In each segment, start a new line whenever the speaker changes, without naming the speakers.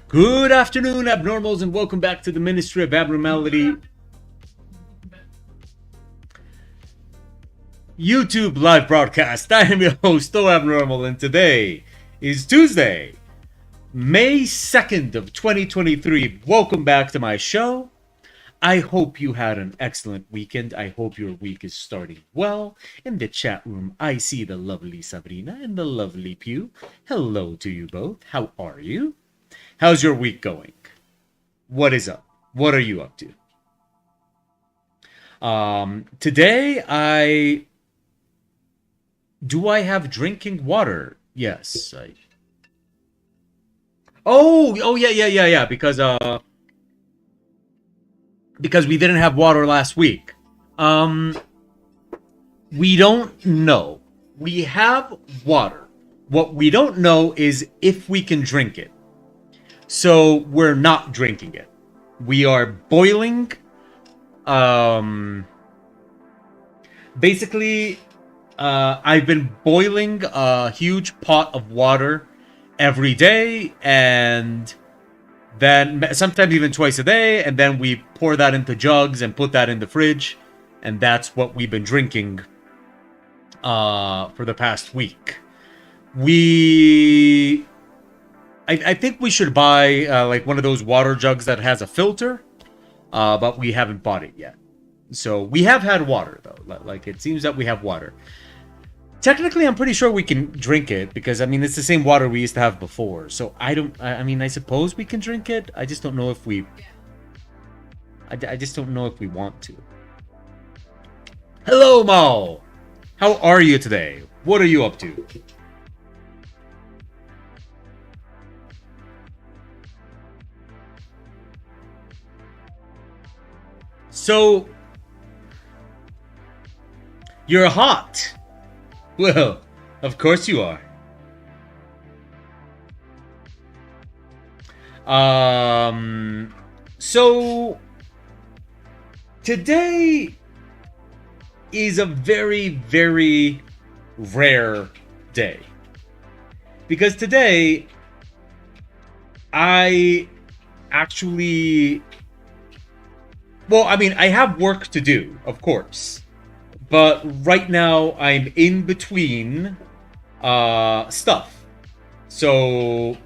Good afternoon, abnormals, and welcome back to the Ministry of Abnormality YouTube live broadcast. I am your host, Though Abnormal, and today is Tuesday, May 2nd of 2023. Welcome back to my show. I hope you had an excellent weekend. I hope your week is starting well. In the chat room, I see the lovely Sabrina and the lovely Pew. Hello to you both. How are you? How's your week going? What is up? What are you up to? Today I have drinking water? Yes. Oh yeah. Because we didn't have water last week. We don't know. We have water. What we don't know is if we can drink it. So we're not drinking it. We are boiling. Basically, I've been boiling a huge pot of water every day, and then sometimes even twice a day, and then we pour that into jugs and put that in the fridge, and that's what we've been drinking for the past week. I think we should buy like one of those water jugs that has a filter, but we haven't bought it yet. So we have had water though. Like it seems that we have water. Technically, I'm pretty sure we can drink it because I mean it's the same water we used to have before. So I suppose we can drink it. I just don't know if we. I just don't know if we want to. Hello, Mao. How are you today? What are you up to? So, you're hot. Well, of course you are. So today is a very, very rare day. Because today I actually I have work to do, of course. But right now, I'm in between stuff. So,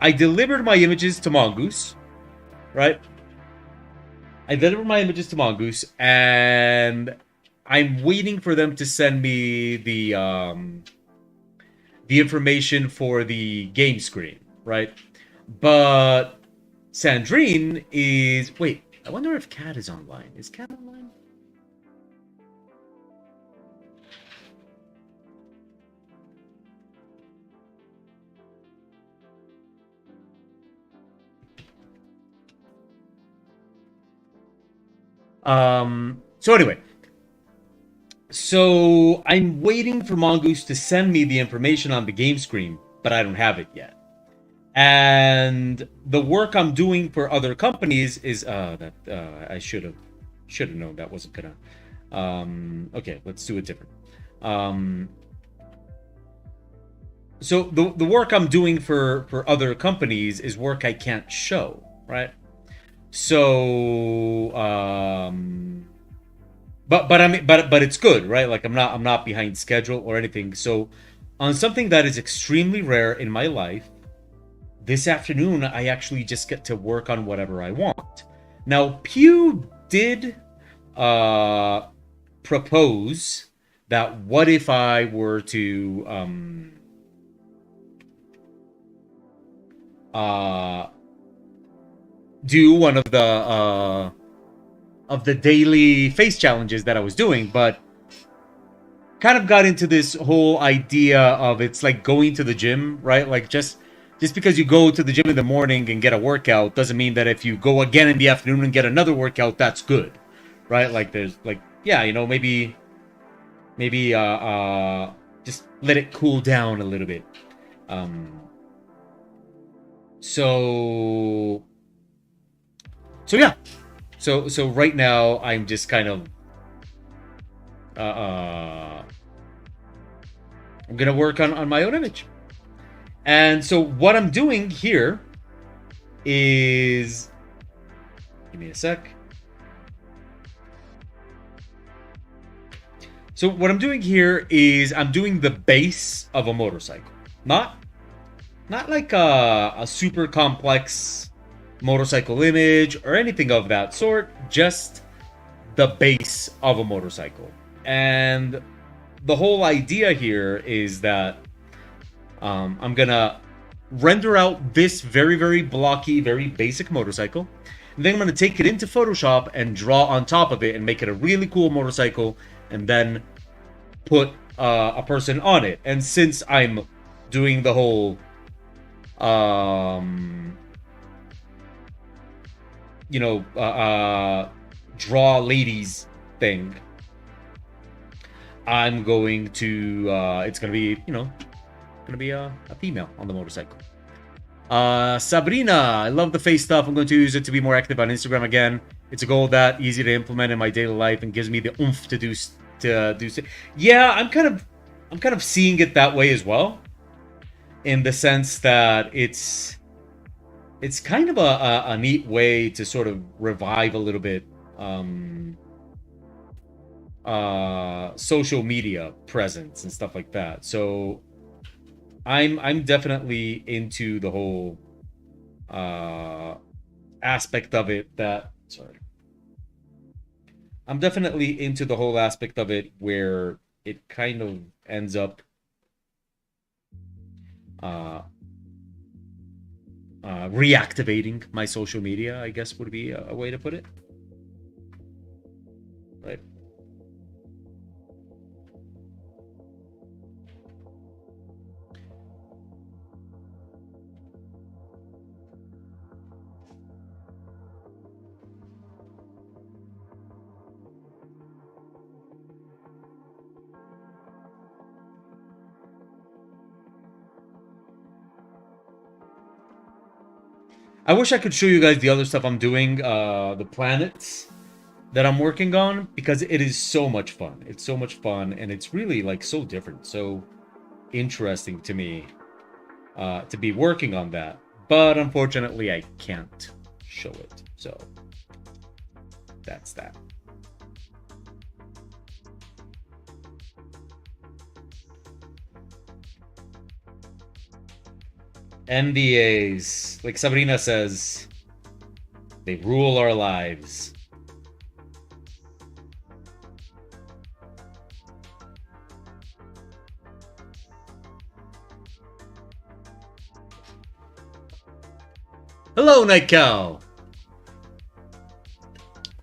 I delivered my images to Mongoose, right? I delivered my images to Mongoose, and I'm waiting for them to send me the information for the game screen, right? But Sandrine is... Wait, I wonder if Kat is online. Is Kat online? So anyway. So I'm waiting for Mongoose to send me the information on the game screen, but I don't have it yet. And the work I'm doing for other companies is I should have known that wasn't gonna. Okay, let's do it different. So the work I'm doing for other companies is work I can't show, right? So but it's good, right? Like I'm not behind schedule or anything. So on something that is extremely rare in my life, this afternoon, I actually just get to work on whatever I want. Now, Pew did propose that what if I were to do one of the daily face challenges that I was doing, but kind of got into this whole idea of it's like going to the gym, right? Like just because you go to the gym in the morning and get a workout doesn't mean that if you go again in the afternoon and get another workout, that's good, right? Like there's like, yeah, maybe just let it cool down a little bit. So yeah. So right now I'm just kind of I'm gonna work on my own image. And so what I'm doing here is... Give me a sec. So what I'm doing here is I'm doing the base of a motorcycle. Not like a super complex motorcycle image or anything of that sort. Just the base of a motorcycle. And the whole idea here is that I'm gonna render out this very, very blocky, very basic motorcycle. And then I'm gonna take it into Photoshop and draw on top of it and make it a really cool motorcycle, and then put a person on it. And since I'm doing the whole draw ladies thing, I'm going to it's gonna be a female on the motorcycle. Sabrina, I love the face stuff. I'm going to use it to be more active on Instagram again. It's a goal that easy to implement in my daily life and gives me the oomph to do. Yeah, I'm kind of seeing it that way as well, in the sense that it's kind of a neat way to sort of revive a little bit social media presence and stuff like that. So I'm definitely into the whole aspect of it I'm definitely into the whole aspect of it where it kind of ends up reactivating my social media, I guess would be a way to put it. Right. I wish I could show you guys the other stuff I'm doing, the planets that I'm working on, because it is so much fun. It's so much fun, and it's really like so different, so interesting to me to be working on that. But unfortunately, I can't show it. So that's that. NDAs, like Sabrina says, they rule our lives. Hello, Night Cow.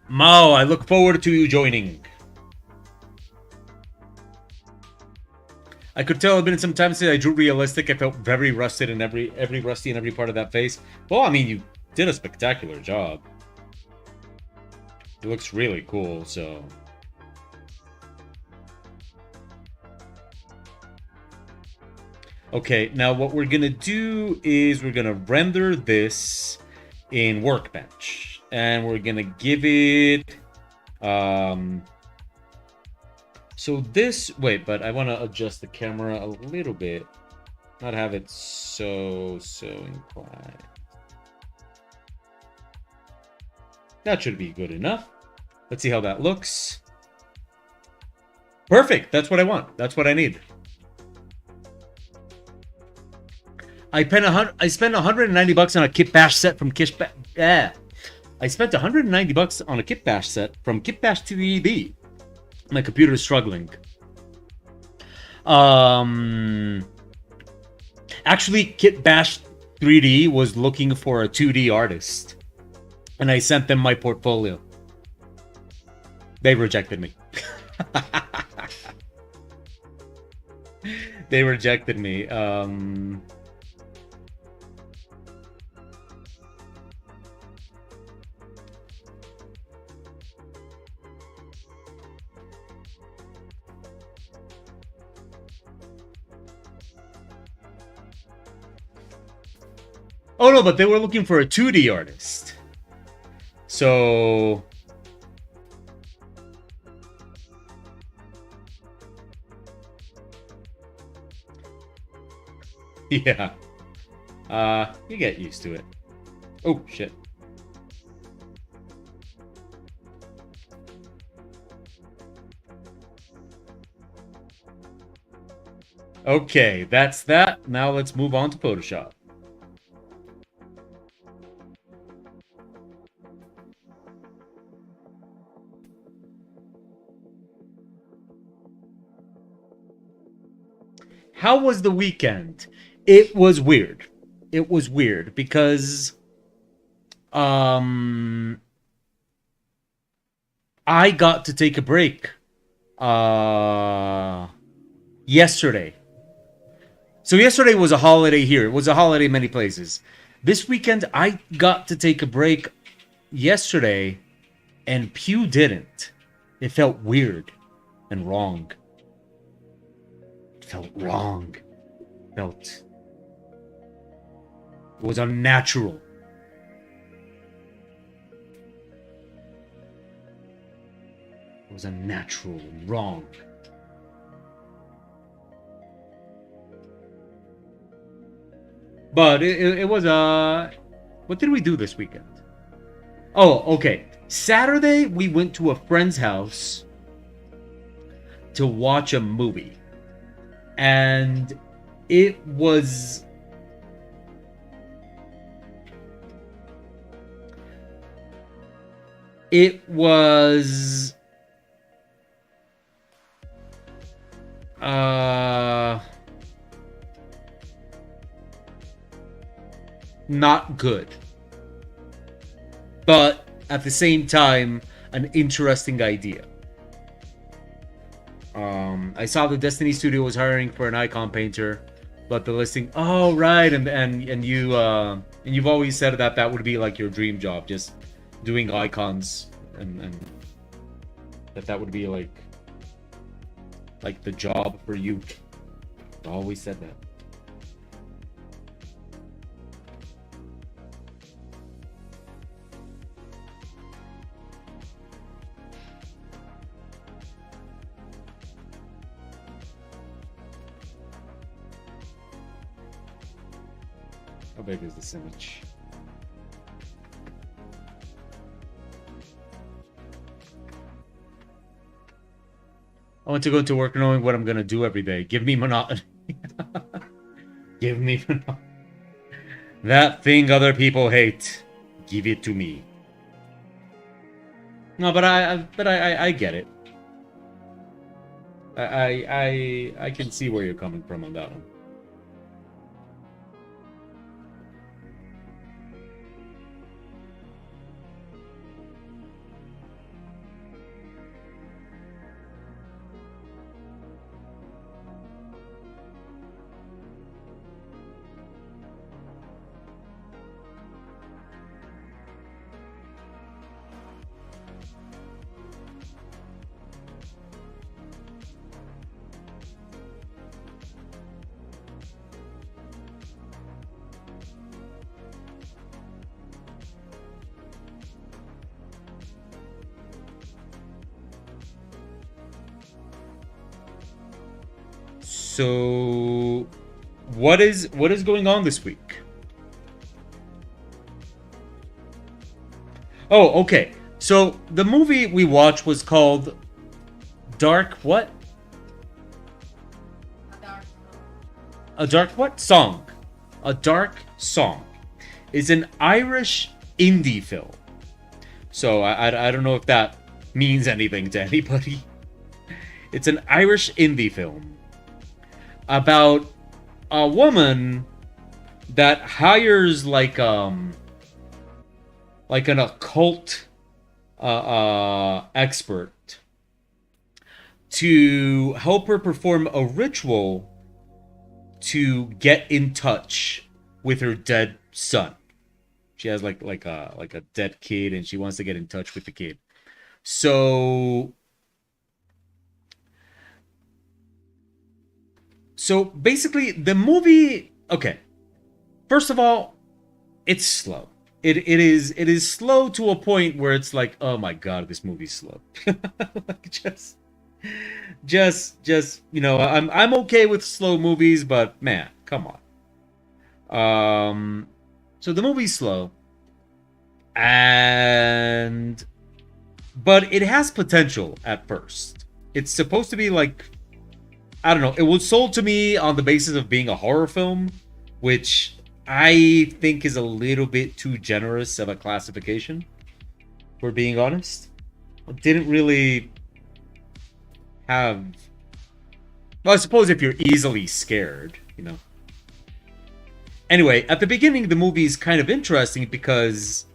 Mao, I look forward to you joining. I could tell it's been some time since I drew realistic. I felt very rusted in every rusty in every part of that face. Well, I mean, you did a spectacular job. It looks really cool, so. Okay, now what we're gonna do is we're gonna render this in Workbench, and we're gonna give it so this, wait, but I want to adjust the camera a little bit, not have it so inclined. That should be good enough. Let's see how that looks. Perfect. That's what I want. That's what I need. I spent $190 on a Kit Bash set from Kish Bash. Yeah, I spent $190 on a Kit Bash set from Kit Bash TV. My computer is struggling. Actually, Kit Bash 3D was looking for a 2D artist, and I sent them my portfolio. They rejected me. They rejected me. Oh no, but they were looking for a 2D artist. So yeah. You get used to it. Oh, shit. Okay, that's that. Now let's move on to Photoshop. How was the weekend? It was weird. It was weird because um I got to take a break uh yesterday. So yesterday was a holiday here. It was a holiday in many places. This weekend I got to take a break yesterday and Pew didn't. It felt weird and wrong. It felt wrong. Felt it was unnatural. It was unnatural and wrong. But it was what did we do this weekend? Oh, okay. Saturday we went to a friend's house to watch a movie. And it was it was uh not good, but at the same time an interesting idea. I saw the Destiny Studio was hiring for an icon painter, but the listing. Oh, right, and you've always said that that would be like your dream job, just doing icons, and that would be like the job for you. I always said that. How big is this image? I want to go to work knowing what I'm gonna do every day. Give me monotony. Give me monotony. That thing other people hate. Give it to me. No, but I get it. I can see where you're coming from on that one. So, what is going on this week? Oh, okay. So the movie we watched was called Dark what? A dark what? Song. A Dark Song is an Irish indie film. So I don't know if that means anything to anybody. It's an Irish indie film about a woman that hires like an occult expert to help her perform a ritual to get in touch with her dead son. She has like a dead kid and she wants to get in touch with the kid. So basically the movie, okay. First of all, it's slow. It is slow to a point where it's like, oh my god, this movie's slow. Like just I'm okay with slow movies, but man, come on. So the movie's slow. And but it has potential at first. It's supposed to be like, I don't know, it was sold to me on the basis of being a horror film, which I think is a little bit too generous of a classification, for being honest. It didn't really have, well, I suppose if you're easily scared, you know. Anyway, at the beginning, the movie is kind of interesting because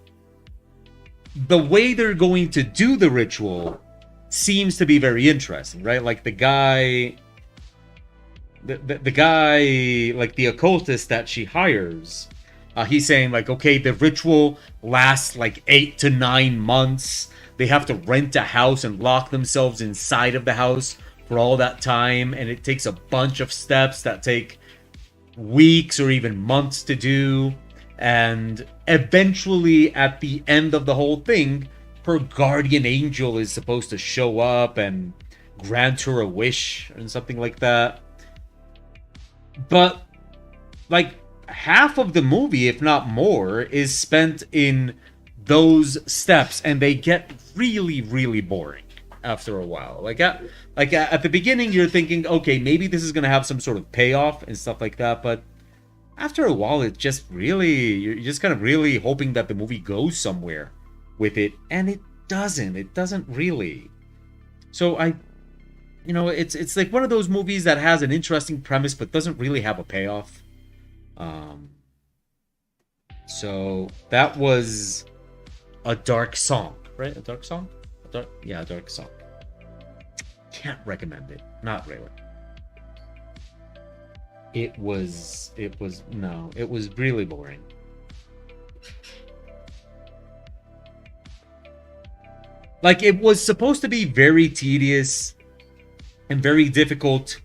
the way they're going to do the ritual seems to be very interesting, right? Like the guy, the guy, like the occultist that she hires, he's saying like, okay, the ritual lasts like 8 to 9 months. They have to rent a house and lock themselves inside of the house for all that time, and it takes a bunch of steps that take weeks or even months to do. And eventually, at the end of the whole thing, her guardian angel is supposed to show up and grant her a wish and something like that. But like half of the movie, if not more, is spent in those steps, and they get really, really boring after a while. Like at the beginning, you're thinking, okay, maybe this is gonna have some sort of payoff and stuff like that, but after a while, it's just really, you're just kind of really hoping that the movie goes somewhere with it, and it doesn't. It doesn't really. So it's like one of those movies that has an interesting premise but doesn't really have a payoff. So that was A Dark Song, right? A Dark Song? A Dark Song. Can't recommend it. Not really. It was really boring. Like, it was supposed to be very tedious and very difficult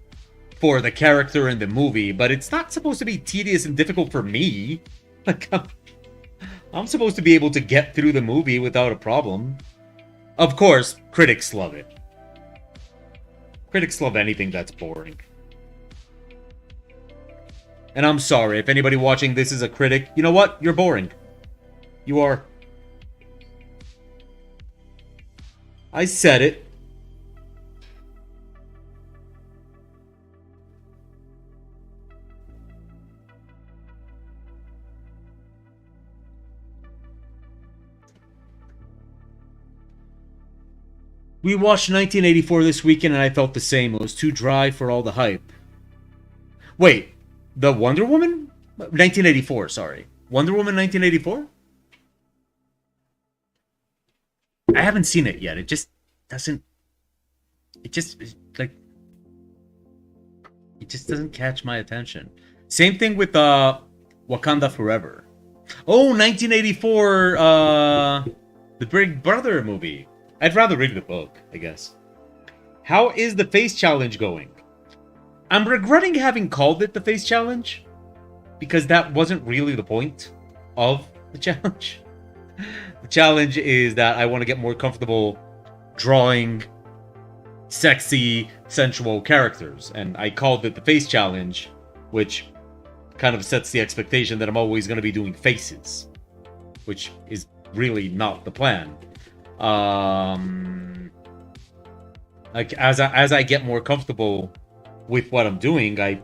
for the character in the movie, but it's not supposed to be tedious and difficult for me. Like, I'm supposed to be able to get through the movie without a problem. Of course, critics love it. Critics love anything that's boring. And I'm sorry, if anybody watching this is a critic, you know what? You're boring. You are. I said it. We watched 1984 this weekend and I felt the same. It was too dry for all the hype. Wait. The Wonder Woman? 1984, sorry. Wonder Woman 1984? I haven't seen it yet. It just doesn't... It just doesn't catch my attention. Same thing with Wakanda Forever. Oh, 1984, the Big Brother movie. I'd rather read the book, I guess. How is the face challenge going? I'm regretting having called it the face challenge, because that wasn't really the point of the challenge. The challenge is that I want to get more comfortable drawing sexy, sensual characters, and I called it the face challenge, which kind of sets the expectation that I'm always going to be doing faces, which is really not the plan. Like as I get more comfortable with what I'm doing, I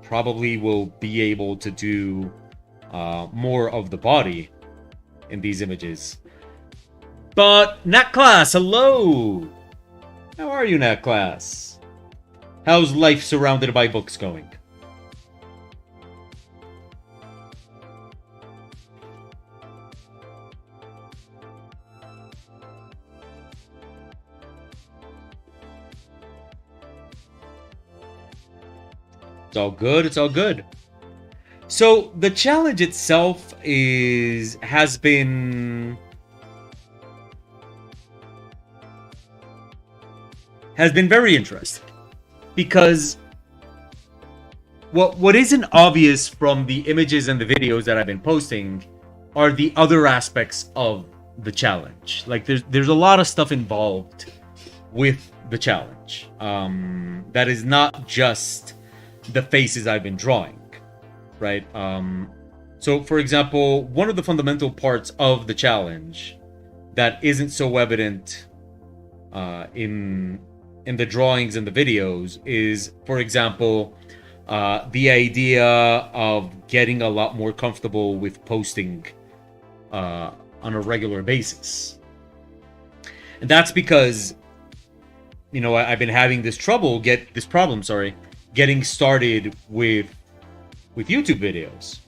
probably will be able to do more of the body in these images. But Nat Class, hello! How are you, Nat Class? How's life surrounded by books going? It's all good. It's all good. So the challenge itself has been very interesting, because what isn't obvious from the images and the videos that I've been posting are the other aspects of the challenge. Like there's a lot of stuff involved with the challenge that is not just the faces I've been drawing, right? So, for example, one of the fundamental parts of the challenge that isn't so evident in the drawings and the videos is, for example, the idea of getting a lot more comfortable with posting on a regular basis. And that's because, I've been having this problem, getting started with YouTube videos.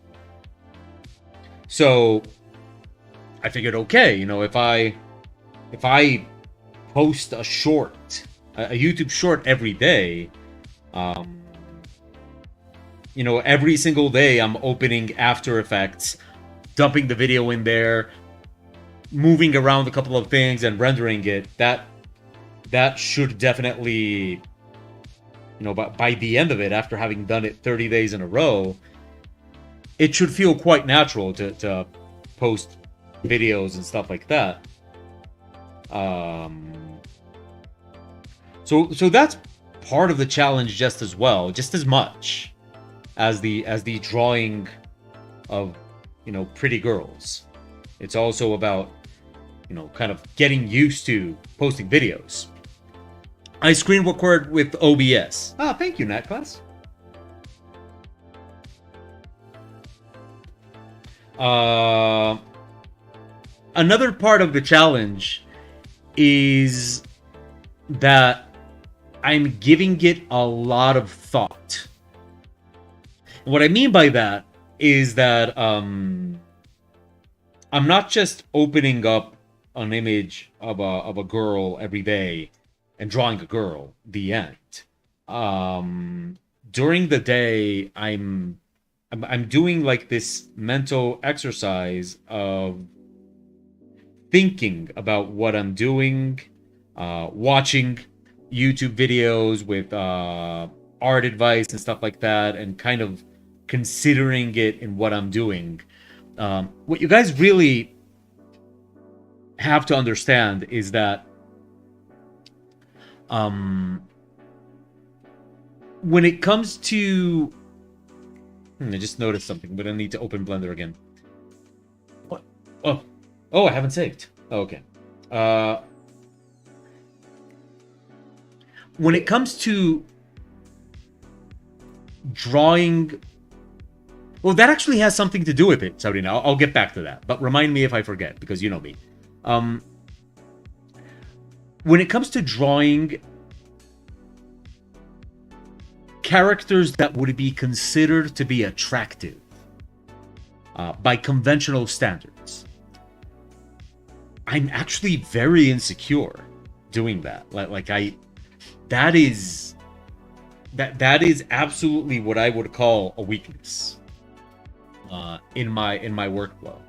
So I figured, okay, if I post a YouTube short every day, every single day I'm opening After Effects, dumping the video in there, moving around a couple of things and rendering it, that should definitely, by the end of it, after having done it 30 days in a row, it should feel quite natural to post videos and stuff like that. So that's part of the challenge just as much as the drawing of, pretty girls. It's also about, kind of getting used to posting videos. I screen record with OBS. Ah, thank you, Nat Class. Another part of the challenge is that I'm giving it a lot of thought. And what I mean by that is that I'm not just opening up an image of a girl every day and drawing a girl, the end. During the day, I'm doing like this mental exercise of thinking about what I'm doing, watching YouTube videos with art advice and stuff like that, and kind of considering it in what I'm doing. What you guys really have to understand is that when it comes to I just noticed something, but I need to open Blender again. What? Oh, I haven't saved. Oh, okay. When it comes to drawing, well, that actually has something to do with it, Sabrina. I'll get back to that, but remind me if I forget, because you know me. When it comes to drawing characters that would be considered to be attractive by conventional standards, I'm actually very insecure doing that. That is absolutely what I would call a weakness in my workflow.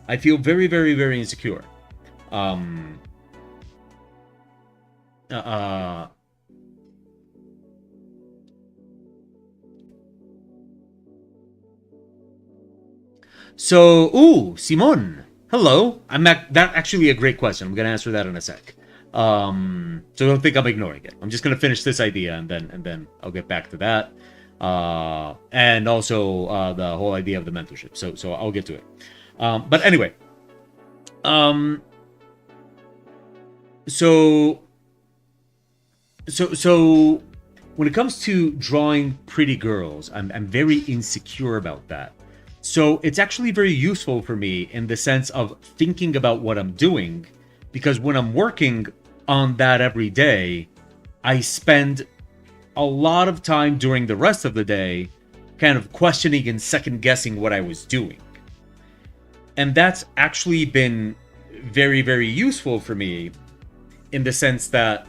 I feel very, very, very insecure. So, Simon, hello. That's actually a great question. I'm gonna answer that in a sec. So don't think I'm ignoring it. I'm just gonna finish this idea and then I'll get back to that. And also the whole idea of the mentorship. So I'll get to it. But anyway, so when it comes to drawing pretty girls, I'm very insecure about that. So it's actually very useful for me in the sense of thinking about what I'm doing, because when I'm working on that every day, I spend a lot of time during the rest of the day kind of questioning and second guessing what I was doing. And that's actually been very, very useful for me in the sense that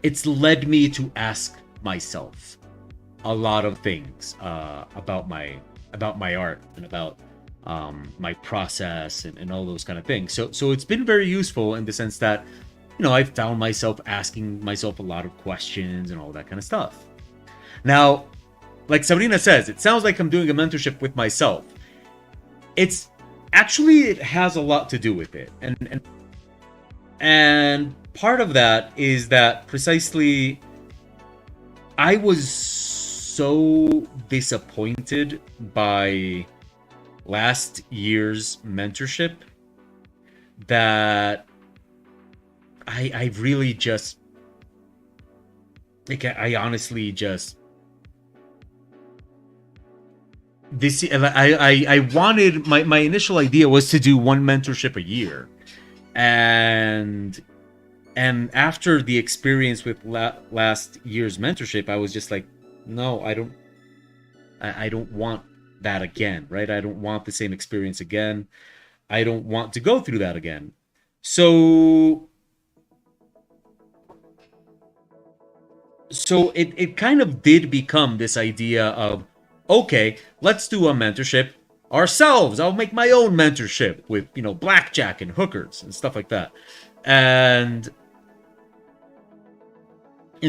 it's led me to ask myself a lot of things about my art and about my process and all those kind of things. So it's been very useful in the sense that, I've found myself asking myself a lot of questions and all that kind of stuff. Now, like Sabrina says, it sounds like I'm doing a mentorship with myself. It has a lot to do with it. And part of that is that precisely I was so disappointed by last year's mentorship that I really just, like, I honestly just, this, I wanted, my initial idea was to do one mentorship a year. And after the experience with last year's mentorship, I was just like, no, I don't want that again, right? I don't want the same experience again. I don't want to go through that again. So it kind of did become this idea of, okay, let's do a mentorship ourselves. I'll make my own mentorship with, blackjack and hookers and stuff like that. And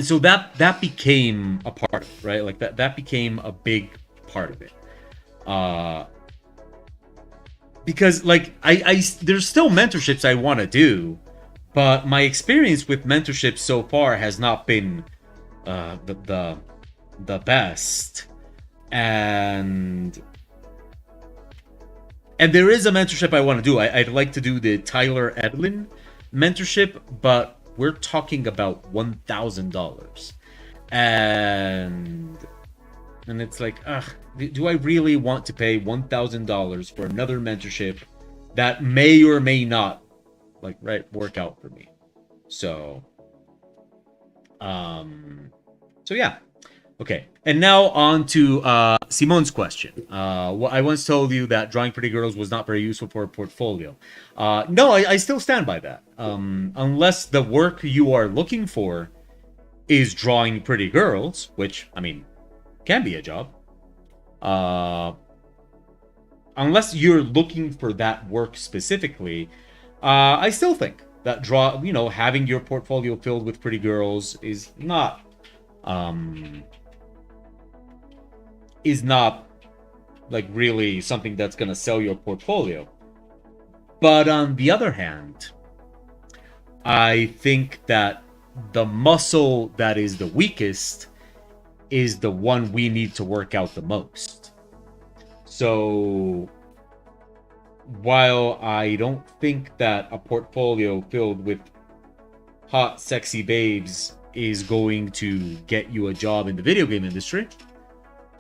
so that became a part of it, right? Like that became a big part of it. Because like I there's still mentorships I want to do, but my experience with mentorships so far has not been the best. And there is a mentorship I want to do. I'd like to do the Tyler Edlin mentorship, but we're talking about $1,000, and it's like, do I really want to pay $1,000 for another mentorship that may or may not work out for me? So yeah. Okay, and now on to Simon's question. I once told you that drawing pretty girls was not very useful for a portfolio. No, I still stand by that. Unless the work you are looking for is drawing pretty girls, which, I mean, can be a job. Unless you're looking for that work specifically, I still think that having your portfolio filled with pretty girls is not like really something that's going to sell your portfolio. But on the other hand, I think that the muscle that is the weakest is the one we need to work out the most. So while I don't think that a portfolio filled with hot, sexy babes is going to get you a job in the video game industry,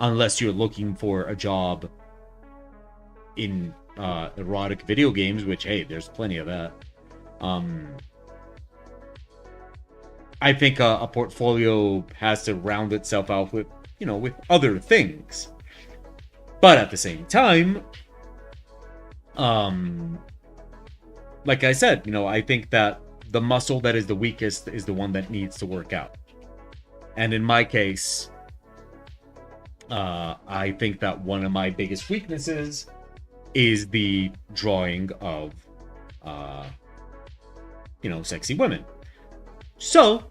unless you're looking for a job in erotic video games, which, hey, there's plenty of that. I think a portfolio has to round itself out with, with other things. But at the same time, like I said, I think that the muscle that is the weakest is the one that needs to work out. And in my case, I think that one of my biggest weaknesses is the drawing of, sexy women. So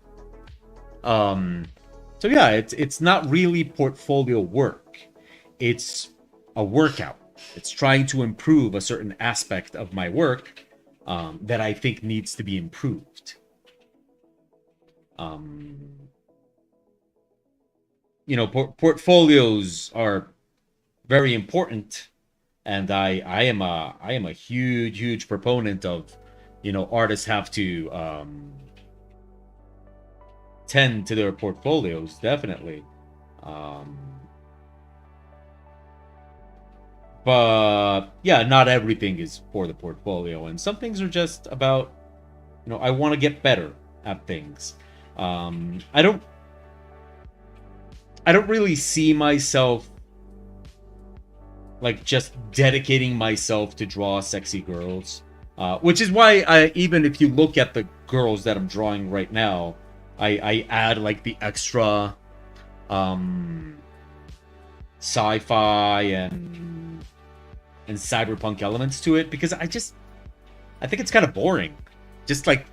yeah, it's not really portfolio work. It's a workout. It's trying to improve a certain aspect of my work that I think needs to be improved. Portfolios are very important, and I am a huge proponent of, artists have to tend to their portfolios, definitely. But yeah, not everything is for the portfolio, and some things are just about, I want to get better at things. I don't really see myself like just dedicating myself to draw sexy girls, which is why even if you look at the girls that I'm drawing right now, I add like the extra sci-fi and cyberpunk elements to it, because I think it's kind of boring. Just like,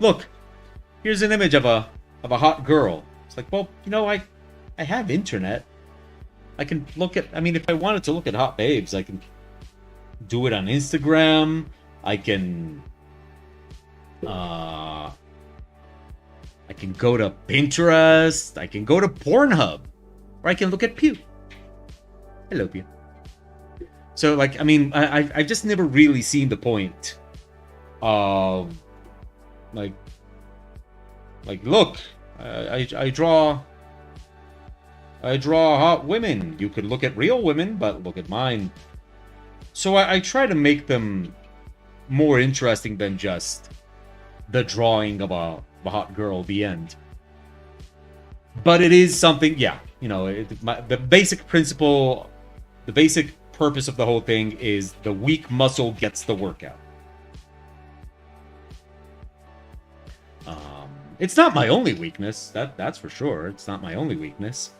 look, here's an image of a hot girl. It's like, well, I have internet. I can look at, if I wanted to look at hot babes, I can do it on Instagram. I can go to Pinterest. I can go to Pornhub, or I can look at Pew. Hello, Pew. So, like, I mean, I've just never really seen the point of, like, look, I draw hot women. You could look at real women, but look at mine. So I try to make them more interesting than just the drawing of a hot girl, the end. But it is something, yeah, you know, the basic principle, the basic purpose of the whole thing is the weak muscle gets the workout. It's not my only weakness, that's for sure. It's not my only weakness.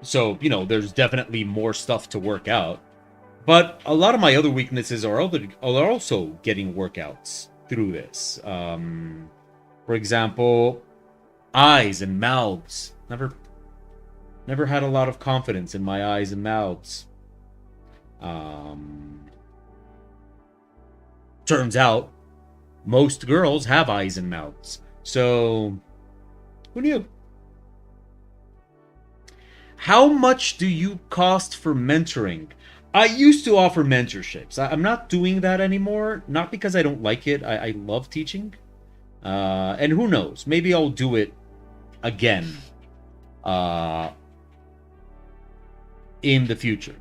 So, you know, there's definitely more stuff to work out. But a lot of my other weaknesses are also getting workouts through this. For example, eyes and mouths. Never had a lot of confidence in my eyes and mouths. Turns out, most girls have eyes and mouths. So, who knew? How much do you cost for mentoring? I used to offer mentorships. I'm not doing that anymore. Not because I don't like it. I love teaching. And who knows? Maybe I'll do it again in the future.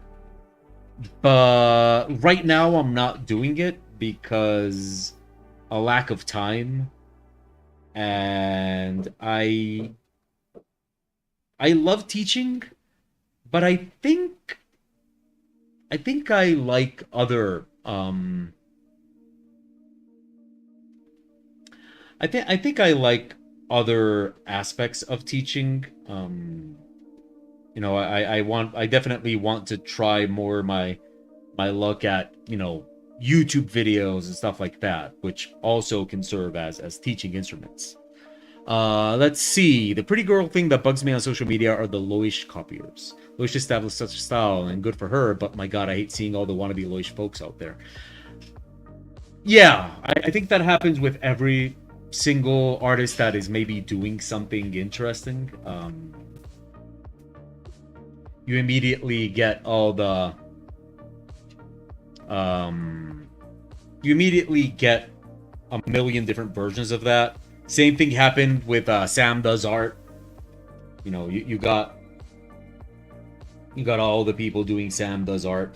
But right now I'm not doing it because a lack of time. And I love teaching, but I think I like other I think I like other aspects of teaching. You know, I definitely want to try more my luck at, you know, YouTube videos and stuff like that, which also can serve as teaching instruments. Let's see. The pretty girl thing that bugs me on social media are the Loish copiers. Loish established such a style, and good for her, but my god, I hate seeing all the wannabe Loish folks out there. Yeah, I think that happens with every single artist that is maybe doing something interesting. You immediately get all the... you immediately get a million different versions of that. Same thing happened with Sam Does Art. You know, you got all the people doing Sam Does Art.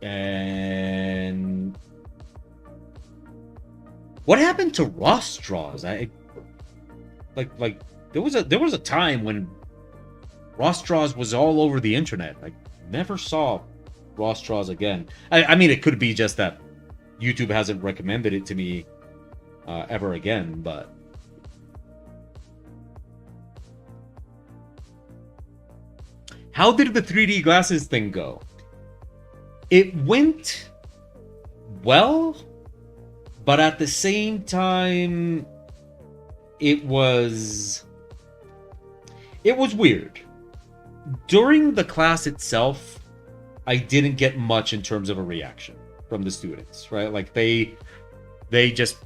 And what happened to Ross Draws? Like there was a time when Ross Draws was all over the internet. I never saw Ross Draws again. I mean, it could be just that YouTube hasn't recommended it to me ever again, but... How did the 3D glasses thing go? It went well, but at the same time, it was weird. During the class itself, I didn't get much in terms of a reaction from the students, right? Like they just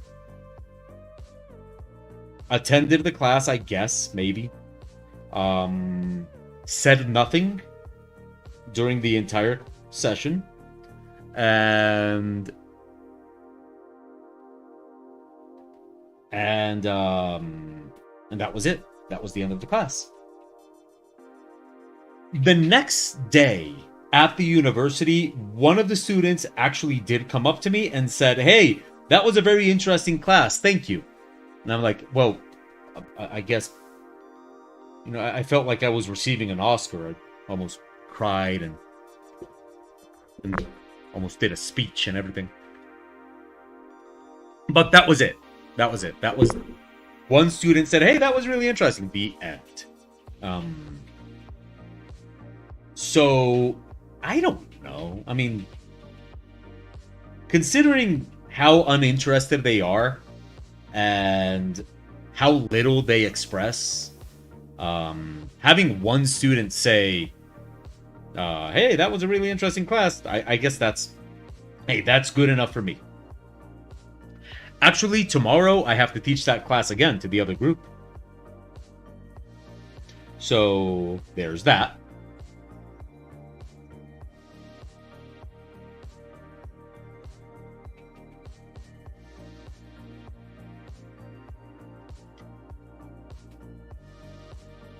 attended the class, I guess, maybe. Said nothing during the entire session. And that was it. That was the end of the class. The next day at the university, one of the students actually did come up to me and said, "Hey, that was a very interesting class. Thank you." And I'm like, well, I guess, you know, I felt like I was receiving an Oscar. I almost cried and almost did a speech and everything. But that was it. That was it. That was... One student said, "Hey, that was really interesting." The end. So, I don't know. I mean, considering how uninterested they are and how little they express, having one student say, "Hey, that was a really interesting class," I guess that's good enough for me. Actually, tomorrow I have to teach that class again to the other group. So there's that.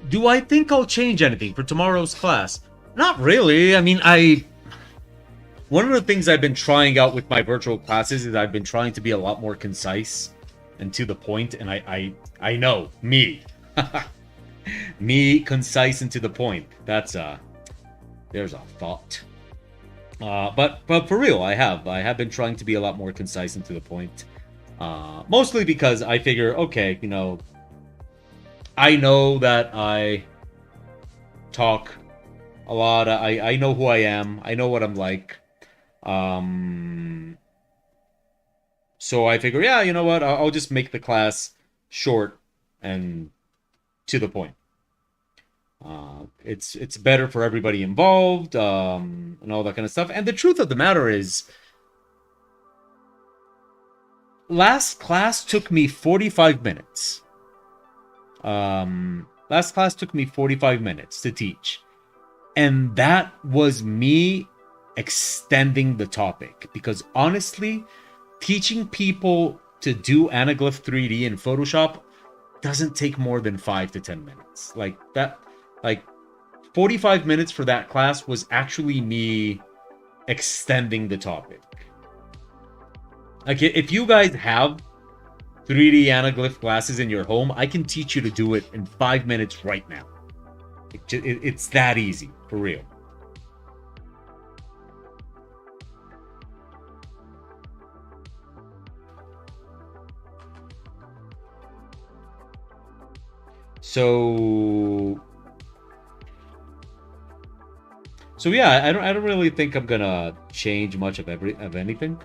Do I think I'll change anything for tomorrow's class? Not really. I mean, one of the things I've been trying out with my virtual classes is I've been trying to be a lot more concise and to the point, and I know me. Me, concise and to the point. That's there's a thought. But for real, I have been trying to be a lot more concise and to the point. Mostly because I figure, okay, I know that I talk a lot. I know who I am. I know what I'm like. So I figure, yeah, you know what? I'll just make the class short and to the point. It's better for everybody involved, and all that kind of stuff. And the truth of the matter is, last class took me 45 minutes. Last class took me 45 minutes to teach. And that was me extending the topic. Because honestly, teaching people to do Anaglyph 3D in Photoshop doesn't take more than 5 to 10 minutes. Like 45 minutes for that class was actually me extending the topic. Like, if you guys have 3D Anaglyph glasses in your home, I can teach you to do it in 5 minutes right now. It's that easy, for real. So yeah, I don't really think I'm gonna change much of anything.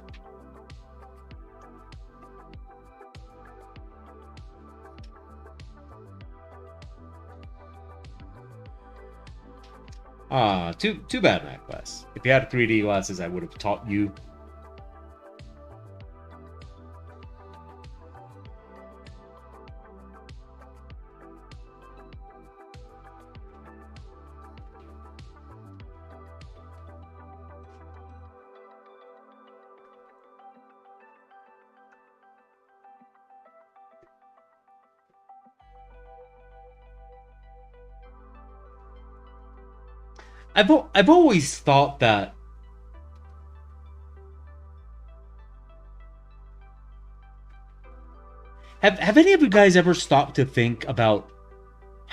Too bad, Mac class. If you had 3D glasses, I would have taught you. I've always thought that have any of you guys ever stopped to think about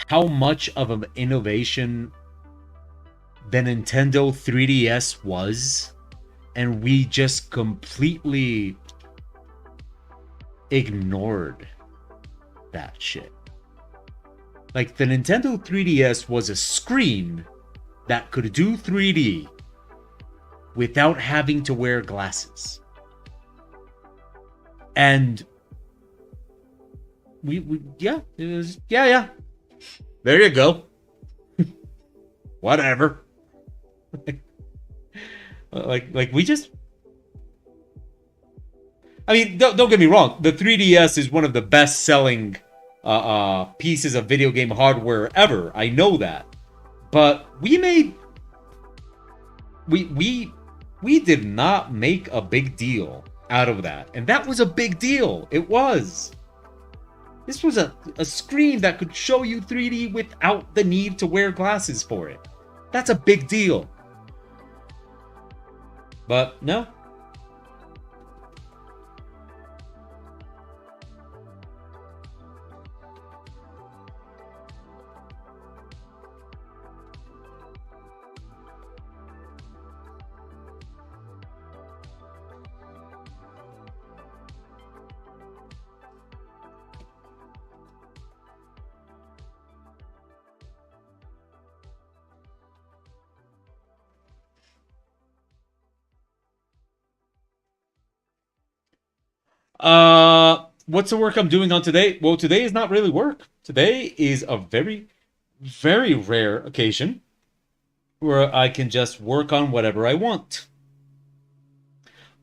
how much of an innovation the Nintendo 3DS was, and we just completely ignored that shit? Like, the Nintendo 3DS was a screen that could do 3D without having to wear glasses. And yeah, it was, yeah. There you go. Whatever. like we just, I mean, don't get me wrong. The 3DS is one of the best-selling pieces of video game hardware ever. I know that. But we did not make a big deal out of that. And that was a big deal. It was. This was a screen that could show you 3D without the need to wear glasses for it. That's a big deal. But no. What's the work I'm doing on today? Well, today is not really work. Today is a very, very rare occasion where I can just work on whatever I want.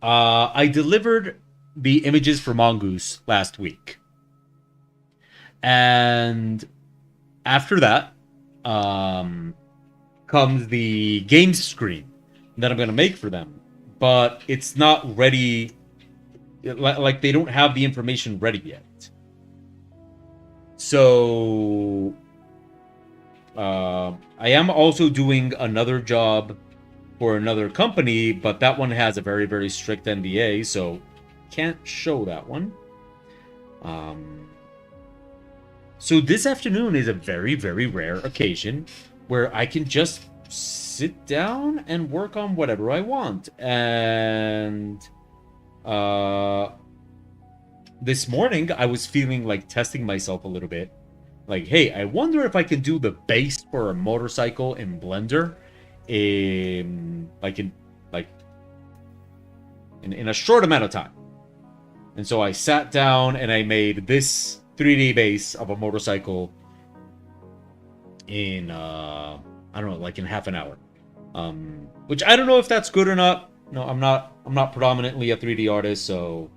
I delivered the images for Mongoose last week. And after that comes the game screen that I'm going to make for them. But it's not ready. Like, they don't have the information ready yet. So I am also doing another job for another company, but that one has a very, very strict NDA, so can't show that one. So this afternoon is a very, very rare occasion where I can just sit down and work on whatever I want. And this morning I was feeling like testing myself a little bit. Like, hey, I wonder if I can do the base for a motorcycle in Blender in a short amount of time. And so I sat down and I made this 3D base of a motorcycle in I don't know, like in half an hour. Which I don't know if that's good or not. No, I'm not predominantly a 3D artist, so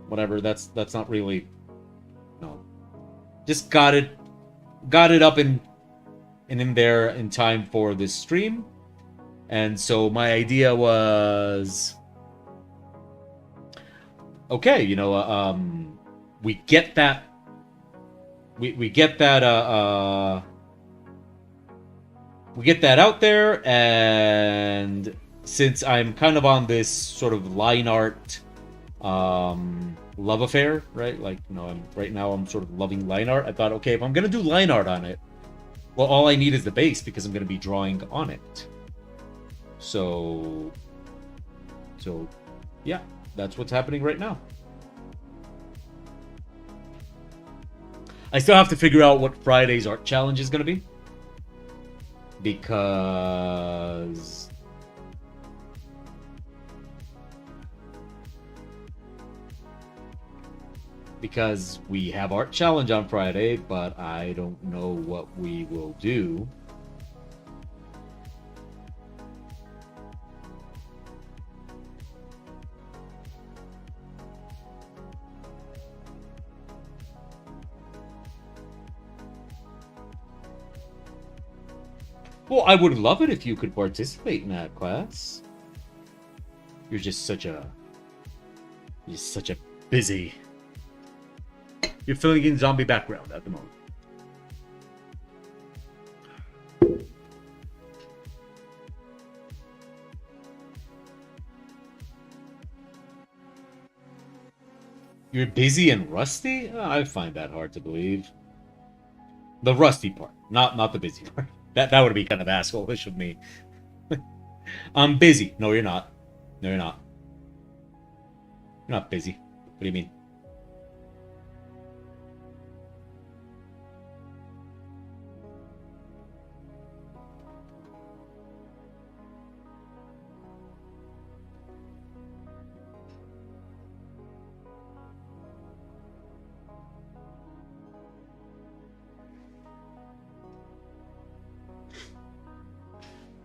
whatever. That's not really. No, just got it up in there in time for this stream. And so my idea was, okay, you know, we get that out there, and since I'm kind of on this sort of line art love affair, right? Like, you know, right now I'm sort of loving line art. I thought, okay, if I'm gonna do line art on it, well, all I need is the base because I'm gonna be drawing on it. So yeah, that's what's happening right now. I still have to figure out what Friday's art challenge is going to be, because we have art challenge on Friday, but I don't know what we will do. Well, I would love it if you could participate in that class. You're just such a busy. You're filling in zombie background at the moment. You're busy and rusty? Oh, I find that hard to believe. The rusty part, not the busy part. That would be kind of asshole-ish of me. I'm busy. No, you're not. No, you're not. You're not busy. What do you mean?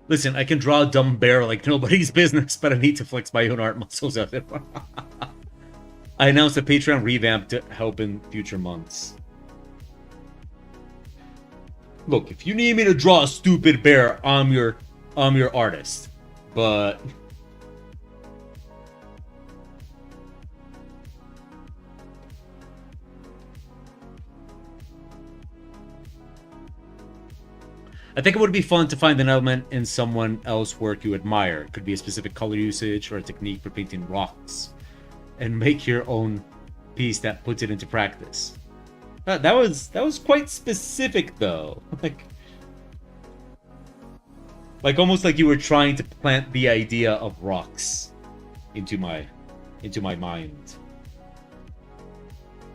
Listen, I can draw a dumb bear like nobody's business, but I need to flex my own art muscles out there. I announced a Patreon revamp to help in future months. Look, if you need me to draw a stupid bear, I'm your artist. But I think it would be fun to find an element in someone else's work you admire. It could be a specific color usage or a technique for painting rocks, and make your own piece that puts it into practice. That was quite specific, though. Like almost like you were trying to plant the idea of rocks into my mind.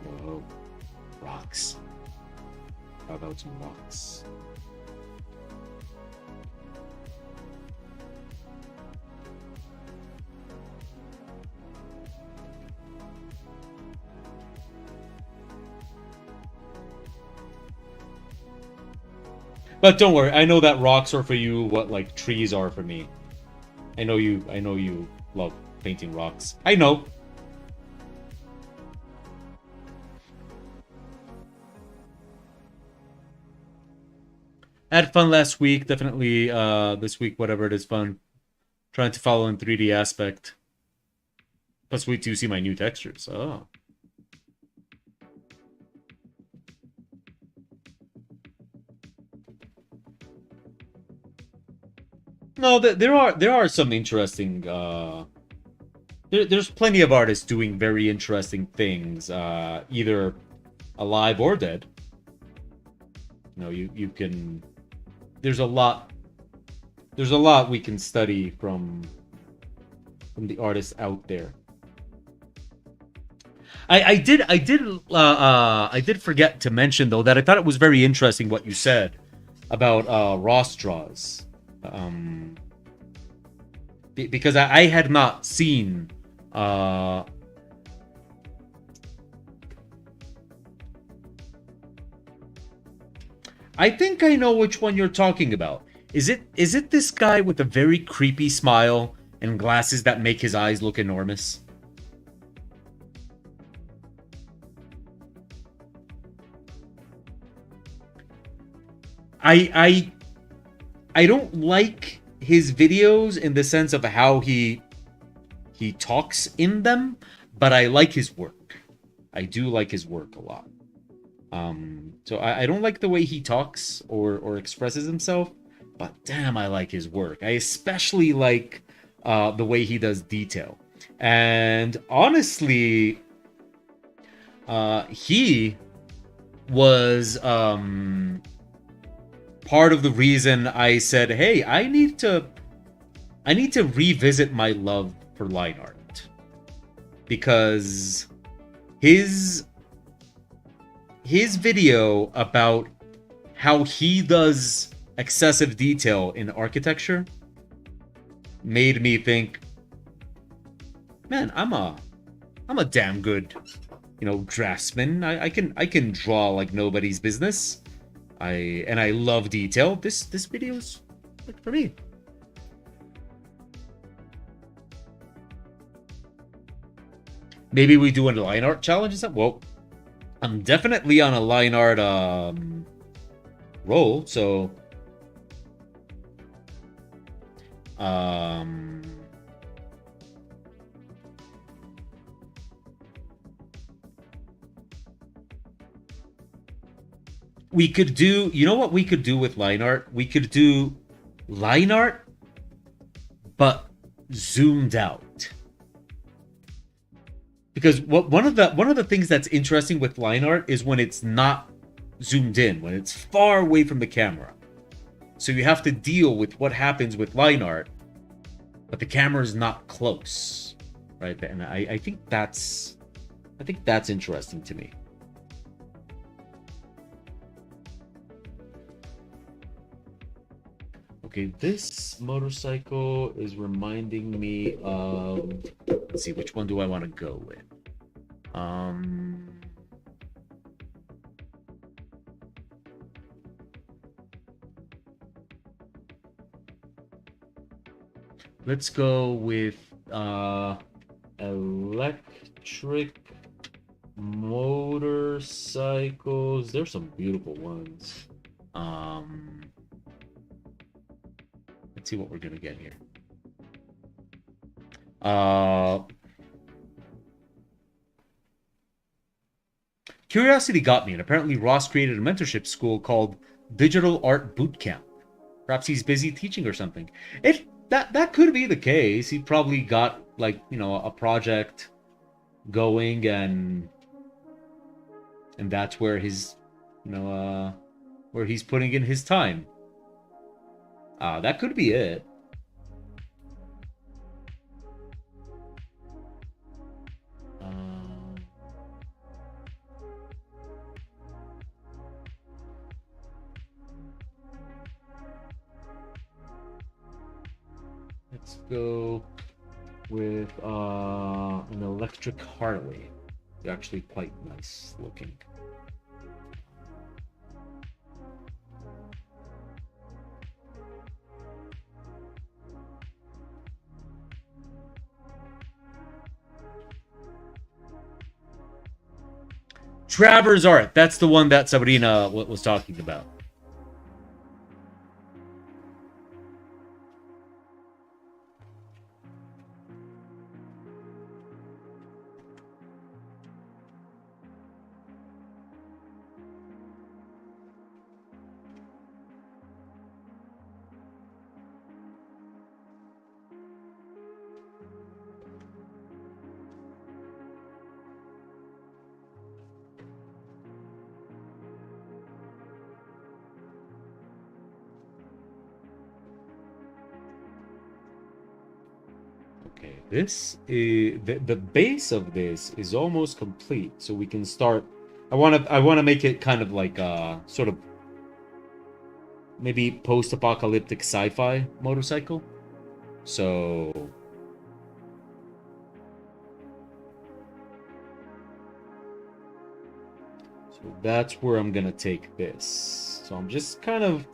Whoa, rocks. How about some rocks? But don't worry, I know that rocks are for you what like trees are for me. I know you love painting rocks. I know. had fun last week. Definitely this week, whatever it is, fun. Trying to follow in 3D aspect. Plus, wait till you see my new textures. Oh. No, there are some interesting. There's plenty of artists doing very interesting things, either alive or dead. You can. There's a lot. There's a lot we can study from the artists out there. I did forget to mention though that I thought it was very interesting what you said about Ross draws, um, because I had not seen. I think I know which one you're talking about. Is it this guy with a very creepy smile and glasses that make his eyes look enormous? I I I don't like his videos in the sense of how he talks in them, but I like his work. I do like his work a lot. So I don't like the way he talks or expresses himself, but damn, I like his work. I especially like the way he does detail. And honestly, he was part of the reason I said, "Hey, I need to revisit my love for line art," because his his video about how he does excessive detail in architecture made me think, man, I'm a damn good, draftsman. I can draw like nobody's business. I love detail. This video's like for me. Maybe we do a line art challenge or something. Well, I'm definitely on a line art roll, so um we could do, you know what we could do with line art? We could do line art but zoomed out. Because one of the things that's interesting with line art is when it's not zoomed in, when it's far away from the camera. So you have to deal with what happens with line art, but the camera is not close, right? And I think that's interesting to me. Okay, this motorcycle is reminding me of. Let's see, which one do I want to go with? Um, let's go with electric motorcycles. There's some beautiful ones. Um, let's see what we're gonna get here. Uh, Curiosity got me, and apparently Ross created a mentorship school called Digital Art Bootcamp. Perhaps he's busy teaching or something. It that could be the case. He probably got like a project going, and that's where his you know where he's putting in his time. That could be it. Uh, let's go with an electric Harley. They're actually quite nice looking. Travers Art. That's the one that Sabrina was talking about. Okay, this is the base of this is almost complete, so we can start. I want to make it kind of like sort of maybe post-apocalyptic sci-fi motorcycle. So that's where I'm gonna take this. So I'm just kind of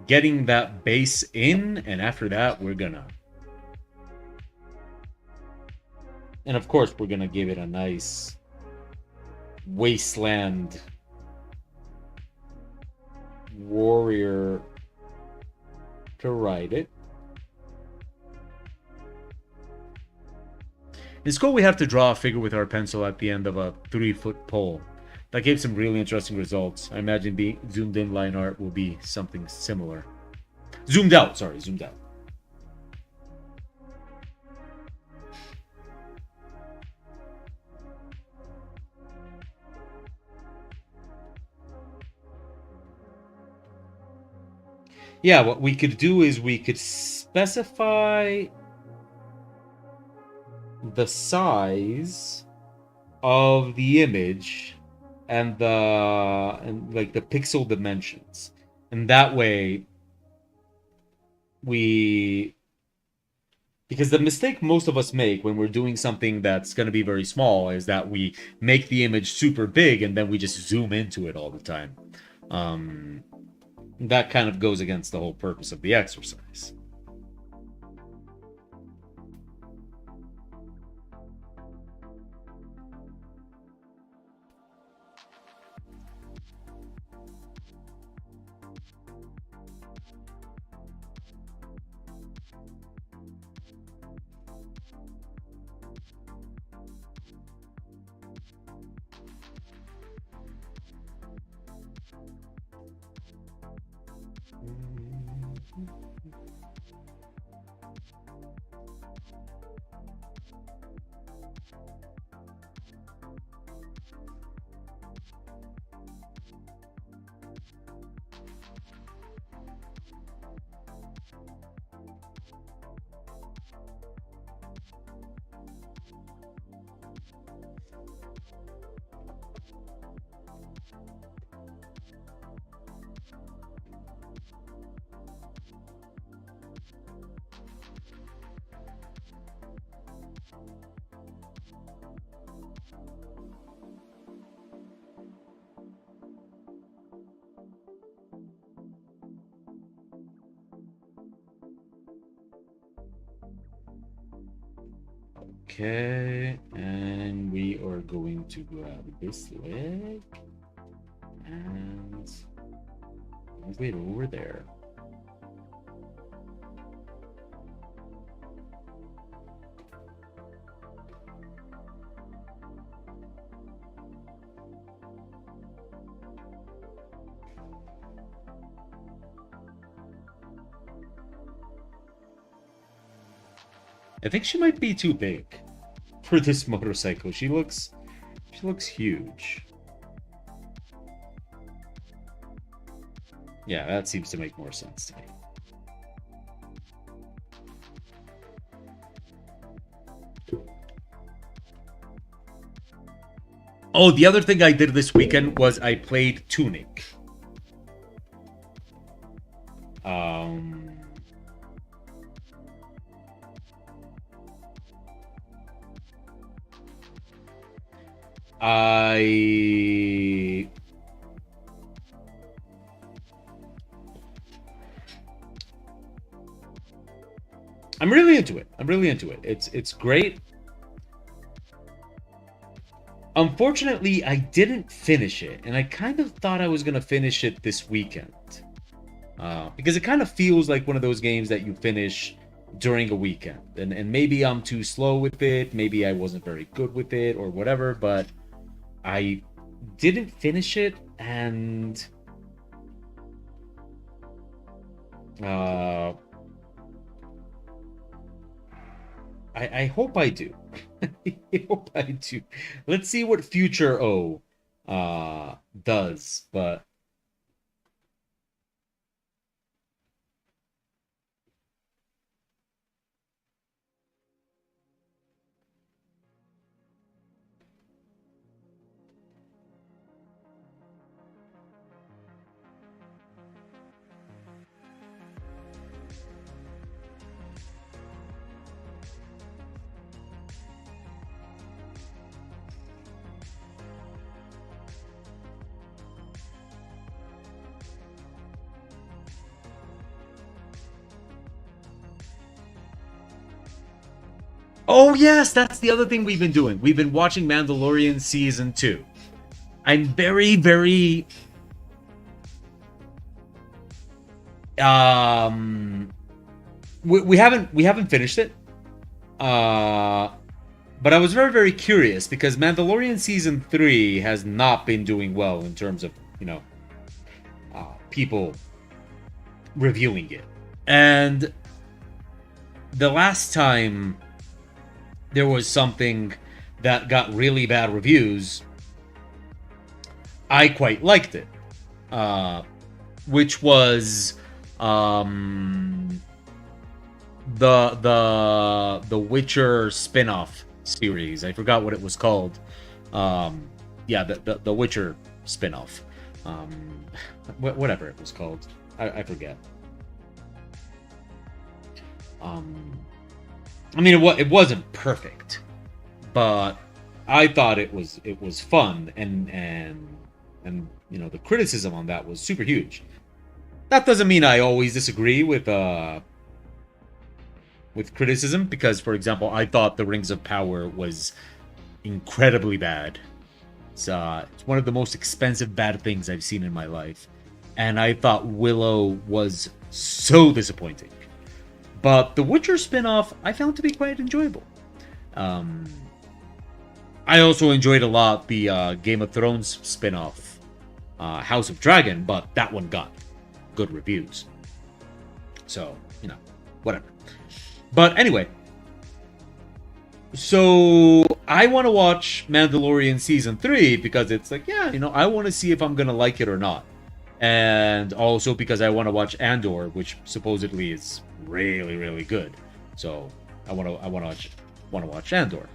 getting that base in, and after that we're gonna, and of course we're gonna give it a nice wasteland warrior to ride it. In school, we have to draw a figure with our pencil at the end of a 3-foot pole. That gave some really interesting results. I imagine being zoomed in line art will be something similar. Zoomed out, sorry, zoomed out. Yeah, what we could do is we could specify the size of the image and like the pixel dimensions, and that way we, because the mistake most of us make when we're doing something that's going to be very small is that we make the image super big and then we just zoom into it all the time. um, that kind of goes against the whole purpose of the exercise. Okay, and we are going to grab this leg and move it over there. I think she might be too big for this motorcycle. She looks huge. Yeah, that seems to make more sense to me. Oh, the other thing I did this weekend was I played Tunic. Um, I I'm really into it. I'm really into it. It's great. Unfortunately, I didn't finish it, and I kind of thought I was gonna finish it this weekend. Because it kind of feels like one of those games that you finish during a weekend. And maybe I'm too slow with it, maybe I wasn't very good with it, or whatever, but I didn't finish it, and uh, I hope I do. I hope I do. Let's see what future O does, but Oh yes, that's the other thing we've been doing. We've been watching Mandalorian season 2. I'm very, very um we haven't finished it. Uh but I was very, very curious because Mandalorian season 3 has not been doing well in terms of, people reviewing it. And the last time there was something that got really bad reviews, I quite liked it. Uh, which was um, the Witcher spin-off series. I forgot what it was called. Yeah, the Witcher spin-off. Whatever it was called. I forget. Um, I mean, it wasn't perfect, but I thought it was fun, and the criticism on that was super huge. That doesn't mean I always disagree with criticism, because, for example, I thought the Rings of Power was incredibly bad. It's one of the most expensive bad things I've seen in my life, and I thought Willow was so disappointing. But the Witcher spin-off I found to be quite enjoyable. Um, I also enjoyed a lot the Game of Thrones spin-off, House of Dragon, but that one got good reviews. So, whatever. But anyway, so I want to watch Mandalorian season 3 because it's like, yeah, I want to see if I'm going to like it or not. And also because I want to watch Andor, which supposedly is really, really good. So I want to watch Andor.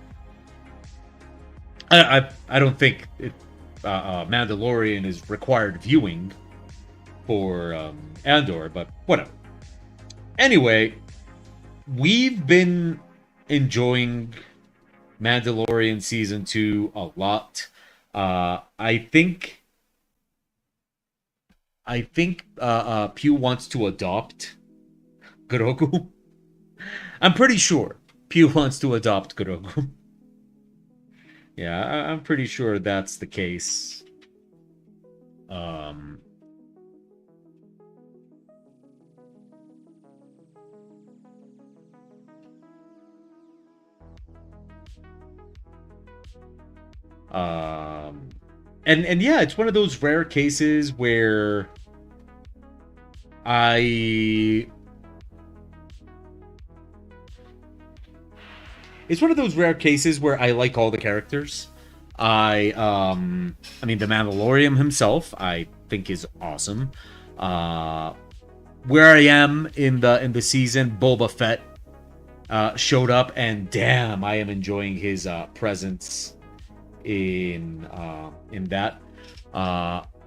I don't think Mandalorian is required viewing for Andor, but whatever. Anyway, we've been enjoying Mandalorian season 2 a lot. I think Pew wants to adopt Grogu. I'm pretty sure Pew wants to adopt Grogu. Yeah, I'm pretty sure that's the case. Um, um, and yeah, it's one of those rare cases where I it's one of those rare cases where I like all the characters. I mean, the Mandalorian himself, I think is awesome. Uh, where I am in the season, Boba Fett showed up, and damn, I am enjoying his presence in that.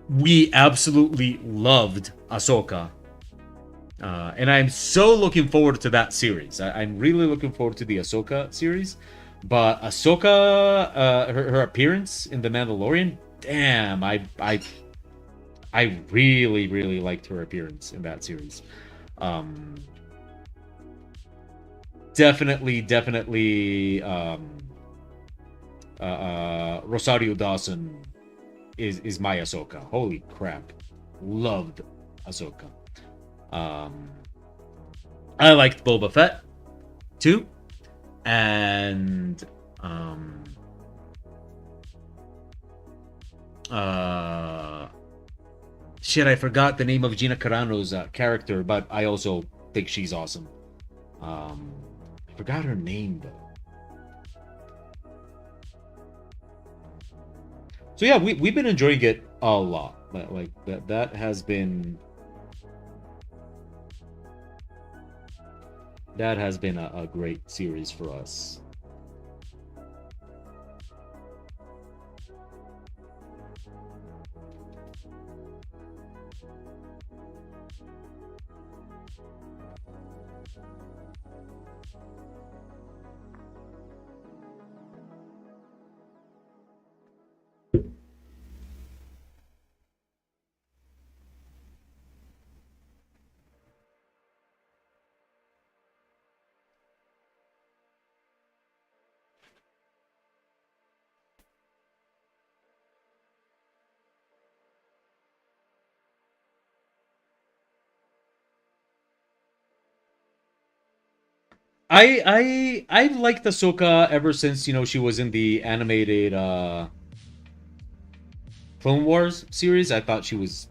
We absolutely loved Ahsoka. And I'm so looking forward to that series. I'm really looking forward to the Ahsoka series. But Ahsoka, her appearance in The Mandalorian, damn, I really, really liked her appearance in that series. Um, definitely, Rosario Dawson is my Ahsoka. Holy crap, loved Ahsoka. Um, I liked Boba Fett too, and uh, shit, I forgot the name of Gina Carano's character, but I also think she's awesome. I forgot her name though. So yeah, we've been enjoying it a lot. Like that has been a great series for us. I've liked Ahsoka ever since she was in the animated Clone Wars series. I thought she was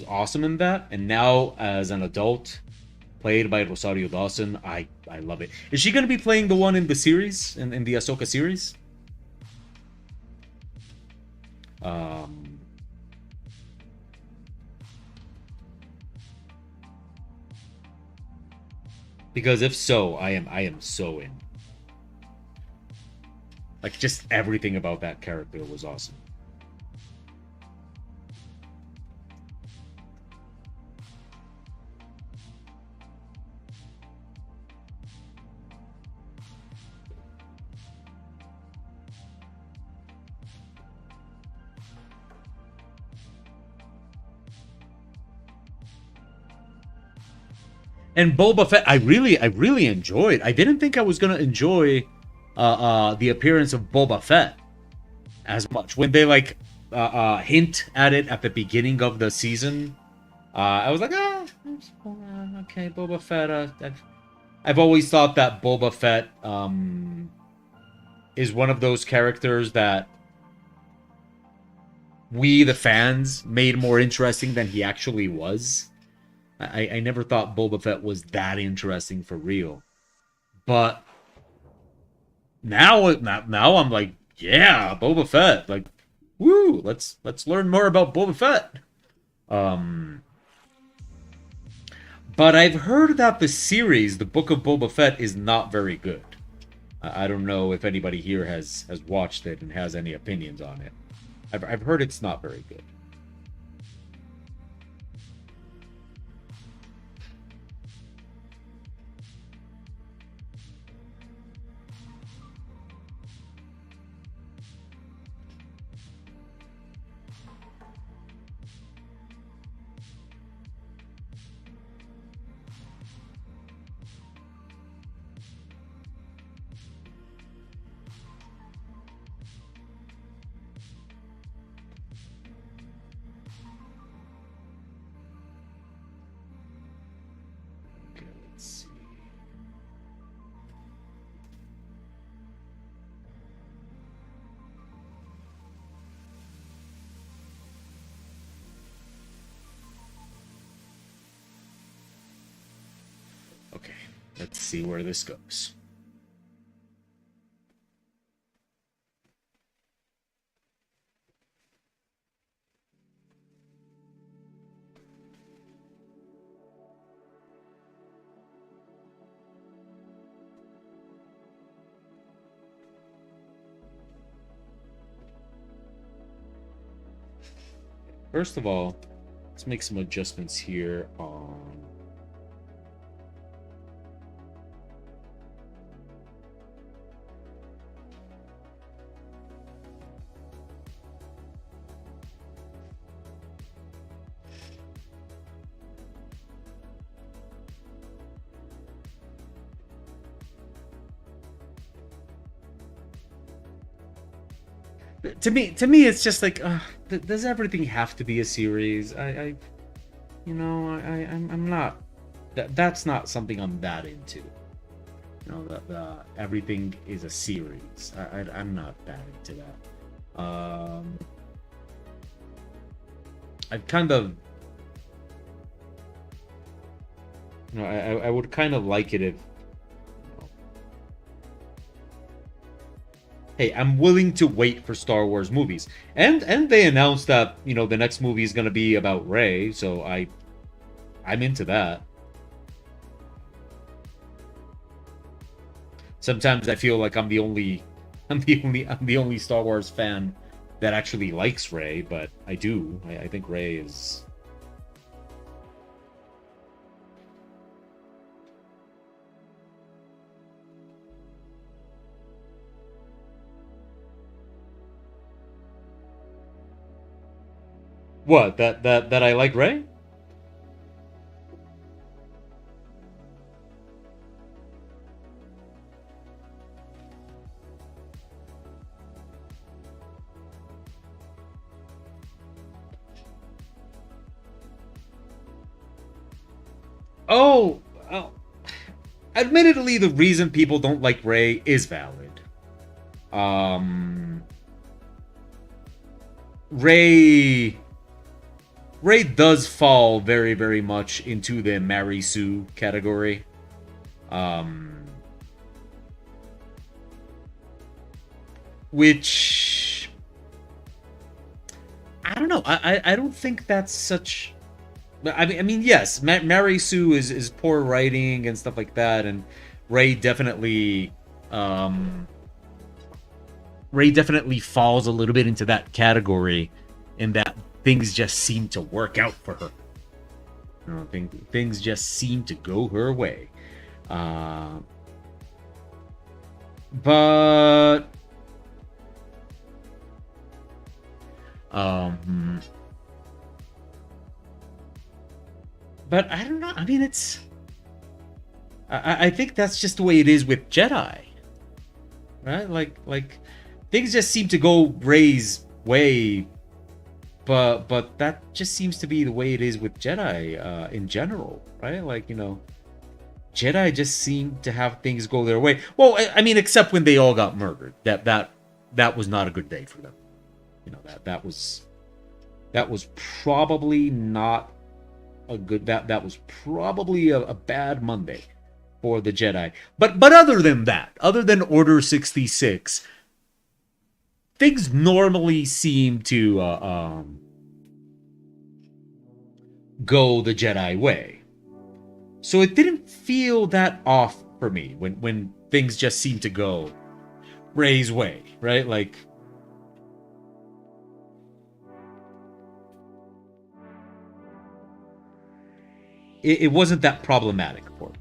awesome in that, and now as an adult, played by Rosario Dawson, I love it. Is she going to be playing the one in the series in the Ahsoka series? Um, because if so, I am so in. Like just everything about that character was awesome. And Boba Fett, I really enjoyed. I didn't think I was gonna enjoy the appearance of Boba Fett as much when they like hint at it at the beginning of the season. I was like, okay, Boba Fett. I've always thought that Boba Fett is one of those characters that we, the fans, made more interesting than he actually was. I never thought Boba Fett was that interesting for real. But now I'm like, yeah, Boba Fett. Like, woo, let's learn more about Boba Fett. Um, but I've heard that the series, the Book of Boba Fett, is not very good. I don't know if anybody here has watched it and has any opinions on it. I've heard it's not very good. Okay, let's see. Okay, let's see where this goes. First of all, let's make some adjustments here on. To me, it's just like, does everything have to be a series? I'm not. That's not something I'm that into. That everything is a series. I'm not that into that. I've kind of, I would kind of like it if, hey, I'm willing to wait for Star Wars movies. And they announced that, the next movie is going to be about Rey, so I'm into that. Sometimes I feel like I'm the only Star Wars fan that actually likes Rey, but I do. I think Rey is. What? That I like Rey? Oh, oh, admittedly, the reason people don't like Rey is valid. Rey Rey does fall very, very much into the Mary Sue category. Which I don't know. I don't think that's such. I mean, yes, Mary Sue is poor writing and stuff like that, and Rey definitely, Rey definitely falls a little bit into that category, in that things just seem to work out for her. You know, things just seem to go her way. But but I don't know. I mean, I think that's just the way it is with Jedi, right? Like things just seem to go Rey's way, but that just seems to be the way it is with Jedi in general, right? Like, you know, Jedi just seem to have things go their way. Well, I mean, except when they all got murdered. That was not a good day for them. You know, that was probably not a good, that was probably a bad Monday for the Jedi. But other than that, other than Order 66, things normally seem to go the Jedi way. So it didn't feel that off for me when things just seem to go Rey's way, right? Like, it wasn't that problematic for me.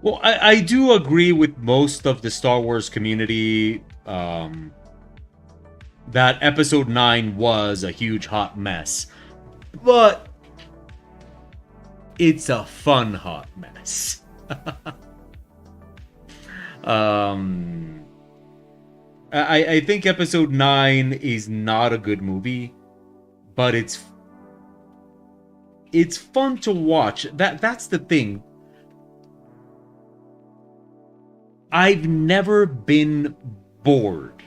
Well, I do agree with most of the Star Wars community, that Episode 9 was a huge hot mess. But it's a fun hot mess. um, I think Episode 9 is not a good movie, but it's fun to watch. That's the thing. I've never been bored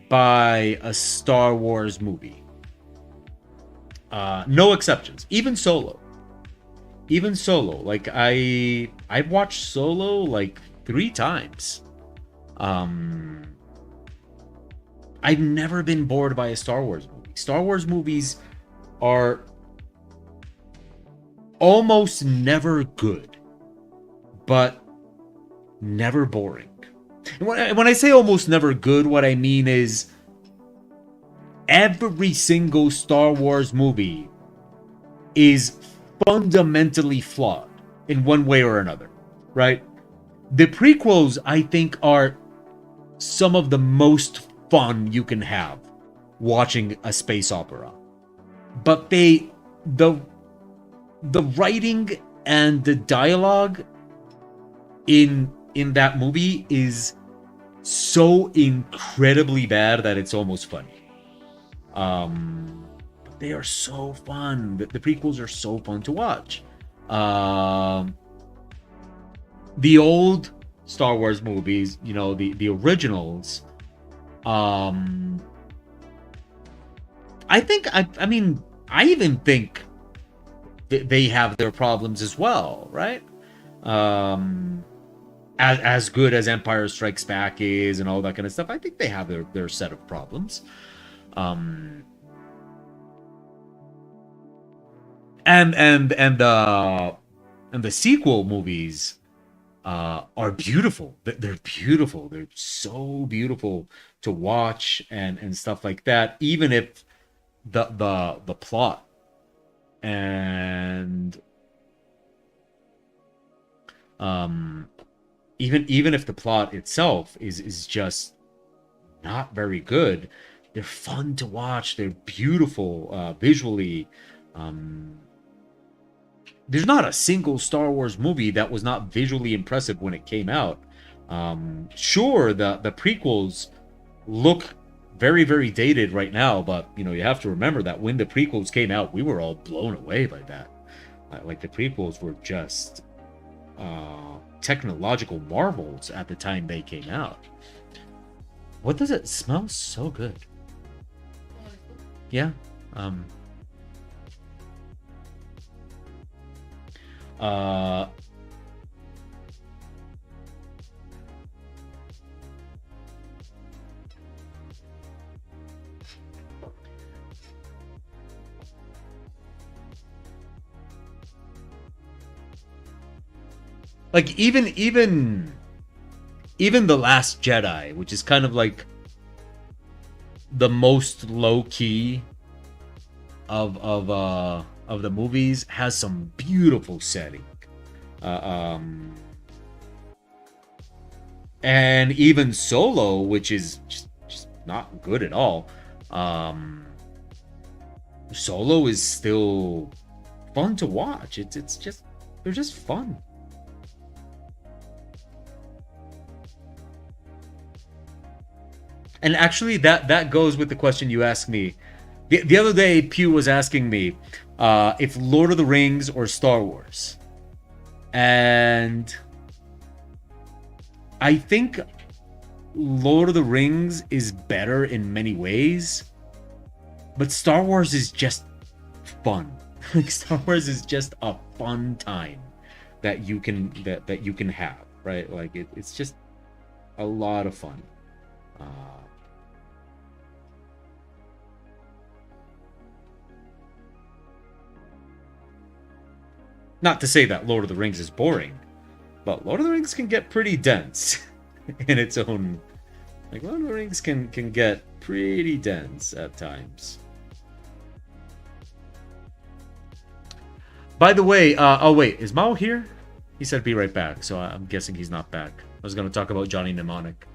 by a Star Wars movie. No exceptions. Even Solo. Like, I've watched Solo like 3 times. I've never been bored by a Star Wars movie. Star Wars movies are almost never good, but never boring. And when I say almost never good, what I mean is every single Star Wars movie is fundamentally flawed in one way or another, right? The prequels, I think, are some of the most fun you can have watching a space opera. But the writing and the dialogue in that movie is so incredibly bad that it's almost funny. But they are so fun. The prequels are so fun to watch. The old Star Wars movies, you know, the originals, I think, I mean, I even think they have their problems as well, right? As good as Empire Strikes Back is and all that kind of stuff, I think they have their set of problems. And the sequel movies, are beautiful. They're beautiful. They're so beautiful to watch and stuff like that. Even if the plot and um even if the plot itself is just not very good, they're fun to watch. They're beautiful visually. Um, there's not a single Star Wars movie that was not visually impressive when it came out. Sure, the prequels look very very dated right now, but you have to remember that when the prequels came out, we were all blown away by that. Like the prequels were just technological marvels at the time they came out. What does it smell so good? Yeah. Um. Uh. Like even the Last Jedi, which is kind of like the most low key of the movies, has some beautiful setting. Uh, um, and even Solo, which is just not good at all. Um, Solo is still fun to watch. It's just they're just fun. And actually, that goes with the question you asked me. The other day, Pew was asking me if Lord of the Rings or Star Wars. And I think Lord of the Rings is better in many ways, but Star Wars is just fun. Like Star Wars is just a fun time that you can have, right? Like it's just a lot of fun. Uh, Not to say that Lord of the Rings is boring, but Lord of the Rings can get pretty dense in its own. Like Lord of the Rings can get pretty dense at times. By the way, oh wait, is Mao here? He said be right back, so I'm guessing he's not back. I was going to talk about Johnny Mnemonic.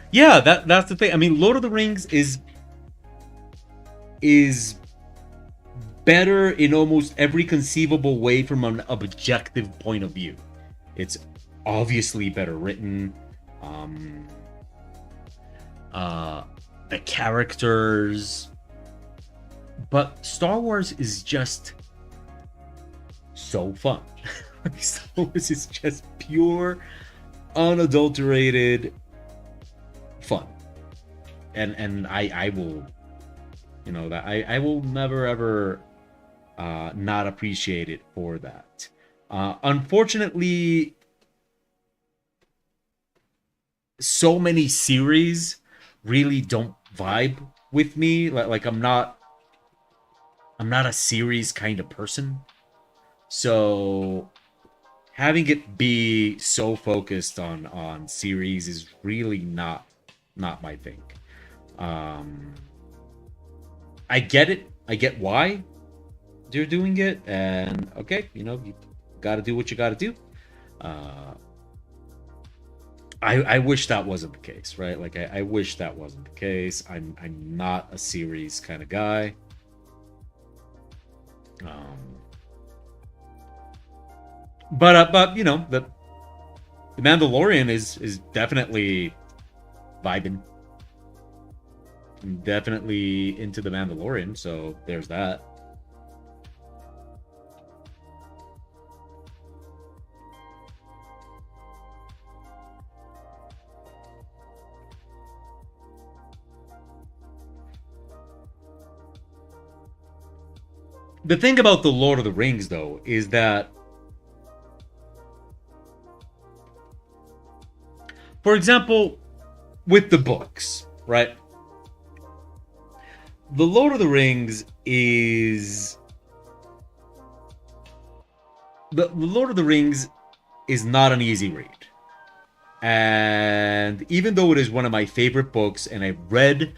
Yeah, that's the thing. I mean, Lord of the Rings is better in almost every conceivable way from an objective point of view. It's obviously better written. Um, uh, the characters, but Star Wars is just so fun. Star Wars is just pure, unadulterated fun, and I will, that I will never ever not appreciate it for that. Unfortunately, so many series really don't vibe with me. Like I'm not a series kind of person. So having it be so focused on series is really not my thing. Um I get it. I get why they're doing it, and okay, you got to do what you got to do. Uh I wish that wasn't the case, right? Like I wish that wasn't the case. I'm not a series kind of guy. Um but the Mandalorian is definitely vibing. I'm definitely into the Mandalorian, so there's that. The thing about the Lord of the Rings, though, is that, for example, with the books, right? The Lord of the Rings is the Lord of the Rings is not an easy read. And even though it is one of my favorite books, and I've read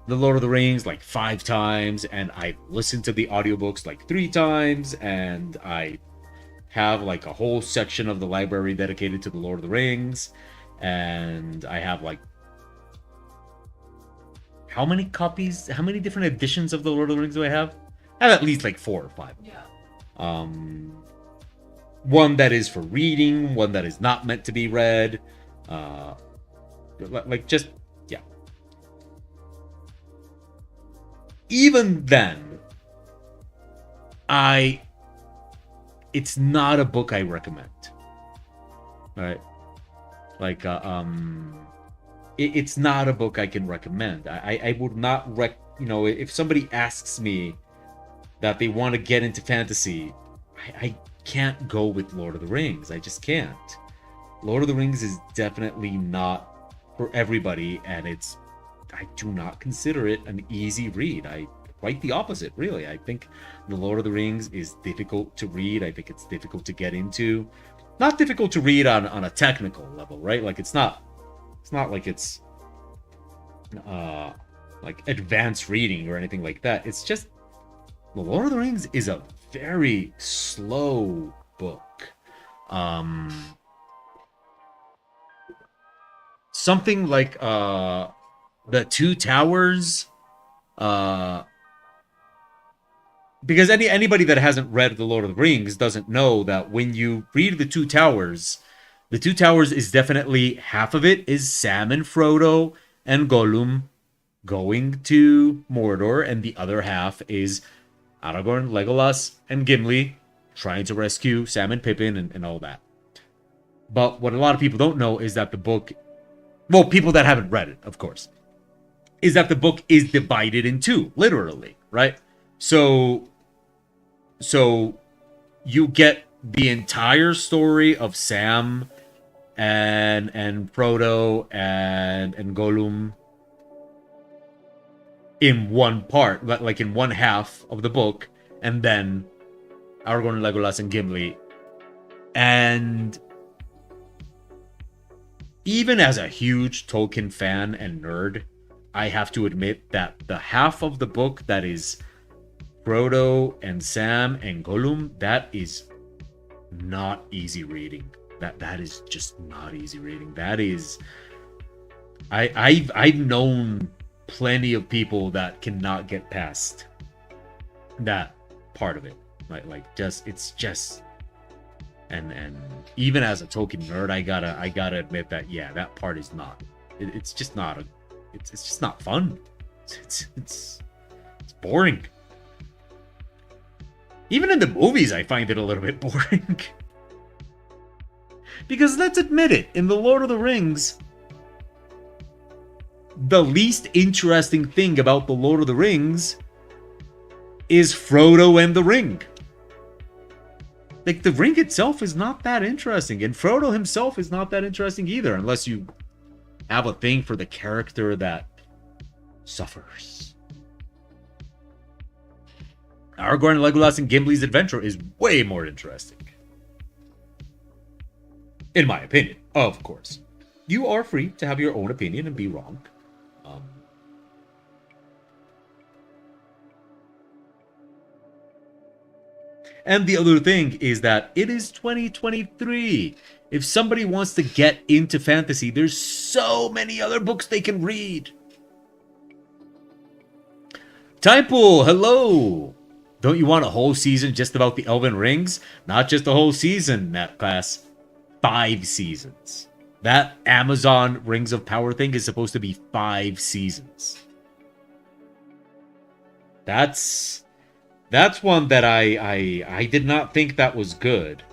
The Lord of the Rings like 5 times, and I've listened to the audiobooks like 3 times, and I have like a whole section of the library dedicated to The Lord of the Rings, and I have like how many different editions of The Lord of the Rings do I have? I have at least like 4 or 5.
Yeah.
One that is for reading, one that is not meant to be read. Just, yeah. Even then, it's not a book I recommend. All right. It's not a book I can recommend. I would not if somebody asks me that they want to get into fantasy, I can't go with Lord of the Rings. I just can't. Lord of the Rings is definitely not for everybody, and I do not consider it an easy read. Quite the opposite, really. I think The Lord of the Rings is difficult to read. I think it's difficult to get into. Not difficult to read on a technical level, right? Like it's not like it's like advanced reading or anything like that. It's just The Lord of the Rings is a very slow book. Something like the Two Towers, because anybody that hasn't read The Lord of the Rings doesn't know that when you read the Two Towers is definitely half of it is Sam and Frodo and Gollum going to Mordor, and the other half is Aragorn, Legolas, and Gimli trying to rescue Sam and Pippin and all that. But what a lot of people don't know is that the book, well, people that haven't read it, of course, is that the book is divided in 2, literally, right? So you get the entire story of Sam and Frodo and Gollum in one part, like in one half of the book, and then Aragorn, Legolas, and Gimli. And even as a huge Tolkien fan and nerd, I have to admit that the half of the book that is Frodo and Sam and Gollum, that is not easy reading. That is just not easy reading. That is, I've known plenty of people that cannot get past that part of it. And even as a Tolkien nerd, I gotta admit that that part is not. It's just not fun. It's boring. Even in the movies, I find it a little bit boring. Because let's admit it, in The Lord of the Rings, the least interesting thing about The Lord of the Rings is Frodo and the ring. Like, the ring itself is not that interesting, and Frodo himself is not that interesting either, unless you have a thing for the character that suffers. Aragorn, Legolas, and Gimli's adventure is way more interesting. In my opinion, of course. You are free to have your own opinion and be wrong. And the other thing is that it is 2023. If somebody wants to get into fantasy, there's so many other books they can read. Typool, hello. Don't you want a whole season just about the Elven Rings? Not just a whole season, Nat Class. 5 seasons. That Amazon Rings of Power thing is supposed to be 5 seasons. That's one that I did not think that was good,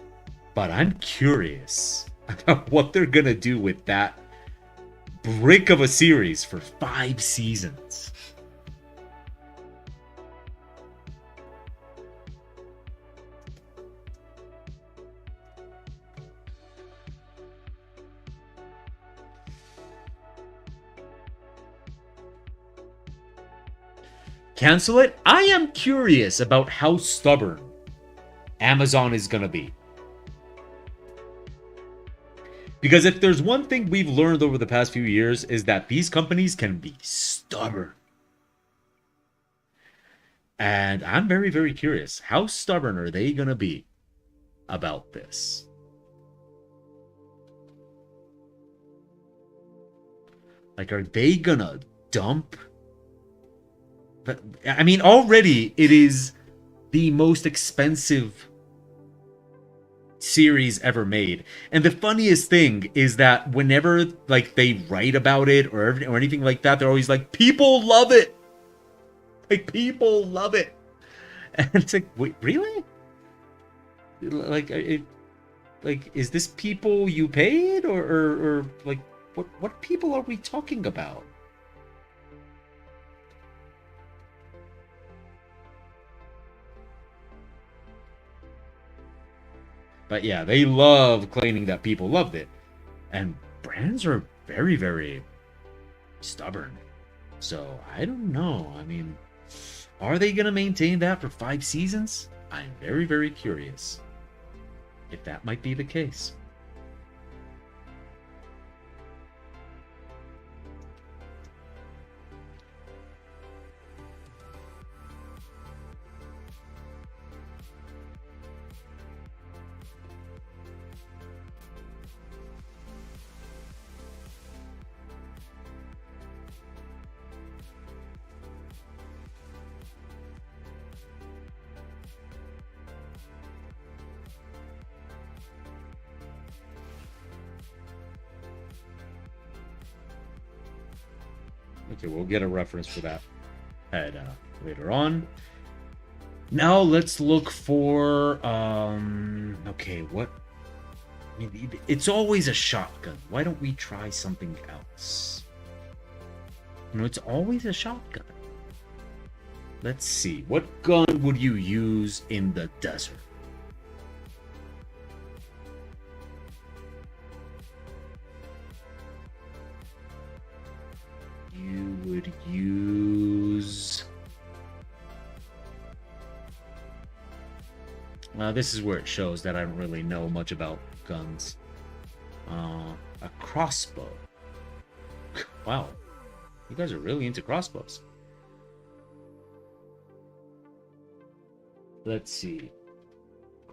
but I'm curious about what they're gonna do with that brick of a series for 5 seasons. cancel it. I am curious about how stubborn Amazon is going to be. Because if there's one thing we've learned over the past few years is that these companies can be stubborn. And I'm very, very curious. How stubborn are they going to be about this? Like, are they going to dump? But, I mean, already it is the most expensive series ever made. And the funniest thing is that whenever like they write about it or anything like that, they're always like, people love it. Like, people love it. And it's like, wait, really? Like, is this people you paid or like what people are we talking about? But yeah, they love claiming that people loved it. And brands are very, very stubborn. So I don't know. I mean, are they going to maintain that for 5 seasons? I'm very, very curious if that might be the case. Okay, we'll get a reference for that later on. Now let's look for okay, what? I mean, it's always a shotgun. Why don't we try something else? You know, it's always a shotgun. Let's see. What gun would you use in the desert? You would use... this is where it shows that I don't really know much about guns. A crossbow. Wow. You guys are really into crossbows. Let's see.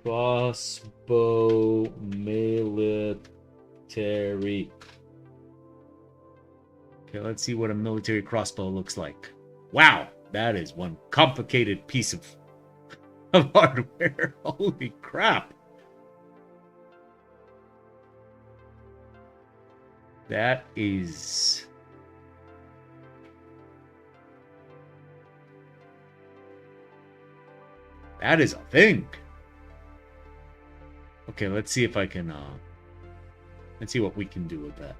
Crossbow military. Okay, let's see what a military crossbow looks like. Wow, that is one complicated piece of hardware. Holy crap. That is... that is a thing. Okay, let's see if I can, let's see what we can do with that.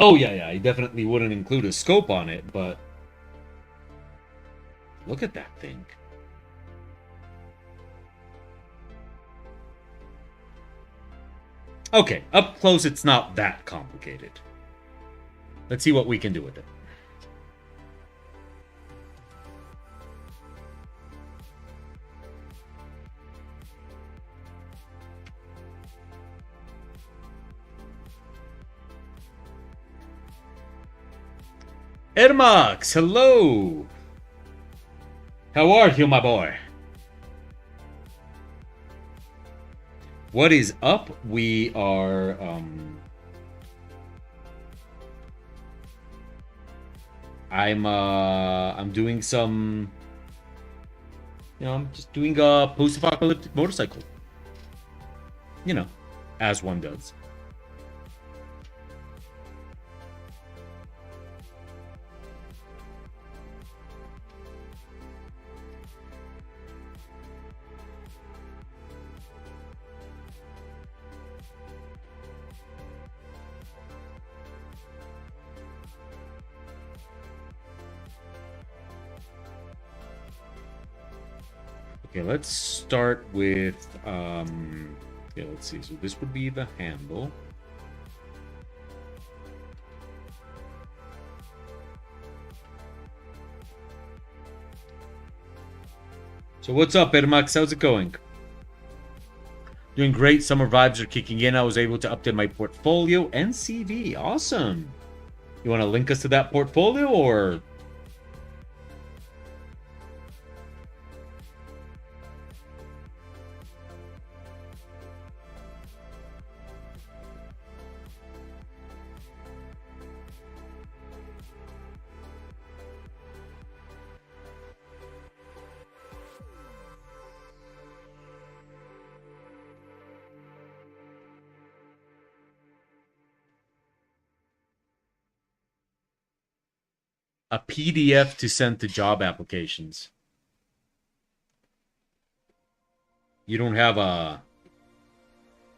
Oh, yeah, I definitely wouldn't include a scope on it, but look at that thing. Okay, up close it's not that complicated. Let's see what we can do with it. Ermax, hello! How are you, my boy? What is up? We are, I'm doing some, you know, I'm just doing a post-apocalyptic motorcycle. You know, as one does. Okay, let's start with, Okay, let's see. So this would be the handle. So what's up, Ermax? How's it going? Doing great. Summer vibes are kicking in. I was able to update my portfolio and CV. Awesome. You want to link us to that portfolio or? A PDF to send to job applications. You don't have a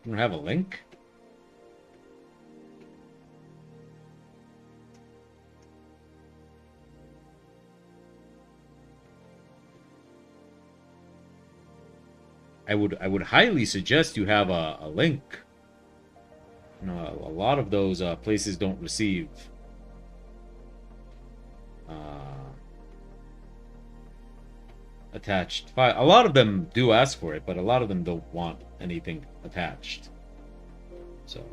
link? I would highly suggest you have a link. You know, a lot of those places don't receive attached file. A lot of them do ask for it, but a lot of them don't want anything attached. So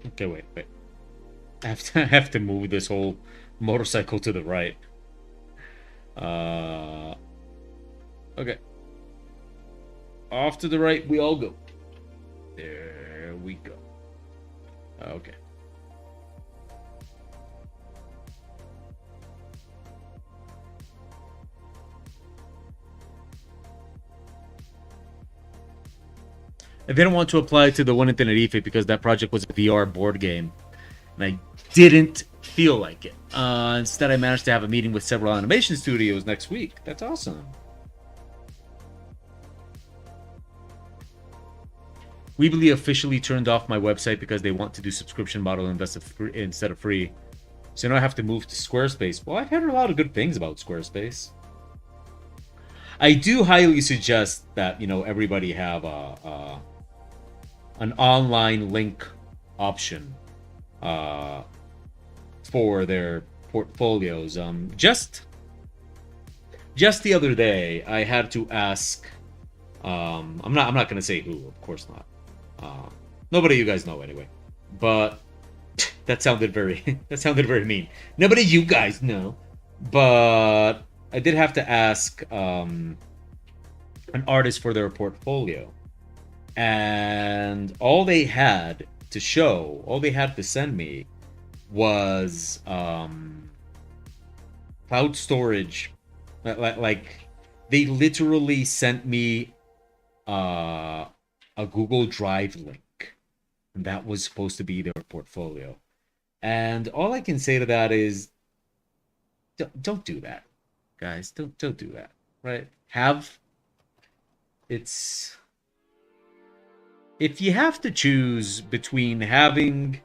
okay, wait. I have to move this whole motorcycle to the right. Okay. Off to the right we all go. There we go. Okay. I didn't want to apply to the one in Tenerife because that project was a VR board game, and I didn't feel like it. Instead, I managed to have a meeting with several animation studios next week. That's awesome. Weebly officially turned off my website because they want to do subscription model instead of free. So now I have to move to Squarespace. Well, I've heard a lot of good things about Squarespace. I do highly suggest that, you know, everybody have an online link option for their portfolios. Just the other day, I had to ask. I'm not going to say who, of course not. Nobody you guys know anyway. But that sounded very mean. Nobody you guys know. But I did have to ask an artist for their portfolio. And all they had to send me was cloud storage. Like they literally sent me a Google Drive link, and that was supposed to be their portfolio. And all I can say to that is, don't do that, guys. Don't do that. Right? If you have to choose between having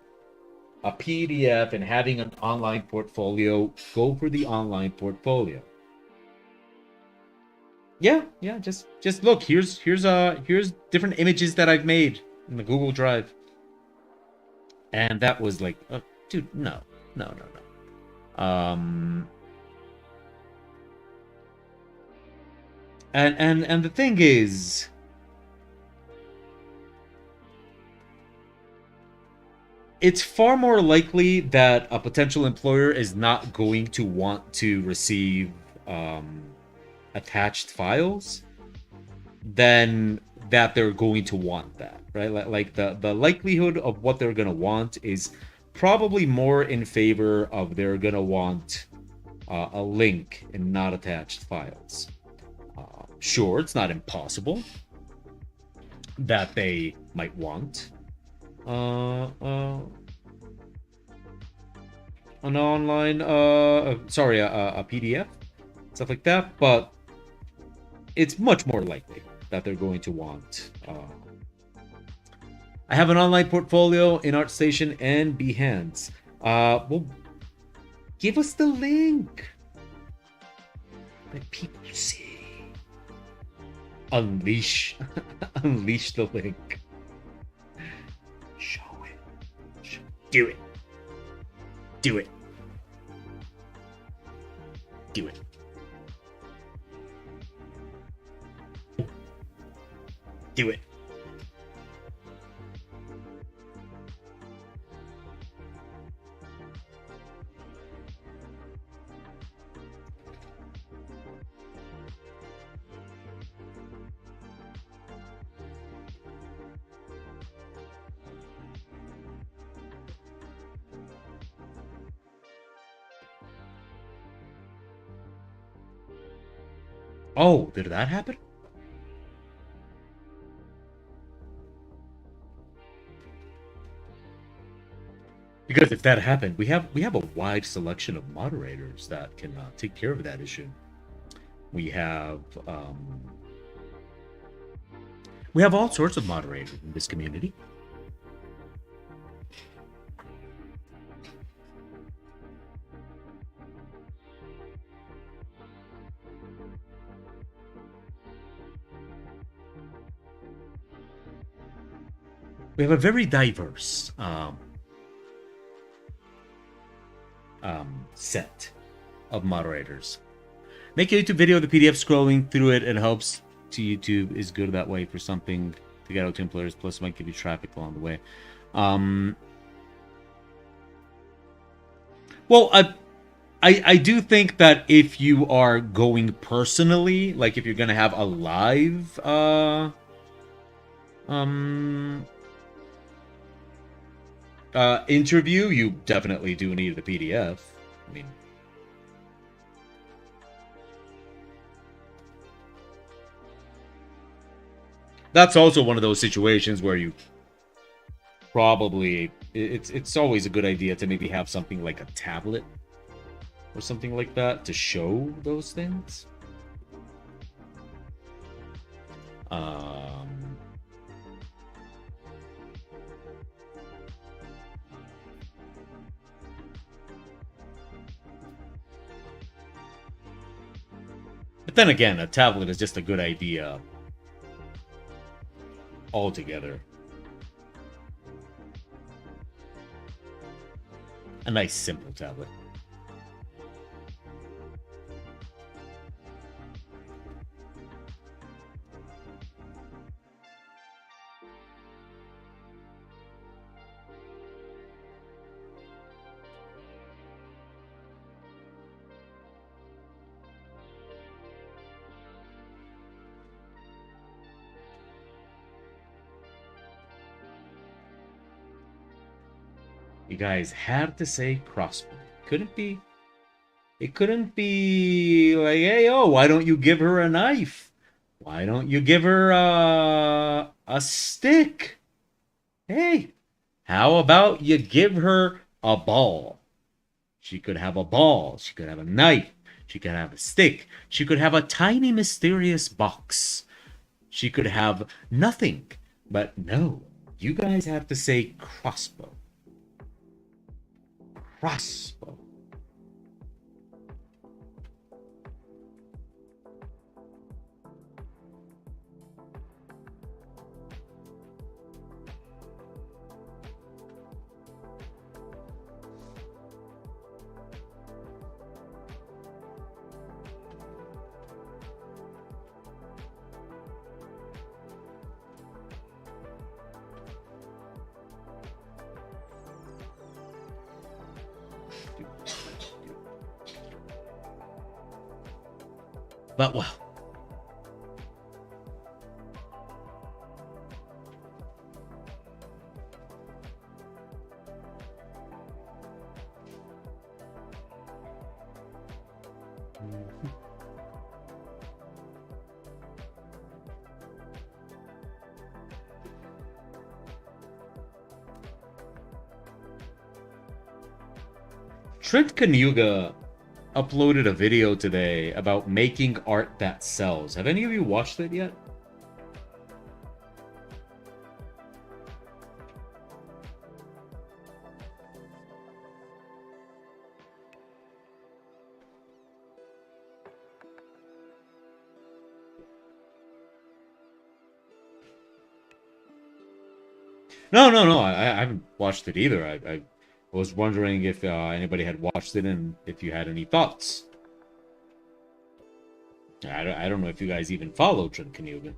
a PDF and having an online portfolio, go for the online portfolio. Yeah, just look. Here's different images that I've made in the Google Drive, and that was like, dude, no. Um, and the thing is, it's far more likely that a potential employer is not going to want to receive um, attached files than that they're going to want that, right? Like the likelihood of what they're going to want is probably more in favor of they're going to want a link and not attached files. Sure, it's not impossible that they might want an online, a PDF, stuff like that, but it's much more likely that they're going to want. I have an online portfolio in ArtStation and Behance. Well, give us the link. Let people see. Unleash, unleash the link. Show it. Do it. Do it. Do it. Do it. Oh, did that happen? Because if that happened, we have a wide selection of moderators that can take care of that issue. We have all sorts of moderators in this community. We have a very diverse set of moderators. Make a YouTube video, the PDF scrolling through it, and helps to YouTube is good that way for something to get out to employers. Plus, it might give you traffic along the way. Well, I do think that if you are going personally, like if you're gonna have a live interview, you definitely do need the PDF. I mean, that's also one of those situations where you probably it's always a good idea to maybe have something like a tablet or something like that to show those things. But then again, a tablet is just a good idea altogether. A nice simple tablet. You guys had to say crossbow. Couldn't be. It couldn't be like, hey, oh, why don't you give her a knife? Why don't you give her a stick? Hey, how about you give her a ball? She could have a ball. She could have a knife. She could have a stick. She could have a tiny mysterious box. She could have nothing. But no, you guys have to say crossbow. Crossbow. But well. Trent Kanuga uploaded a video today about making art that sells. Have any of you watched it yet? No. I haven't watched it either. I was wondering if anybody had watched it and if you had any thoughts. I don't know if you guys even follow Trent Kanuga.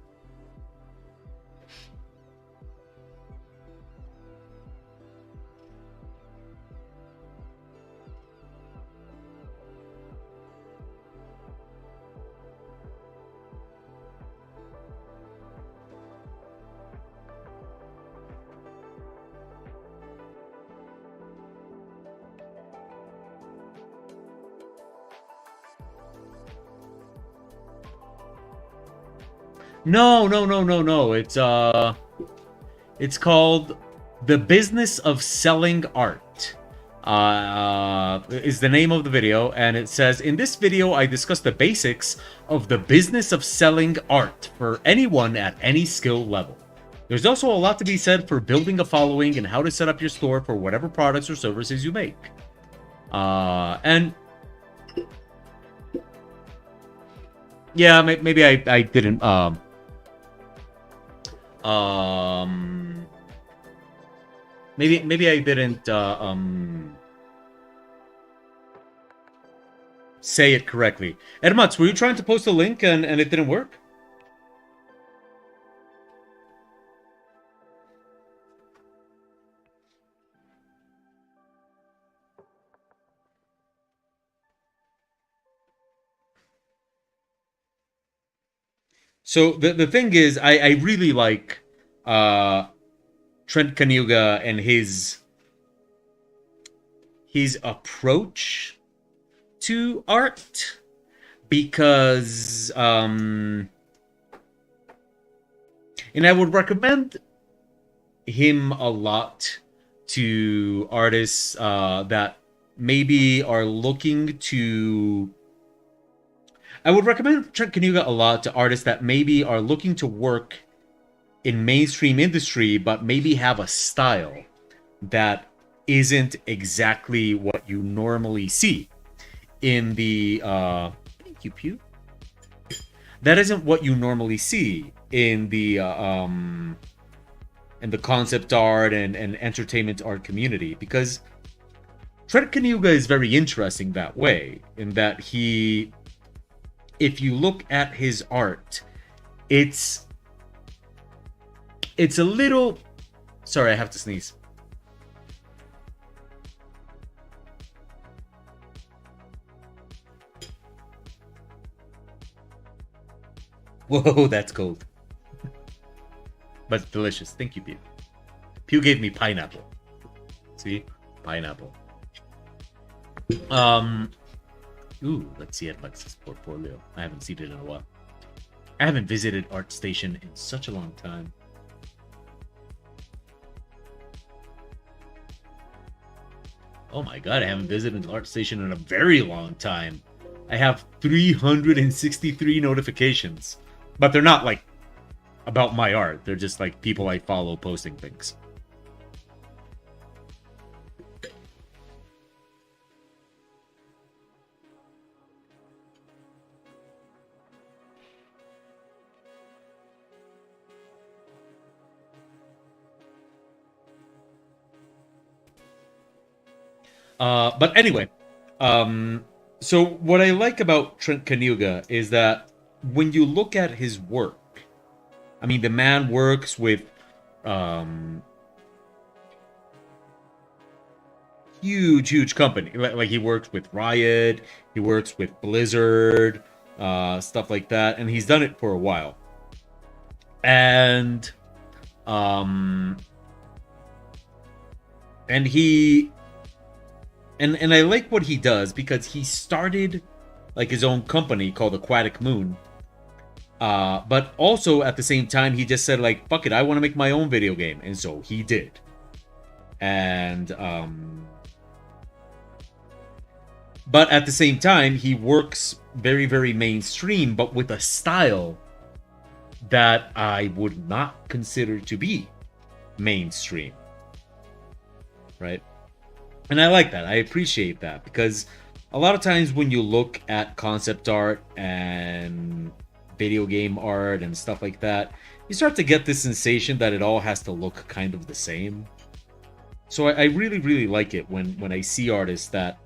No. It's called The Business of Selling Art. Is the name of the video, and it says, in this video I discuss the basics of the business of selling art for anyone at any skill level. There's also a lot to be said for building a following and how to set up your store for whatever products or services you make. And yeah, maybe I didn't maybe I didn't say it correctly. Edmuts, were you trying to post a link and it didn't work? So the thing is, I really like Trent Kanuga and his approach to art, because and I would recommend him a lot to artists that maybe are looking to. I would recommend Trent Kanuga a lot to artists that maybe are looking to work in mainstream industry, but maybe have a style that isn't exactly what you normally see in the thank you, Pew. That isn't what you normally see in the concept art and entertainment art community, because Trent Kanuga is very interesting that way, in that he, if you look at his art, it's a little, sorry, I have to sneeze. Whoa, that's cold. But it's delicious. Thank you, Pew. Pew gave me pineapple. See? Pineapple. Ooh, let's see Alex's portfolio. I haven't seen it in a while. I haven't visited ArtStation in such a long time. Oh my god, I haven't visited ArtStation in a very long time. I have 363 notifications. But they're not, like, about my art. They're just, like, people I follow posting things. But anyway, so what I like about Trent Kanuga is that when you look at his work, I mean, the man works with huge company. Like he works with Riot, he works with Blizzard, stuff like that, and he's done it for a while. And um, and he and I like what he does because he started like his own company called Aquatic Moon. But also at the same time, he just said like, "Fuck it, I want to make my own video game," and so he did. And but at the same time, he works very, very mainstream, but with a style that I would not consider to be mainstream, right? And I like that. I appreciate that because a lot of times when you look at concept art and video game art and stuff like that, you start to get this sensation that it all has to look kind of the same. So I really, really like it when I see artists that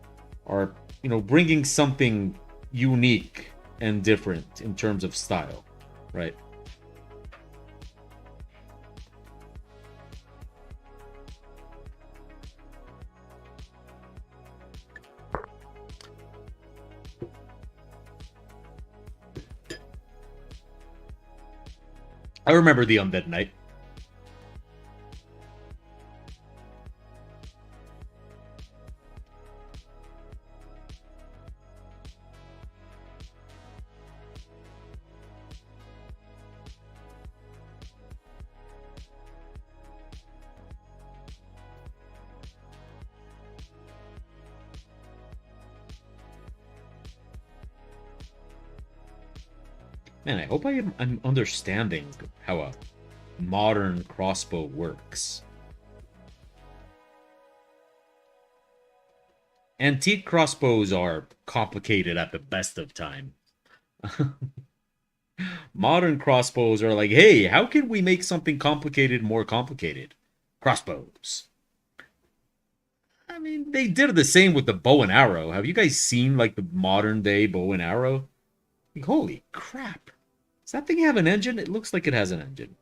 are, you know, bringing something unique and different in terms of style, right? I remember the Undead Knight. Man, I hope I'm understanding how a modern crossbow works. Antique crossbows are complicated at the best of time. Modern crossbows are like, hey, how can we make something complicated more complicated? Crossbows. I mean, they did the same with the bow and arrow. Have you guys seen like the modern day bow and arrow? Like, holy crap. Does that thing have an engine? It looks like it has an engine.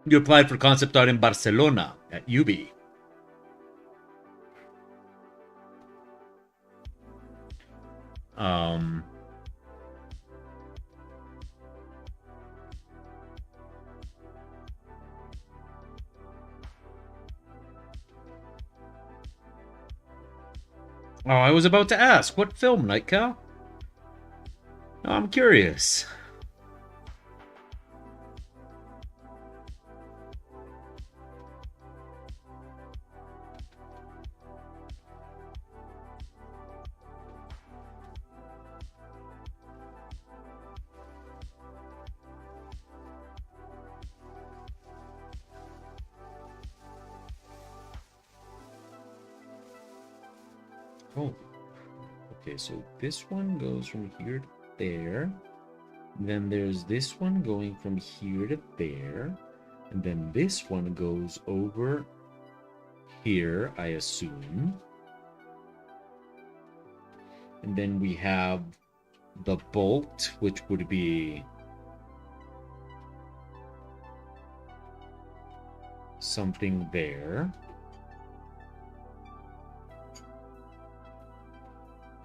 You applied for concept art in Barcelona at UB. Um, oh, I was about to ask, what film, Nightcow? Oh, I'm curious. Oh, okay, so this one goes from here to there. Then there's this one going from here to there. And then this one goes over here, I assume. And then we have the bolt, which would be something there.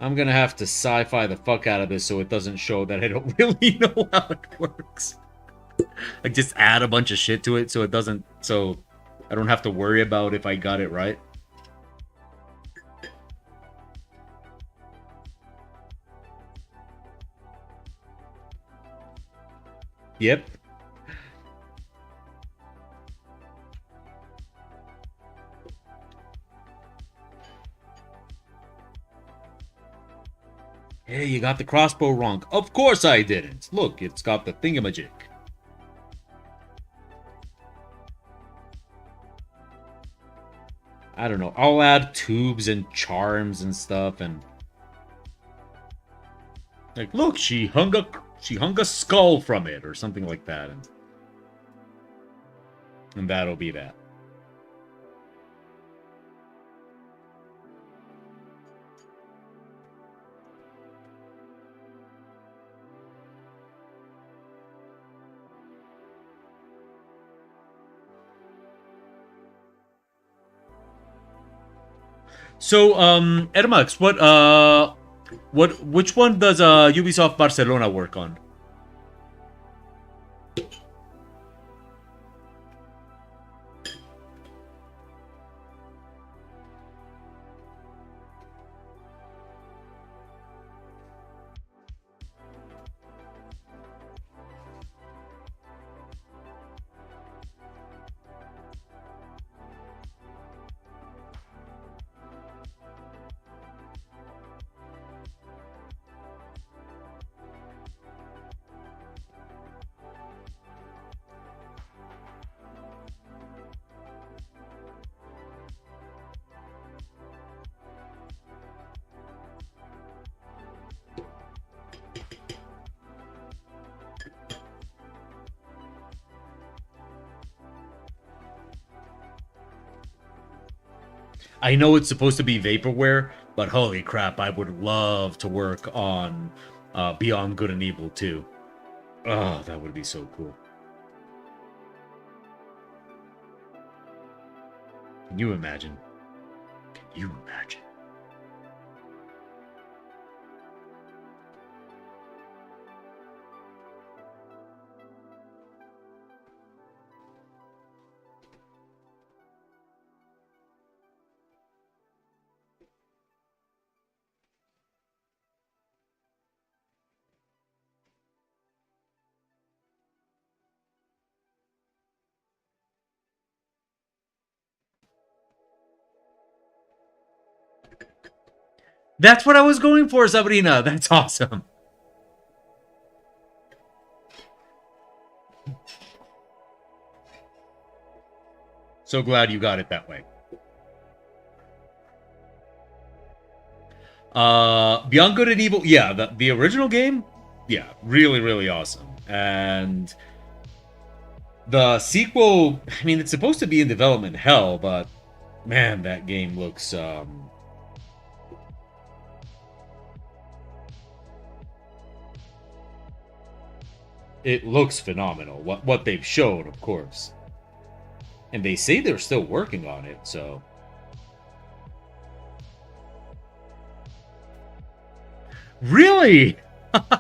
I'm gonna have to sci-fi the fuck out of this so it doesn't show that I don't really know how it works. Like, just add a bunch of shit to it so it doesn't, so I don't have to worry about if I got it right. Yep. Hey, you got the crossbow wrong. Of course I didn't. Look, it's got the thingamajig. I don't know. I'll add tubes and charms and stuff and like, look, she hung a skull from it or something like that, and that'll be that. So, Edmax, which one does Ubisoft Barcelona work on? I know it's supposed to be vaporware, but holy crap, I would love to work on Beyond Good and Evil too. Oh, that would be so cool. Can you imagine? Can you imagine? That's what I was going for, Sabrina. That's awesome. So glad you got it that way. Beyond Good and Evil, yeah, the original game, yeah, really, really awesome. And the sequel, I mean, it's supposed to be in development hell, but man, that game looks it looks phenomenal. What they've shown, of course. And they say they're still working on it, so really?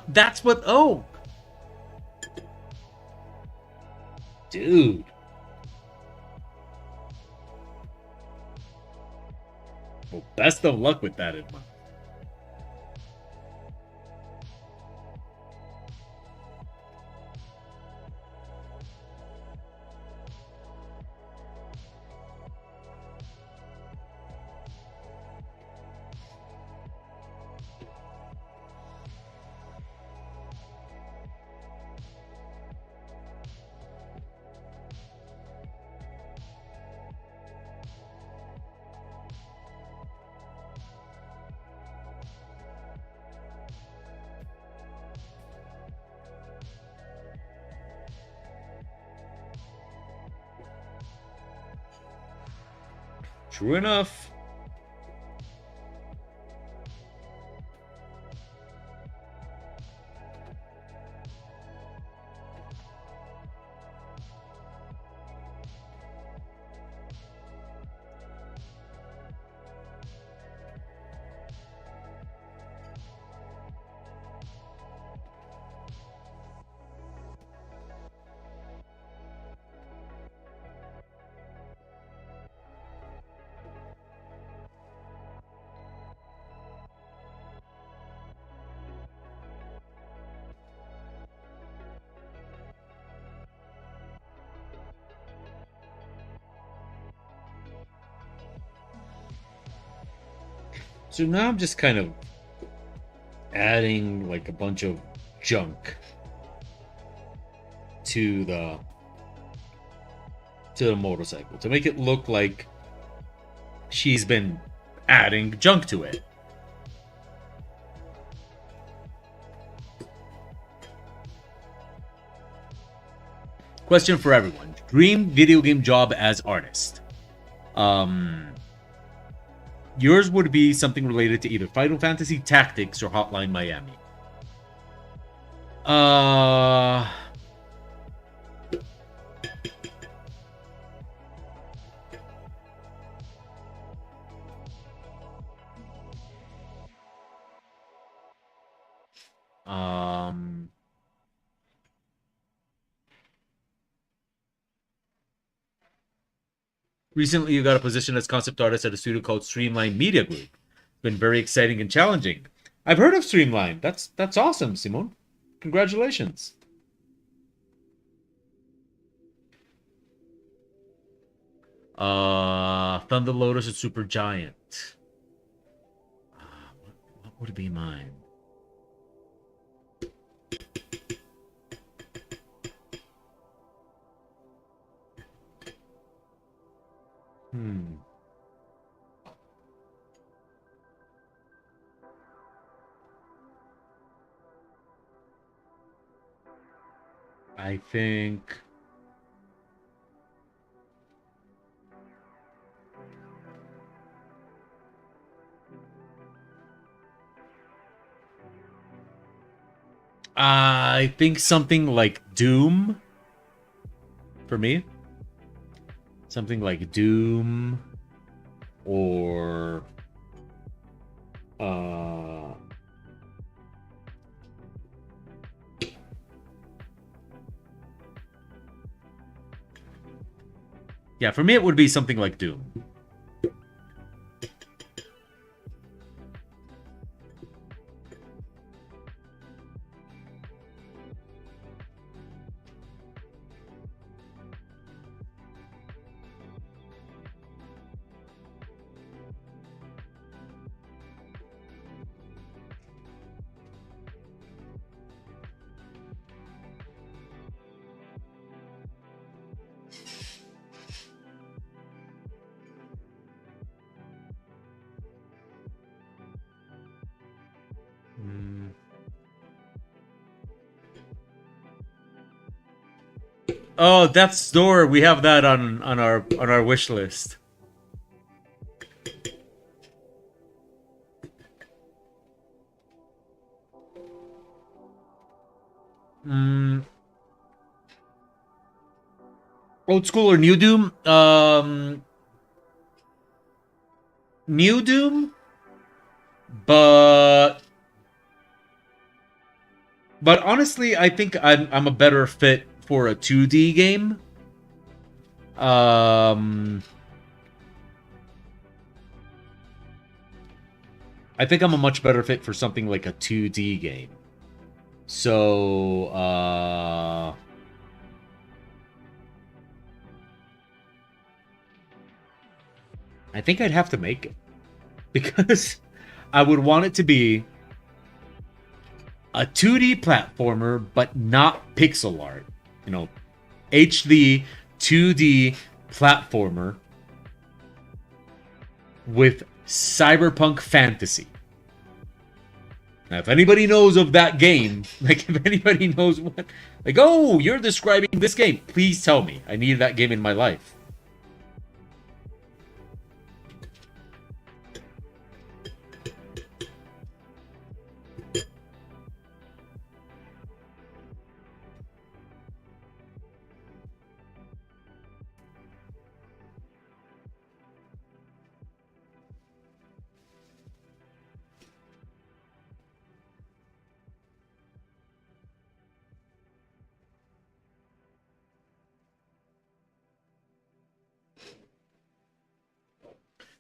That's what oh. Dude. Well, best of luck with that, Edmund. True enough. So now I'm just kind of adding like a bunch of junk to the motorcycle to make it look like she's been adding junk to it. Question for everyone. Dream video game job as artist. Yours would be something related to either Final Fantasy Tactics or Hotline Miami. Um, Recently, you got a position as concept artist at a studio called Streamline Media Group. It's been very exciting and challenging. I've heard of Streamline. That's awesome, Simone. Congratulations. Thunder Lotus and Super Giant. What would be mine? Hmm. I think. I think something like Doom for me. Something like Doom or yeah, for me it would be something like Doom. Oh, Death's Door. We have that on our wish list. Old school or new Doom? New Doom, but honestly, I think I'm a better fit for a 2D game. I think I'm a much better fit for something like a 2D game. So, I think I'd have to make it because I would want it to be a 2D platformer, but not pixel art. You know, HD 2D platformer with cyberpunk fantasy. Now, if anybody knows of that game, like if anybody knows what, like, oh, you're describing this game, please tell me. I need that game in my life.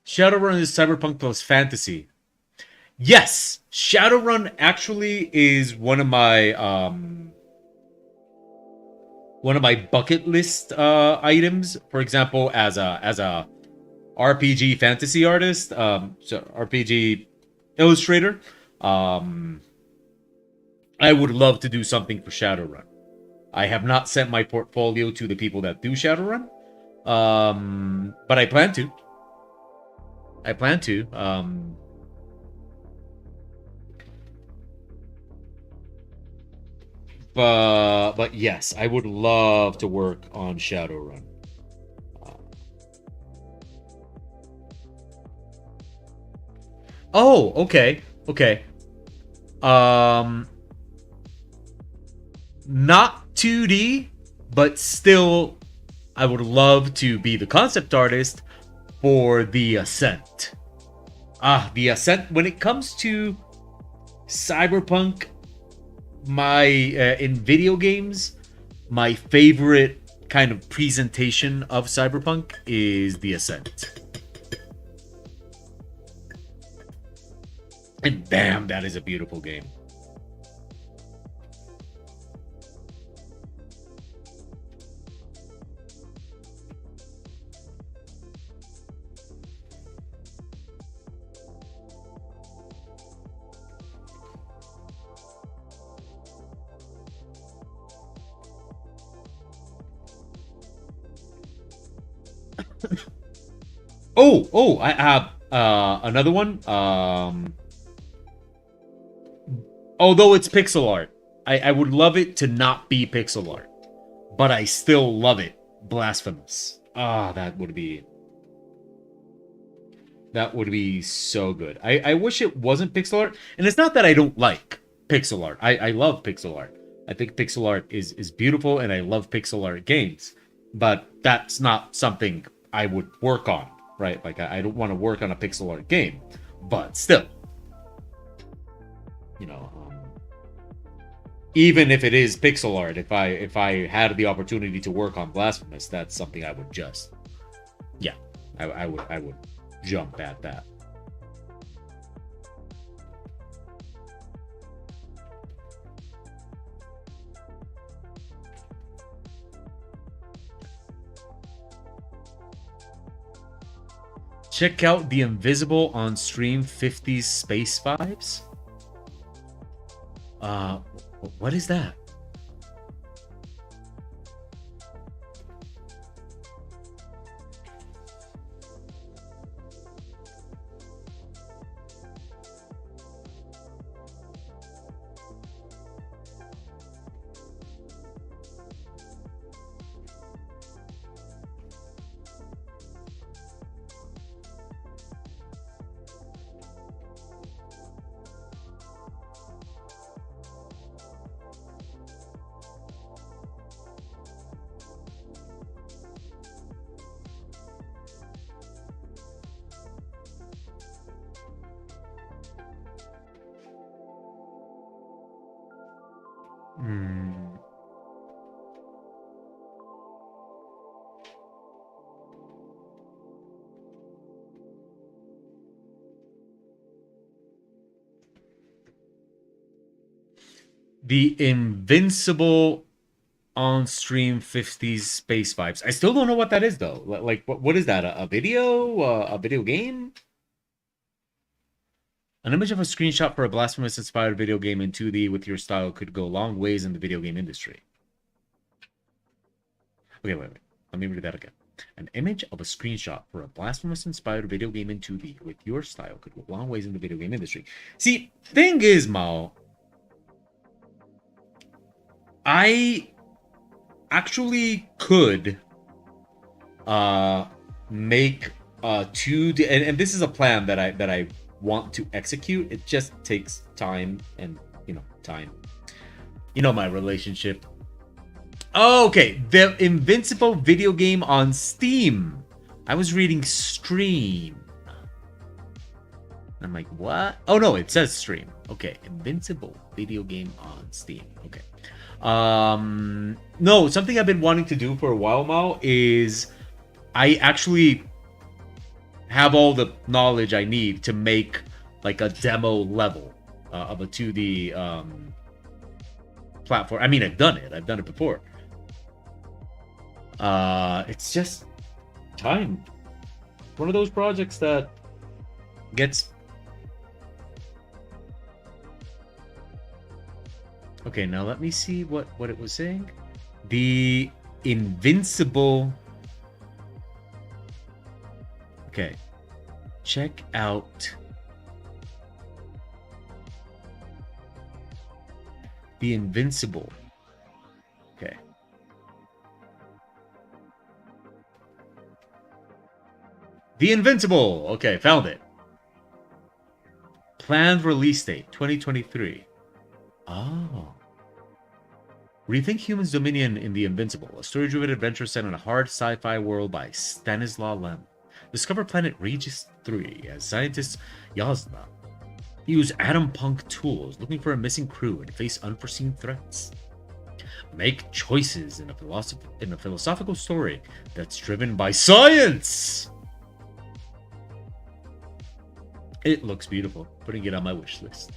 Shadowrun is cyberpunk plus fantasy. Yes, Shadowrun actually is one of my bucket list items. For example, as a RPG fantasy artist, so RPG illustrator, I would love to do something for Shadowrun. I have not sent my portfolio to the people that do Shadowrun, but I plan to. But yes, I would love to work on Shadowrun. Oh, okay, okay. Not 2D, but still, I would love to be the concept artist for The Ascent. The Ascent. When it comes to cyberpunk my in video games, my favorite kind of presentation of Cyberpunk is the Ascent. And damn, that is a beautiful game. I have another one. Although it's pixel art, I would love it to not be pixel art, but I still love it. Blasphemous. That would be so good. I wish it wasn't pixel art, and it's not that I don't like pixel art. I love pixel art. I think pixel art is beautiful, and I love pixel art games, but that's not something I would work on, right? Like I don't want to work on a pixel art game, but still, you know, even if it is pixel art, if I had the opportunity to work on Blasphemous, that's something I would just, yeah, I would jump at that. Check out The Invisible on stream 50s Space Vibes. What is that? The Invincible on stream 50s Space Vibes. I still don't know what that is though. Like what is that? A video? A video game? An image of a screenshot for a Blasphemous inspired video game in 2D with your style could go long ways in the video game industry. Okay, wait. Let me read that again. An image of a screenshot for a Blasphemous inspired video game in 2D with your style could go long ways in the video game industry. See, thing is, Mao, I actually could make a 2D, and this is a plan that I want to execute. It just takes time, and time. My relationship. Oh, okay, the Invincible video game on Steam. I was reading stream. I'm like, what? Oh no, it says stream. Okay, Invincible video game on Steam. Okay. No, something I've been wanting to do for a while now is I actually have all the knowledge I need to make like a demo level of a 2D platform. I mean, I've done it before. It's just time. One of those projects that gets. Okay, now let me see what it was saying. The Invincible. Okay. Check out The Invincible. Okay. The Invincible. Okay, found it. Planned release date 2023. Oh. Rethink humans' dominion in The Invincible, a story-driven adventure set in a hard sci-fi world by Stanislaw Lem. Discover planet Regis 3 as scientist Yasna Use Atom Punk tools, looking for a missing crew and face unforeseen threats. Make choices in a philosophical story that's driven by science. It looks beautiful. Putting it on my wish list.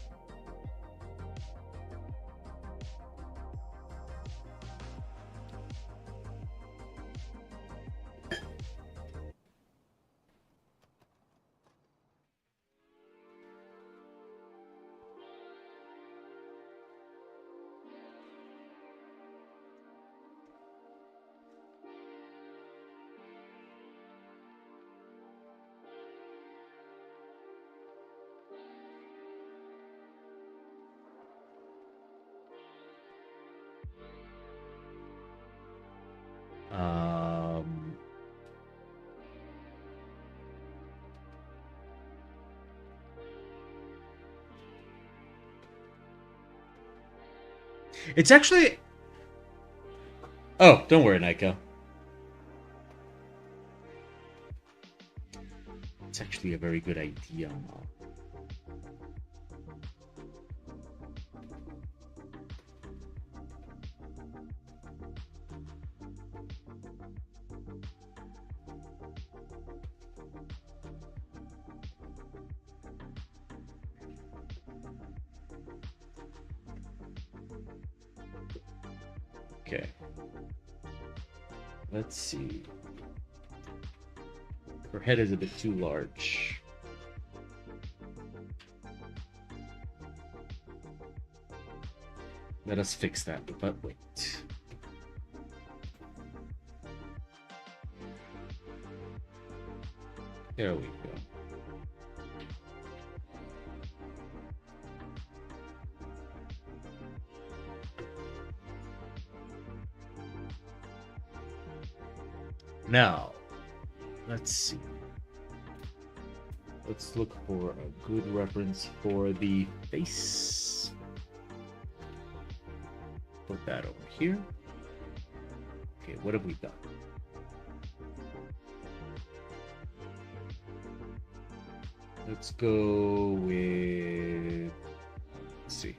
It's actually... Oh, don't worry, Naiko. It's actually a very good idea. Okay. Let's see. Her head is a bit too large. Let us fix that, but wait. There we go. Now, let's see. Let's look for a good reference for the face. Put that over here. Okay, what have we done? Let's go with... Let's see.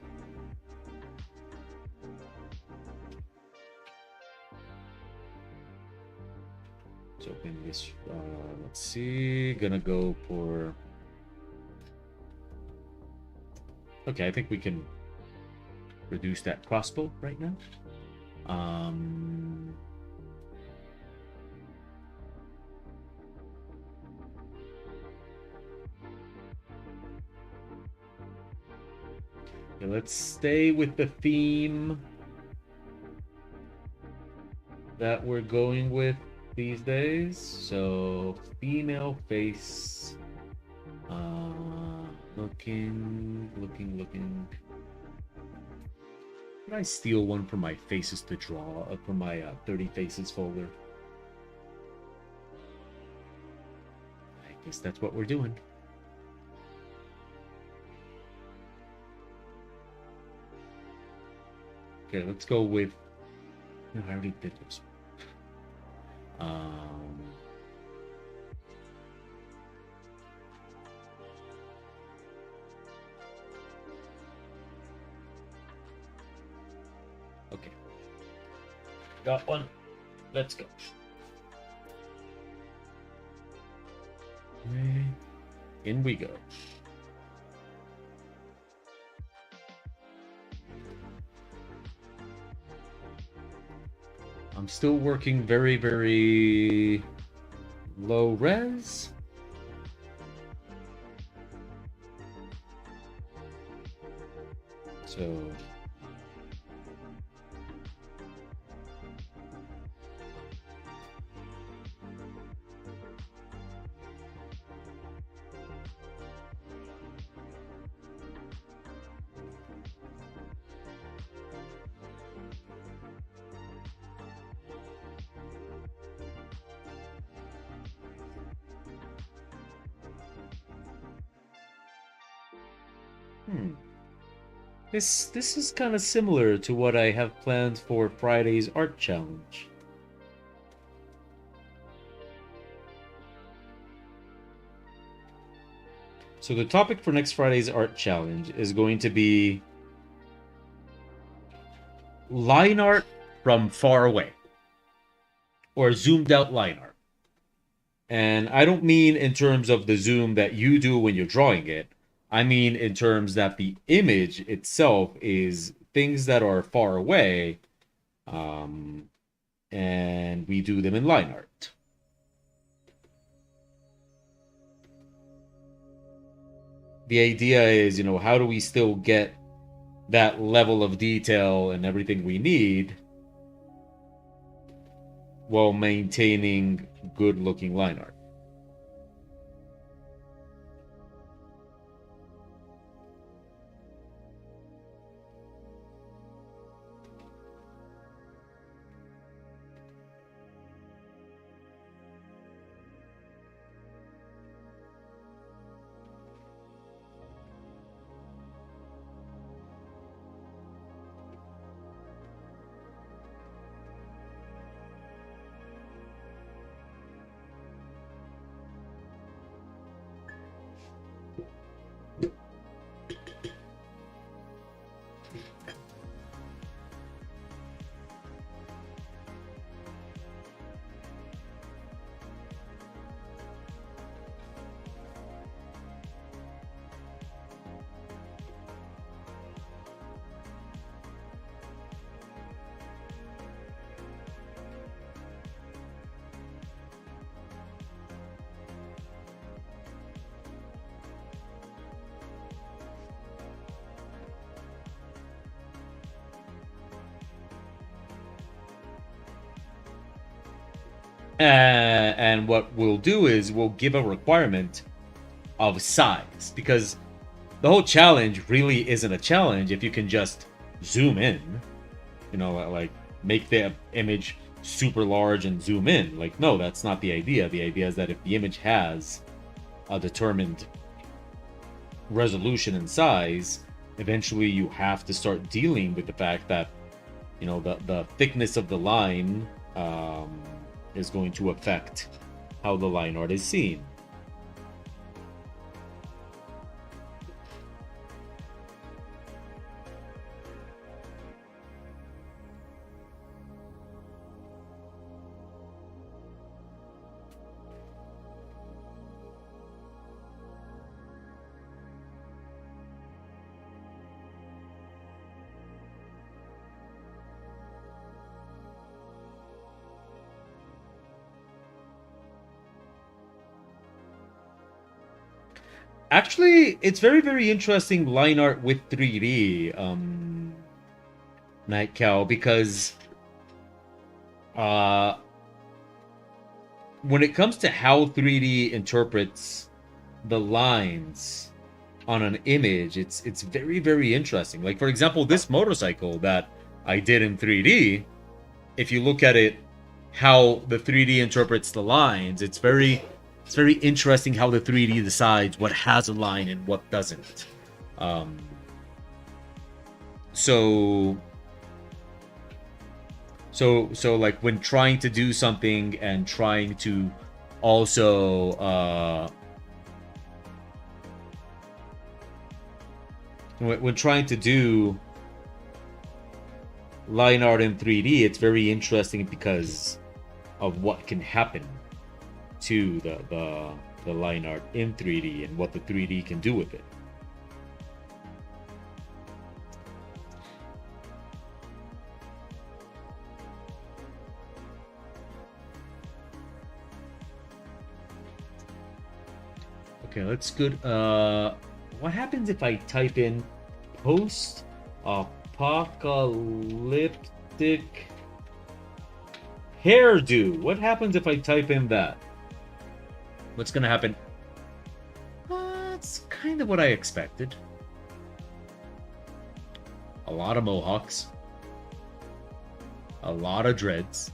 Let's open this. Let's see. Gonna go for... Okay, I think we can reduce that crossbow right now. Okay, let's stay with the theme that we're going with these days. So, female face. Looking. Can I steal one from my faces to draw, from my 30 faces folder? I guess that's what we're doing. Okay, let's go with... No, I already did this. Okay. Got one. Let's go. Okay. In we go. I'm still working very, very low res. So... This is kind of similar to what I have planned for Friday's art challenge. So the topic for next Friday's art challenge is going to be line art from far away, or zoomed out line art. And I don't mean in terms of the zoom that you do when you're drawing it. I mean in terms that the image itself is things that are far away, and we do them in line art. The idea is, how do we still get that level of detail and everything we need while maintaining good looking line art? And what we'll do is we'll give a requirement of size, because the whole challenge really isn't a challenge if you can just zoom in, like make the image super large and zoom in. Like, no, that's not the idea. The idea is that if the image has a determined resolution and size, eventually you have to start dealing with the fact that, the thickness of the line is going to affect how the line art is seen. Actually, it's very, very interesting line art with 3D, Night Cow, because when it comes to how 3D interprets the lines on an image, it's very, very interesting. Like, for example, this motorcycle that I did in 3D, if you look at it, how the 3D interprets the lines, it's very interesting how the 3D decides what has a line and what doesn't. So like when trying to do something and trying to also when trying to do line art in 3D, it's very interesting because of what can happen to the line art in 3D and what the 3D can do with it. Okay, let's good. What happens if I type in post-apocalyptic hairdo? What happens if I type in that? What's gonna happen? That's kind of what I expected. A lot of mohawks. A lot of dreads.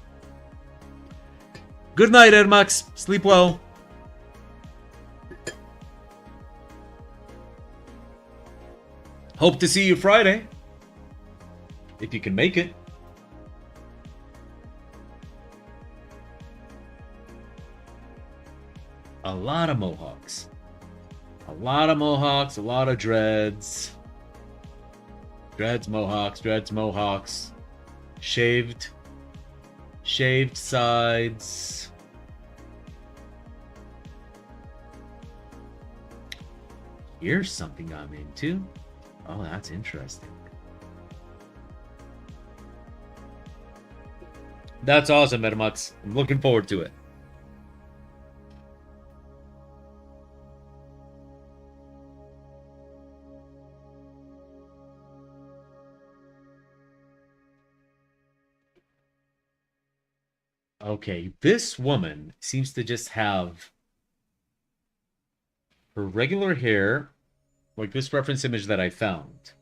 Good night, Ermax. Sleep well. Hope to see you Friday. If you can make it. A lot of mohawks. A A lot of mohawks, a lot of dreads. Dreads, mohawks, dreads, mohawks. Shaved sides. Here's something I'm into. Oh, that's interesting. That's awesome, Metamux. I'm looking forward to it. Okay, this woman seems to just have her regular hair, like this reference image that I found,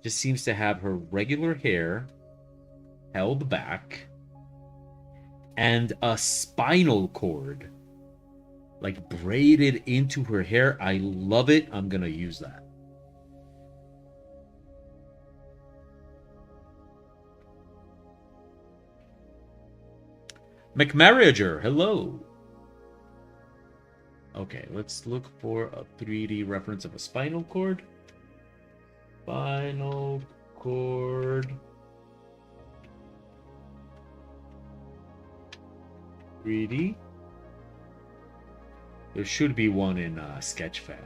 just seems to have her regular hair held back and a spinal cord like braided into her hair. I love it. I'm gonna use that. McMarriager, hello. Okay, let's look for a 3D reference of a spinal cord. Spinal cord. 3D. There should be one in Sketchfab.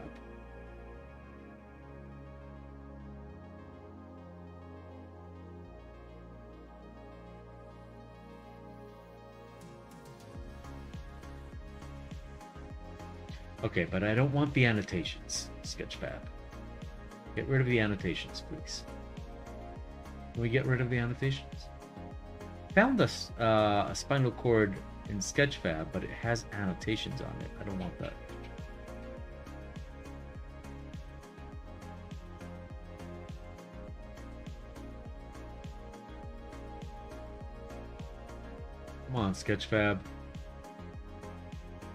Okay, but I don't want the annotations, Sketchfab. Get rid of the annotations, please. Can we get rid of the annotations? Found a spinal cord in Sketchfab, but it has annotations on it. I don't want that. Come on, Sketchfab.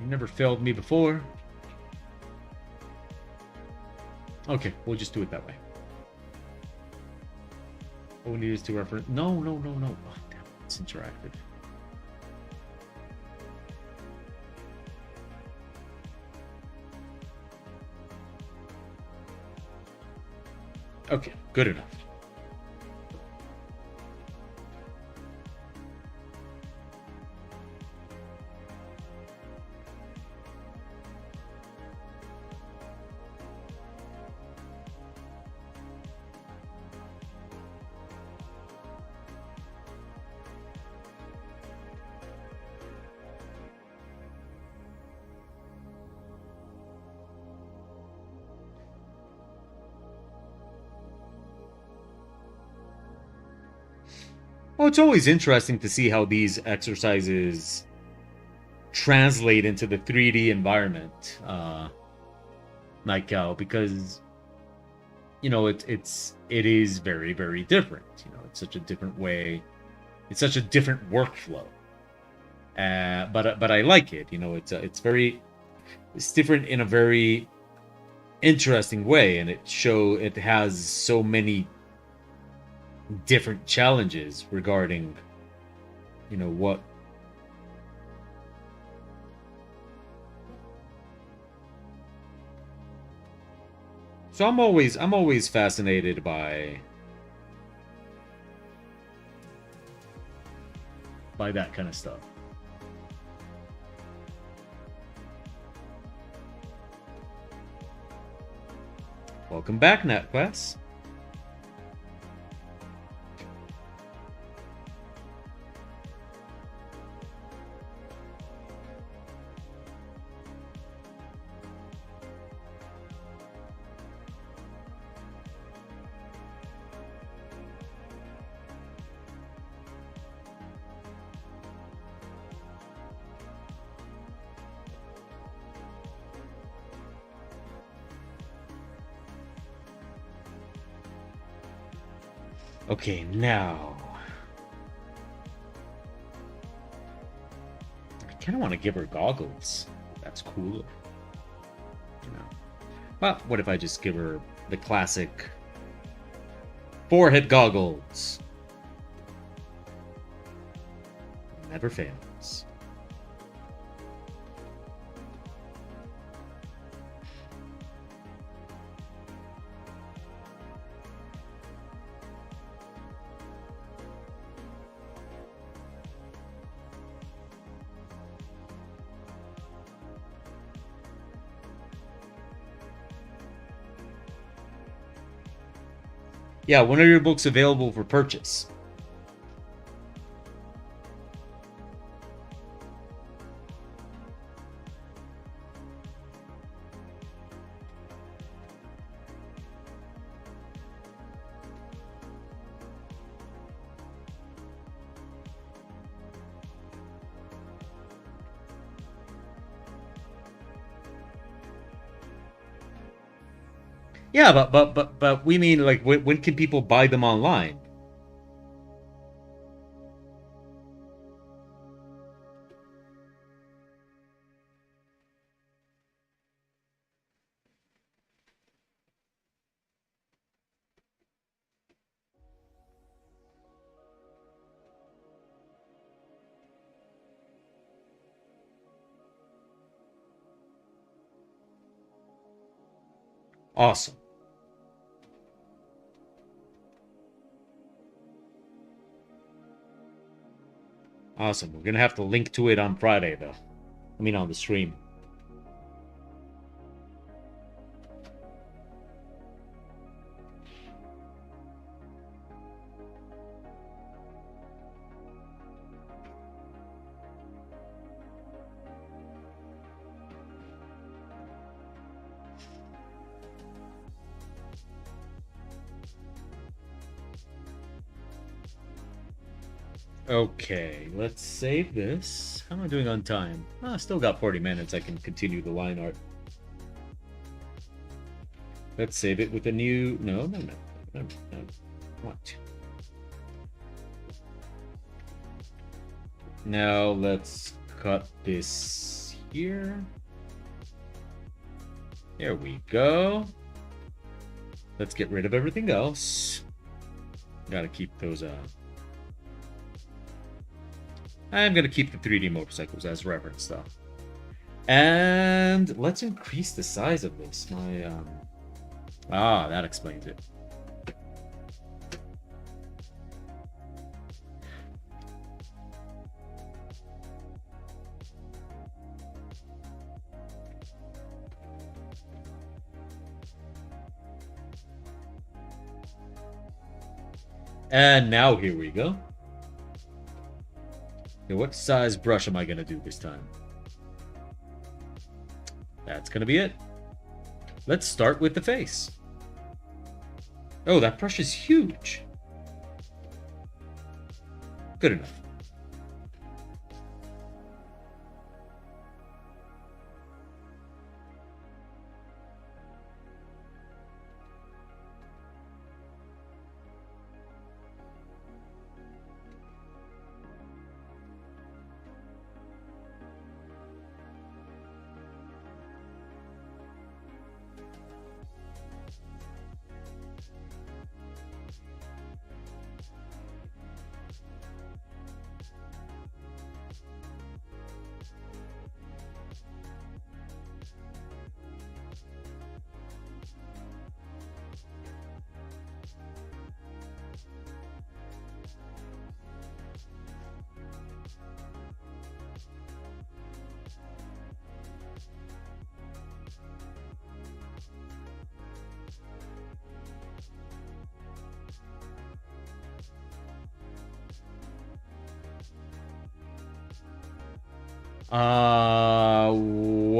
You never failed me before. Okay, we'll just do it that way. All we need is to reference. No. Oh, damn, it's interactive. Okay, good enough. Well, it's always interesting to see how these exercises translate into the 3D environment, because it is very, very different. It's such a different way. It's such a different workflow. But I like it. It's different in a very interesting way, and it has so many different challenges regarding what so I'm always fascinated by that kind of stuff. Welcome back, NetQuest. Okay, now I kind of want to give her goggles. That's cooler. Well, what if I just give her the classic forehead goggles? Never fails. Yeah, when are your books available for purchase? Yeah, but we mean like when can people buy them online? Awesome. Awesome. We're gonna have to link to it on Friday though. I mean on the stream. Okay, let's save this. How am I doing on time? Oh, I still got 40 minutes. I can continue the line art. Let's save it with a new. No. What? Now let's cut this here. There we go. Let's get rid of everything else. Gotta keep those. I'm gonna keep the 3D motorcycles as reference though. And let's increase the size of this. That explains it. And now here we go. Okay, what size brush am I gonna do this time? That's gonna be it. Let's start with the face. Oh, that brush is huge. Good enough.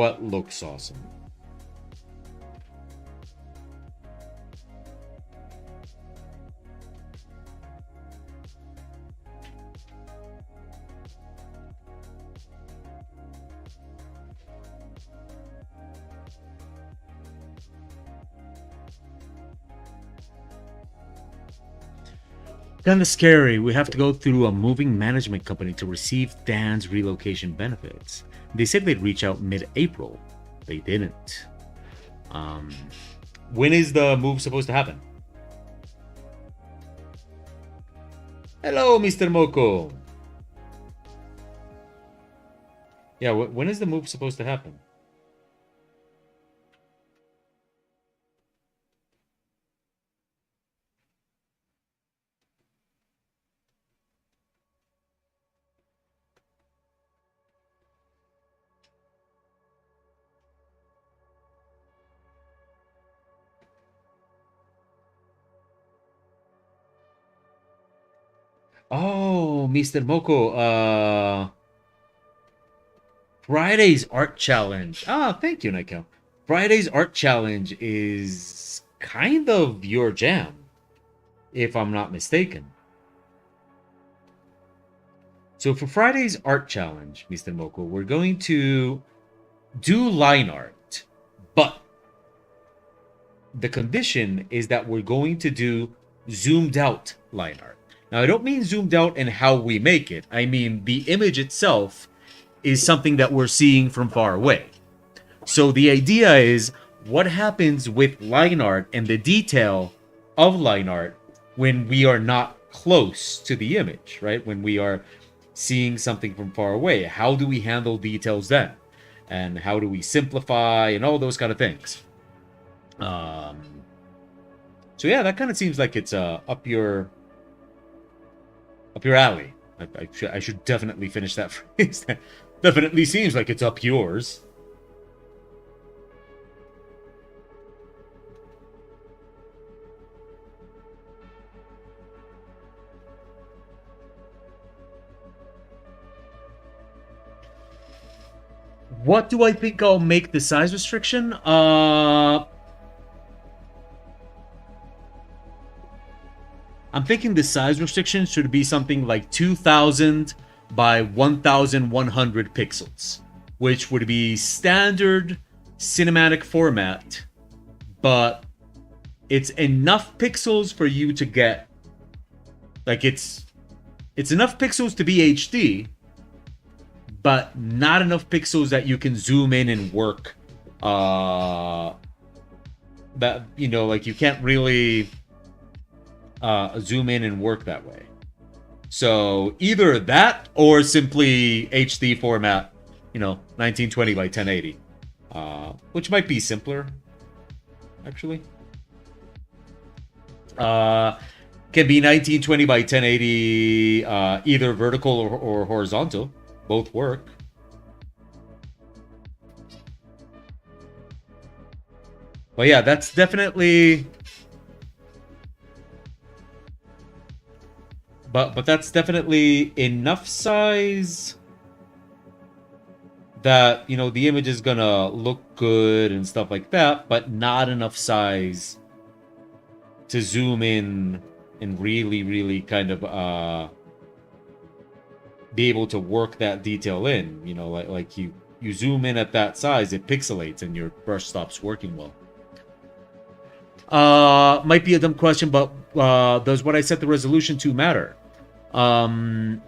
What looks awesome? Kinda scary. We have to go through a moving management company to receive Dan's relocation benefits. They said they'd reach out mid-April. They didn't. Um, when is the move supposed to happen? Hello, Mr. Moko. Yeah, when is the move supposed to happen? Oh, Mr. Moko. Friday's art challenge. Ah, thank you, Nico. Friday's art challenge is kind of your jam, if I'm not mistaken. So for Friday's art challenge, Mr. Moko, we're going to do line art, but the condition is that we're going to do zoomed out line art. Now, I don't mean zoomed out in how we make it. I mean the image itself is something that we're seeing from far away. So the idea is what happens with line art and the detail of line art when we are not close to the image, right? When we are seeing something from far away. How do we handle details then? And how do we simplify and all those kind of things? So yeah, that kind of seems like it's up your alley. I should definitely finish that phrase. Definitely seems like it's up yours. What do I think I'll make the size restriction? I'm thinking the size restriction should be something like 2000 by 1100 pixels, which would be standard cinematic format, but it's enough pixels for you to get, like, it's enough pixels to be HD, but not enough pixels that you can zoom in and work. That, you know, like, you can't really zoom in and work that way. So either that or simply HD format, you know, 1920 by 1080, which might be simpler, actually. Can be 1920 by 1080, either vertical or horizontal. Both work. But yeah, that's definitely... But that's definitely enough size that, you know, the image is gonna look good and stuff like that, but not enough size to zoom in and really kind of be able to work that detail in. You know, like you zoom in at that size, it pixelates and your brush stops working well. Might be a dumb question, but does what I set the resolution to matter? No,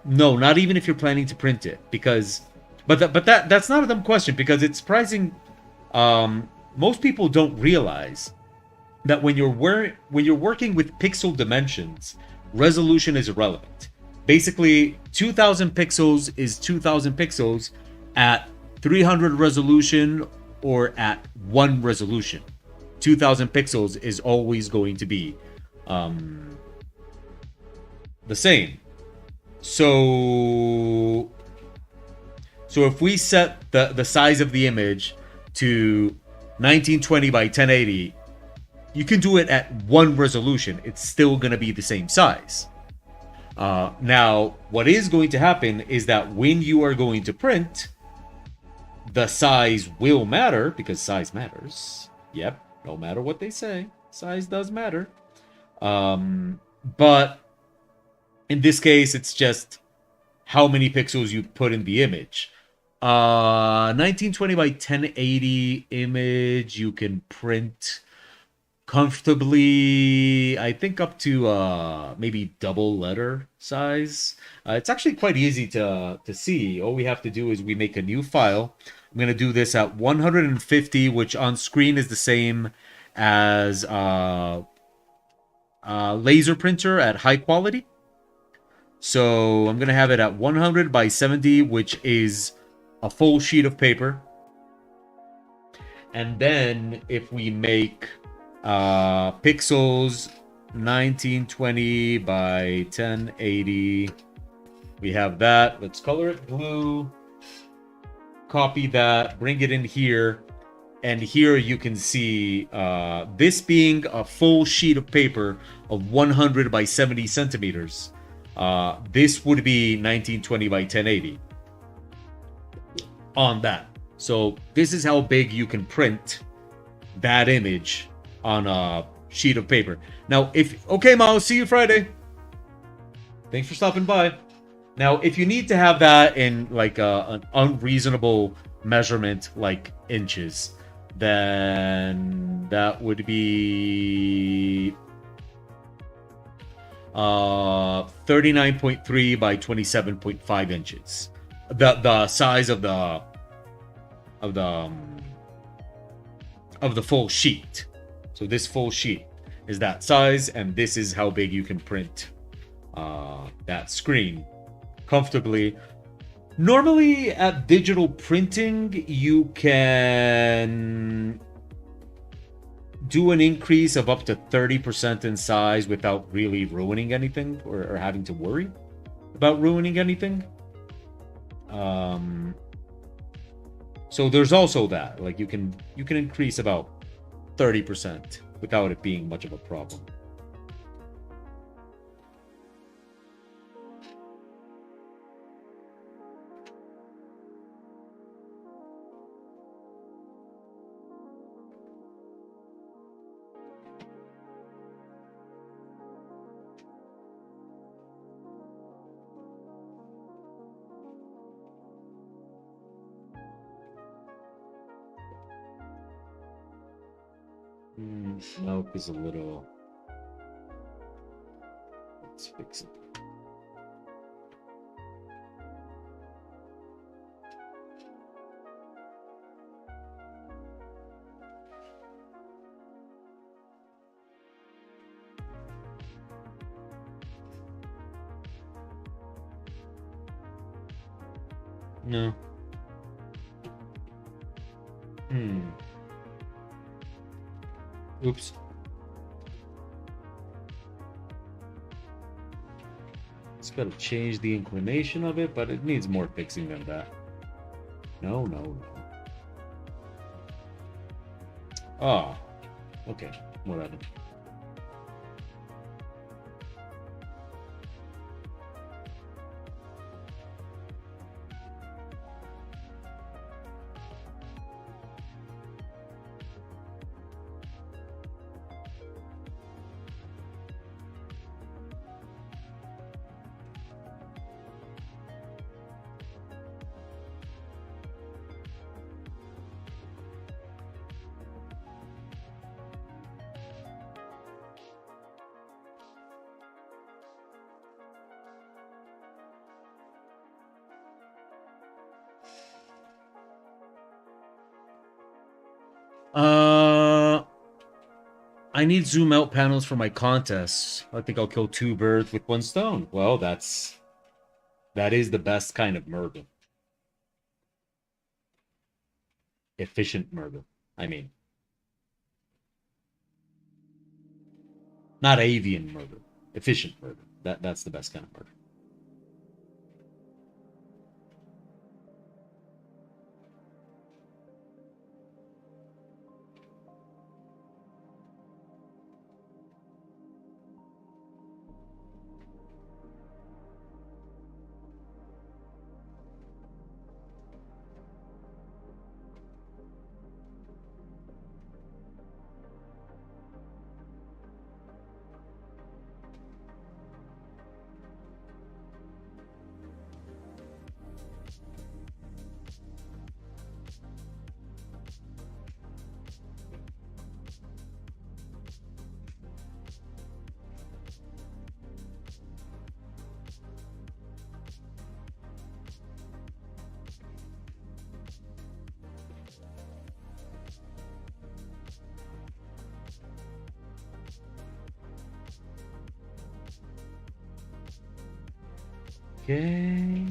not even if you're planning to print it, because, but that's not a dumb question, because it's surprising. Most people don't realize that when you're working with pixel dimensions, resolution is irrelevant. Basically, 2000 pixels is 2000 pixels at 300 resolution or at 1 resolution. 2000 pixels is always going to be the same. So if we set the size of the image to 1920 by 1080, you can do it at 1 resolution. It's still going to be the same size. Now, what is going to happen is that when you are going to print, the size will matter, because size matters. Yep, no matter what they say, size does matter. But in this case, it's just how many pixels you put in the image. 1920 by 1080 image, you can print comfortably, I think, up to maybe double letter size. It's actually quite easy to see. All we have to do is we make a new file. I'm going to do this at 150, which on screen is the same as laser printer at high quality. So I'm going to have it at 100 by 70, which is a full sheet of paper. And then if we make pixels 1920 by 1080, we have that. Let's color it blue. Copy that, bring it in here. And here you can see this being a full sheet of paper of 100 by 70 centimeters. This would be 1920 by 1080 on that. So this is how big you can print that image on a sheet of paper. Now, okay, Mao, see you Friday. Thanks for stopping by. Now, if you need to have that in like an unreasonable measurement, like inches, then that would be 39.3 by 27.5 inches. The size of the full sheet. So this full sheet is that size, and this is how big you can print that screen comfortably. Normally at digital printing, you can do an increase of up to 30% in size without really ruining anything or having to worry about ruining anything. So there's also that, like you can increase about 30% without it being much of a problem. Nope is a little. Let's fix it. No. Oops. It's got to change the inclination of it, but it needs more fixing than that. No. Oh, okay, whatever. I need zoom out panels for my contests. I think I'll kill two birds with one stone. Well, that is the best kind of murder. Efficient murder. I mean, not avian murder. Efficient murder. That's the best kind of murder. Okay.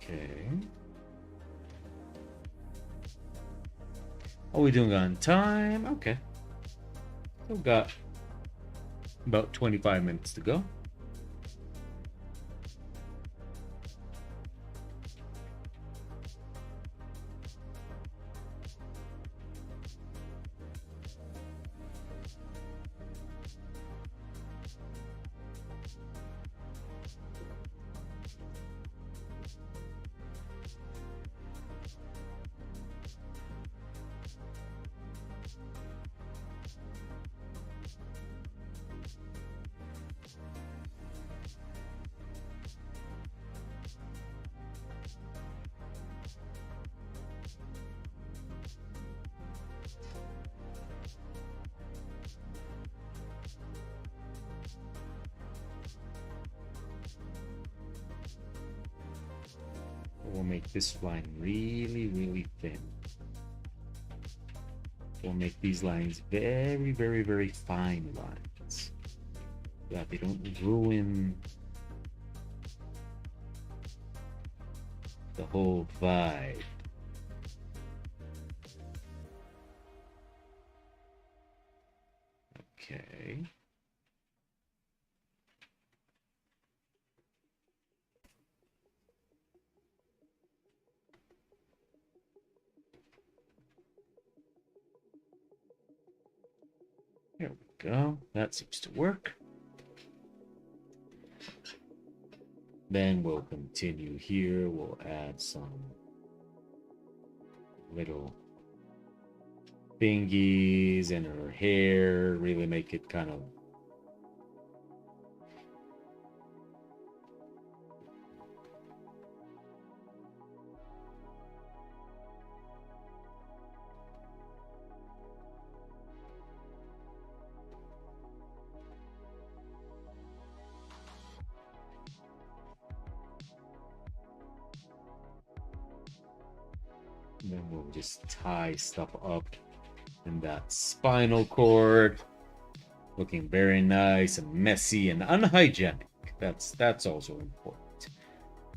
Okay. Are we doing on time? Okay. We've got about 25 minutes to go. We'll make this line really, really thin. We'll make these lines very, very, very fine lines. That they don't ruin the whole vibe. Okay. There we go. That seems to work. Then we'll continue here. We'll add some little thingies in her hair. Really make it kind of and then we'll just tie stuff up in that spinal cord. Looking very nice and messy and unhygienic. That's also important.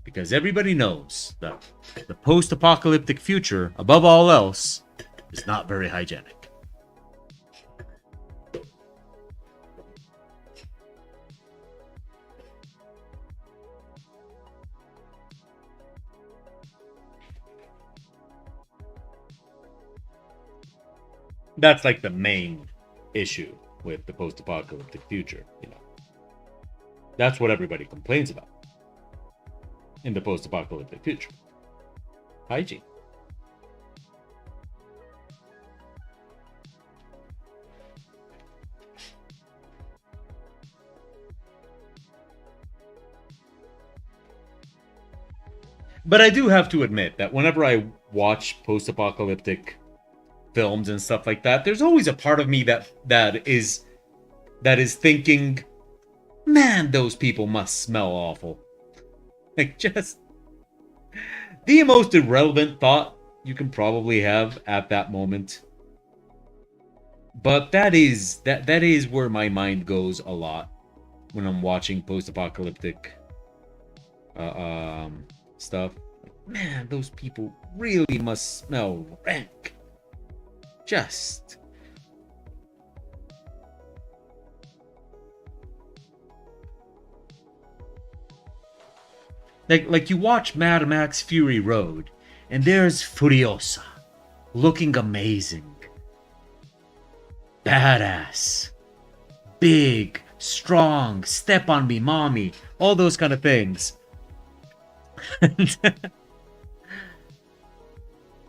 Because everybody knows that the post-apocalyptic future, above all else, is not very hygienic. That's like the main issue with the post-apocalyptic future, you know. That's what everybody complains about in the post-apocalyptic future. Hygiene. But I do have to admit that whenever I watch post-apocalyptic films and stuff like that, there's always a part of me that is thinking, man, those people must smell awful. Like, just the most irrelevant thought you can probably have at that moment. But that is where my mind goes a lot when I'm watching post-apocalyptic stuff. Man, those people really must smell rank. Just like you watch Mad Max Fury Road, and there's Furiosa, looking amazing, badass, big, strong, step on me, mommy, all those kind of things.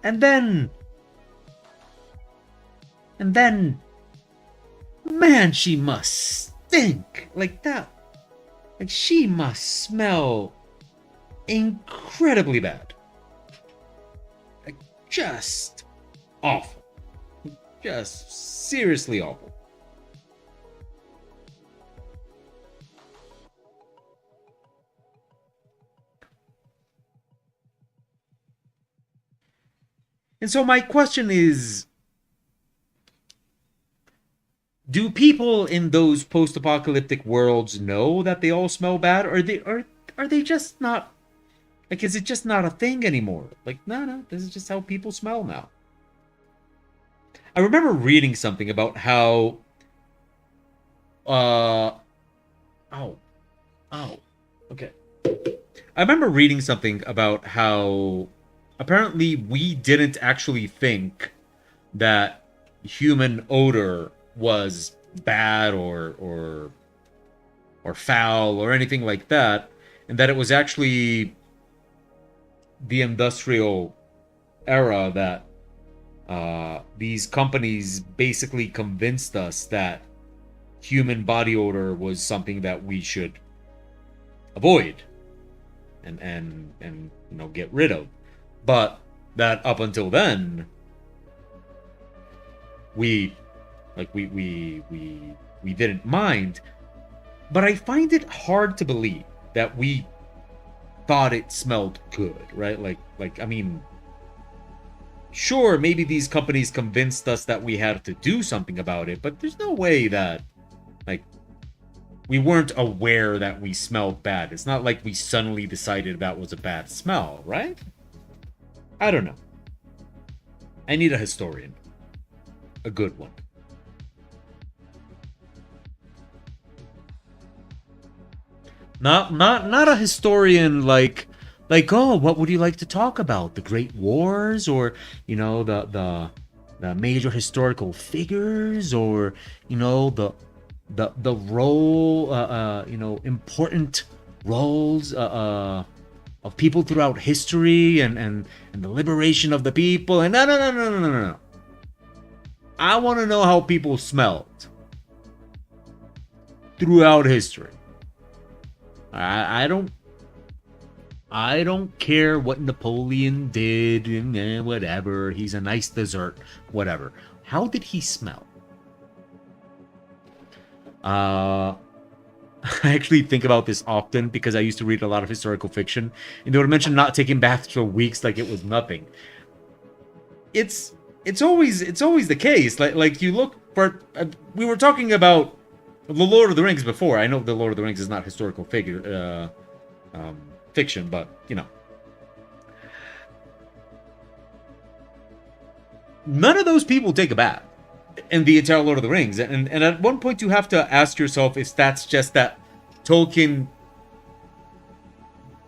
And then, man, she must stink like that. Like, she must smell incredibly bad. Like, just awful. Just seriously awful. And so my question is, do people in those post-apocalyptic worlds know that they all smell bad, or are they just not Like, is it just not a thing anymore? Like, no, this is just how people smell now. I remember reading something about how, uh, oh, oh, okay. I remember reading something about how apparently we didn't actually think that human odor was bad or foul or anything like that, and that it was actually the industrial era that these companies basically convinced us that human body odor was something that we should avoid and get rid of, but that up until then we we didn't mind. But I find it hard to believe that we thought it smelled good, right? I mean, sure, maybe these companies convinced us that we had to do something about it, but there's no way that, like, we weren't aware that we smelled bad. It's not like we suddenly decided that was a bad smell, right? I don't know. I need a historian. A good one. Not a historian oh, what would you like to talk about? The Great Wars, or the major historical figures, or the role important roles of people throughout history, and the liberation of the people. And no. I want to know how people smelled throughout history. I don't care what Napoleon did, whatever. He's a nice dessert, whatever. How did he smell? I actually think about this often because I used to read a lot of historical fiction, and they would mention not taking baths for weeks like it was nothing. It's always the case. Like you look for. We were talking about The Lord of the Rings before. I know The Lord of the Rings is not historical fiction, but none of those people take a bath in the entire Lord of the Rings. And at one point you have to ask yourself if that's just that Tolkien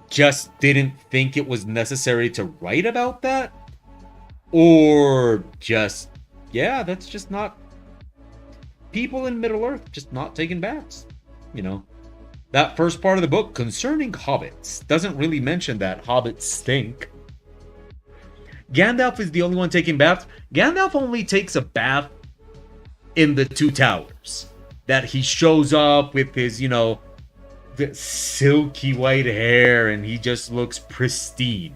just didn't think it was necessary to write about that, or just, that's just not people in Middle Earth just not taking baths. That first part of the book concerning hobbits doesn't really mention that hobbits stink. Gandalf is the only one taking baths. Gandalf only takes a bath in the Two Towers. That he shows up with his, the silky white hair, and he just looks pristine.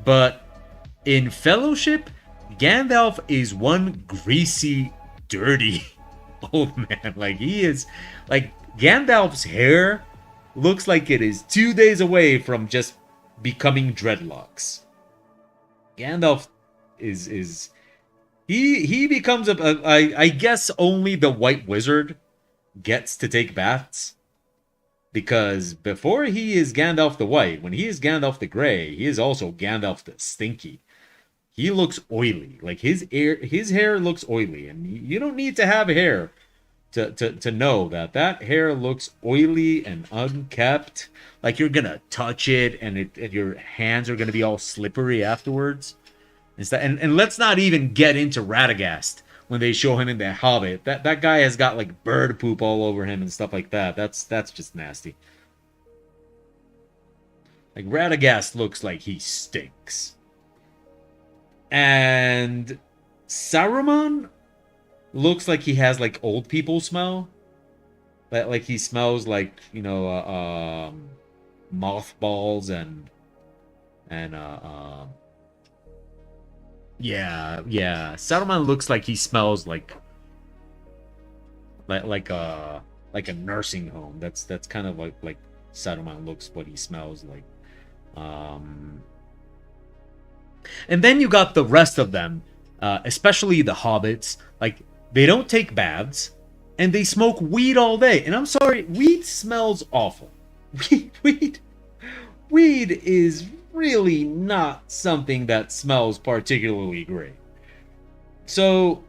But in Fellowship, Gandalf is one greasy, dirty old man. Like, he is, like, Gandalf's hair looks like it is 2 days away from just becoming dreadlocks. Gandalf is he becomes I guess only the White Wizard gets to take baths, because before he is Gandalf the White, when he is Gandalf the Gray, he is also Gandalf the Stinky. He looks oily. Like, his hair looks oily, and you don't need to have hair to know that hair looks oily and unkept. Like, you're gonna touch it, and your hands are gonna be all slippery afterwards. And let's not even get into Radagast when they show him in The Hobbit. That guy has got, like, bird poop all over him and stuff like that. That's just nasty. Like, Radagast looks like he stinks. And Saruman looks like he has, like, old people smell. Like he smells like, mothballs and yeah. Saruman looks like he smells like a nursing home. That's kind of like Saruman looks, what he smells like. And then you got the rest of them, especially the hobbits. Like, they don't take baths, and they smoke weed all day. And I'm sorry, weed smells awful. Weed is really not something that smells particularly great. So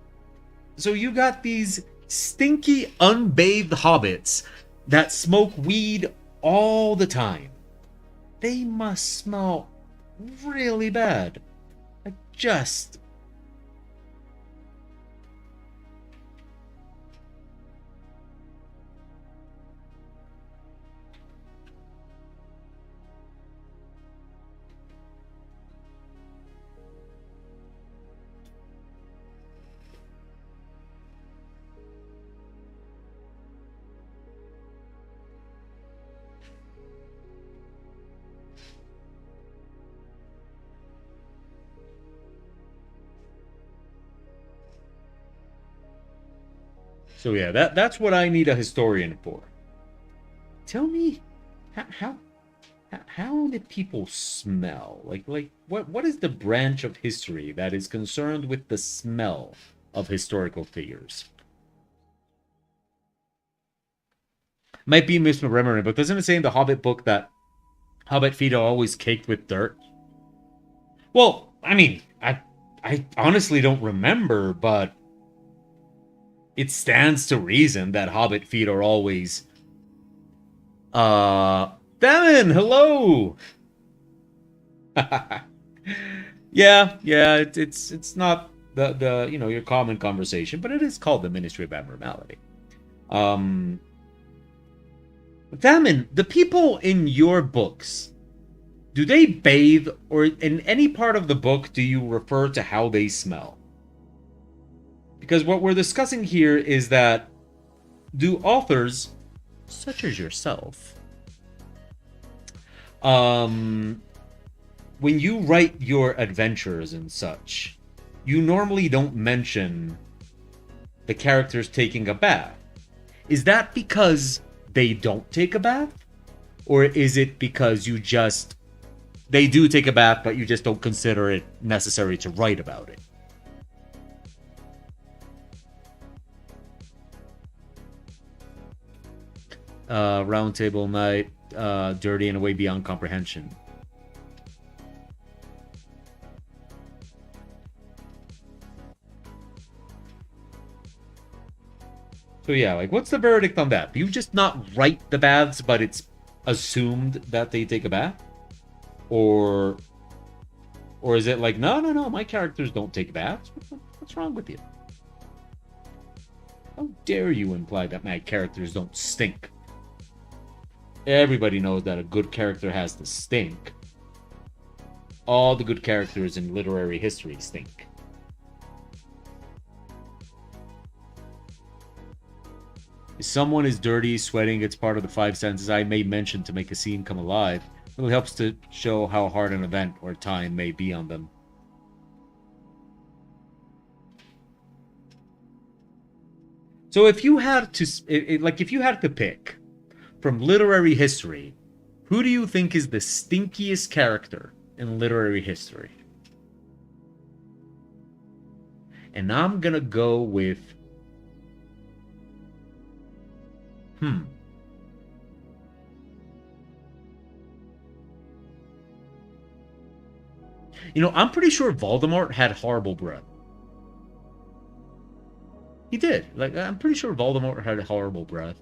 so you got these stinky, unbathed hobbits that smoke weed all the time. They must smell really bad. Like, just. So yeah, that's what I need a historian for. Tell me, how how did people smell? Like what is the branch of history that is concerned with the smell of historical figures? Might be misremembering, but doesn't it say in the Hobbit book that Hobbit feet are always caked with dirt? Well, I mean, I honestly don't remember, but it stands to reason that Hobbit feet are always. Damon, hello. It's not the your common conversation, but it is called the Ministry of Abnormality. Um, Damon, the people in your books, do they bathe, or in any part of the book do you refer to how they smell? Because what we're discussing here is that do authors, such as yourself, when you write your adventures and such, you normally don't mention the characters taking a bath. Is that because they don't take a bath? Or is it because they do take a bath, but you just don't consider it necessary to write about it? Round table night, dirty and way beyond comprehension. So yeah, like, what's the verdict on that? Do you just not write the baths, but it's assumed that they take a bath? Or is it like, no, my characters don't take baths? What's wrong with you? How dare you imply that my characters don't stink? Everybody knows that a good character has to stink. All the good characters in literary history stink. If someone is dirty, sweating, it's part of the five senses I may mention to make a scene come alive. It really helps to show how hard an event or time may be on them. So if you had to, if you had to pick from literary history, who do you think is the stinkiest character in literary history? And I'm gonna go with... I'm pretty sure Voldemort had horrible breath. He did. Like, I'm pretty sure Voldemort had horrible breath.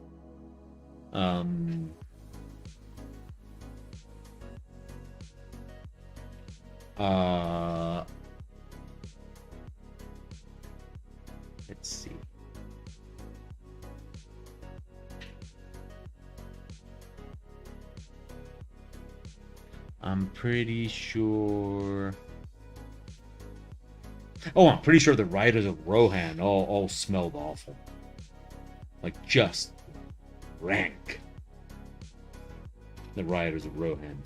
Let's see. I'm pretty sure... Oh, I'm pretty sure the Riders of Rohan all smelled awful. Like, just rank. The Riders of Rohan.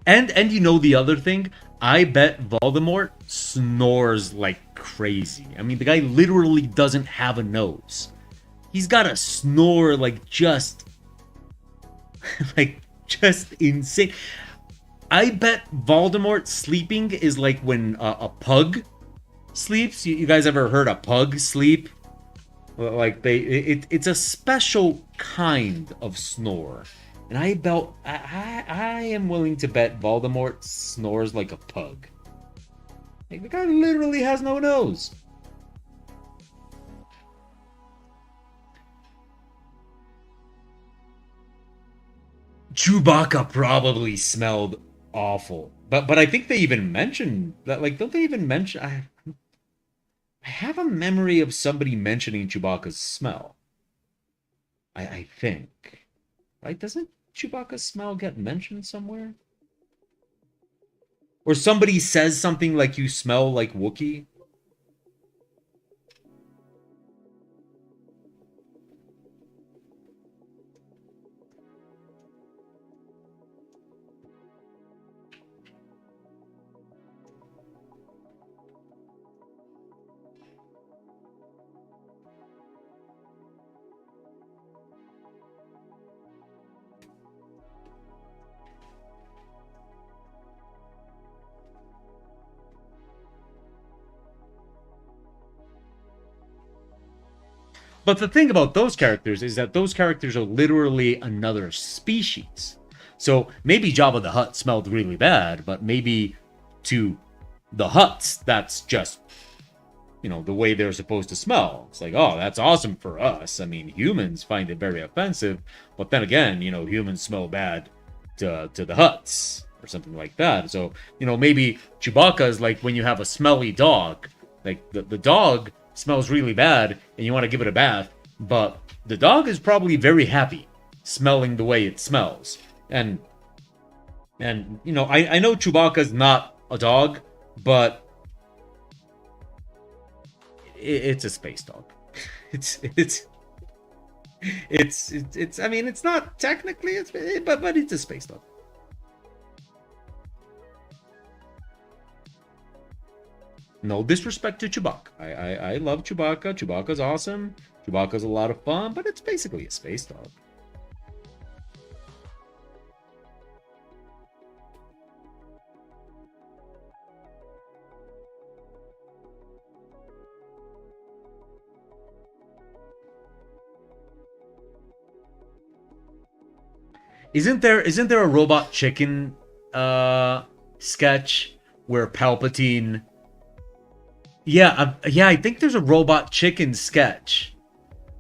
And the other thing, I bet Voldemort snores like crazy. I mean, the guy literally doesn't have a nose. He's got to snore like just insane. I bet Voldemort sleeping is like when a pug sleeps. You guys ever heard a pug sleep? Like it's a special kind of snore, and I am willing to bet Voldemort snores like a pug. Like the guy literally has no nose. Chewbacca probably smelled awful, but I think they even mentioned that. Like, don't they even mention? I have a memory of somebody mentioning Chewbacca's smell. I think. Right? Doesn't Chewbacca's smell get mentioned somewhere? Or somebody says something like you smell like Wookiee? But the thing about those characters is that those characters are literally another species. So maybe Jabba the Hutt smelled really bad, but maybe to the Hutts, that's just, the way they're supposed to smell. It's like, oh, that's awesome for us. I mean, humans find it very offensive, but then again, humans smell bad to the Hutts or something like that. So, maybe Chewbacca is like when you have a smelly dog. Like the dog smells really bad and you want to give it a bath, but the dog is probably very happy smelling the way it smells. And I know Chewbacca's not a dog, but it's a space dog. It's I mean, it's not technically but it's a space dog. No disrespect to Chewbacca. I love Chewbacca. Chewbacca's awesome. Chewbacca's a lot of fun, but it's basically a space dog. Isn't there a robot chicken sketch where Palpatine? Yeah, I think there's a robot chicken sketch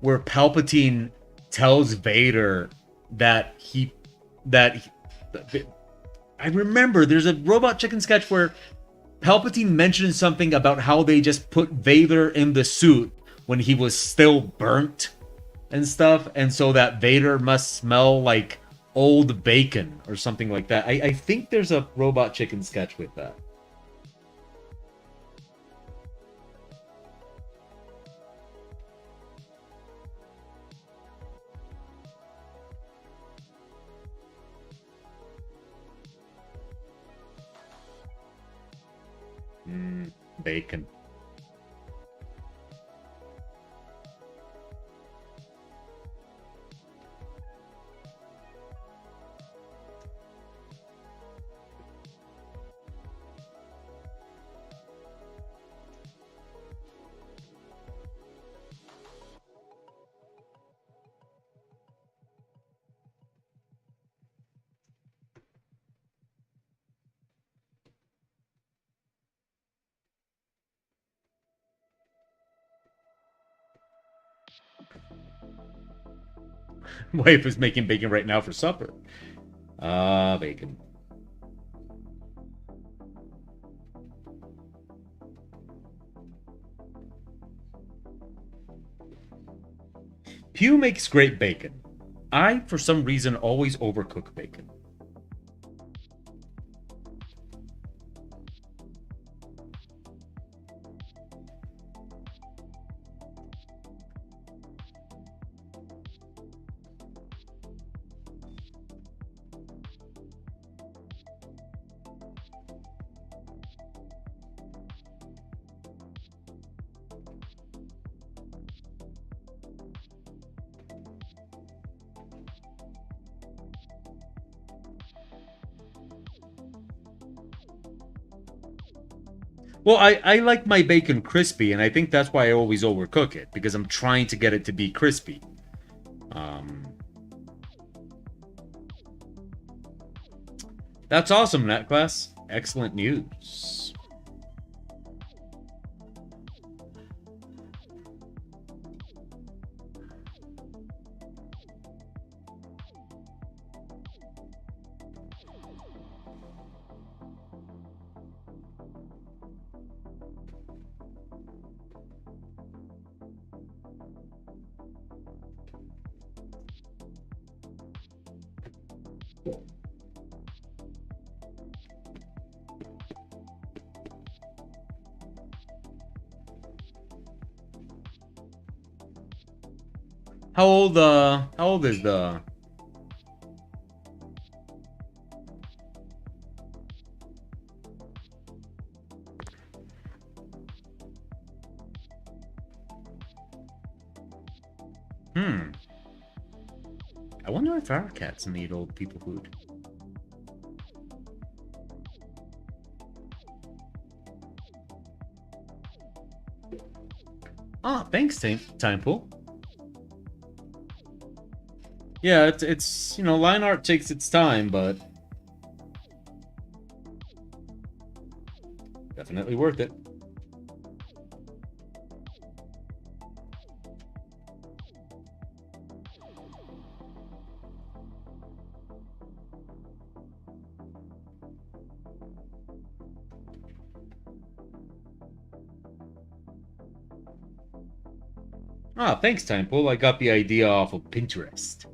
where Palpatine tells Vader that he that he, I remember there's a robot chicken sketch where Palpatine mentions something about how they just put Vader in the suit when he was still burnt and stuff, and so that Vader must smell like old bacon or something like that. I think there's a robot chicken sketch with that. Bacon. Wife is making bacon right now for supper. Bacon. Pew makes great bacon. I, for some reason, always overcook bacon. Well, I like my bacon crispy, and I think that's why I always overcook it, because I'm trying to get it to be crispy. Um, that's awesome, NetClass. Excellent news. How old is the hmm. I wonder if our cats need old people food. Ah, thanks, Time Pool. Yeah, it's line art takes its time, but definitely worth it. Ah, thanks, Time Pool. I got the idea off of Pinterest.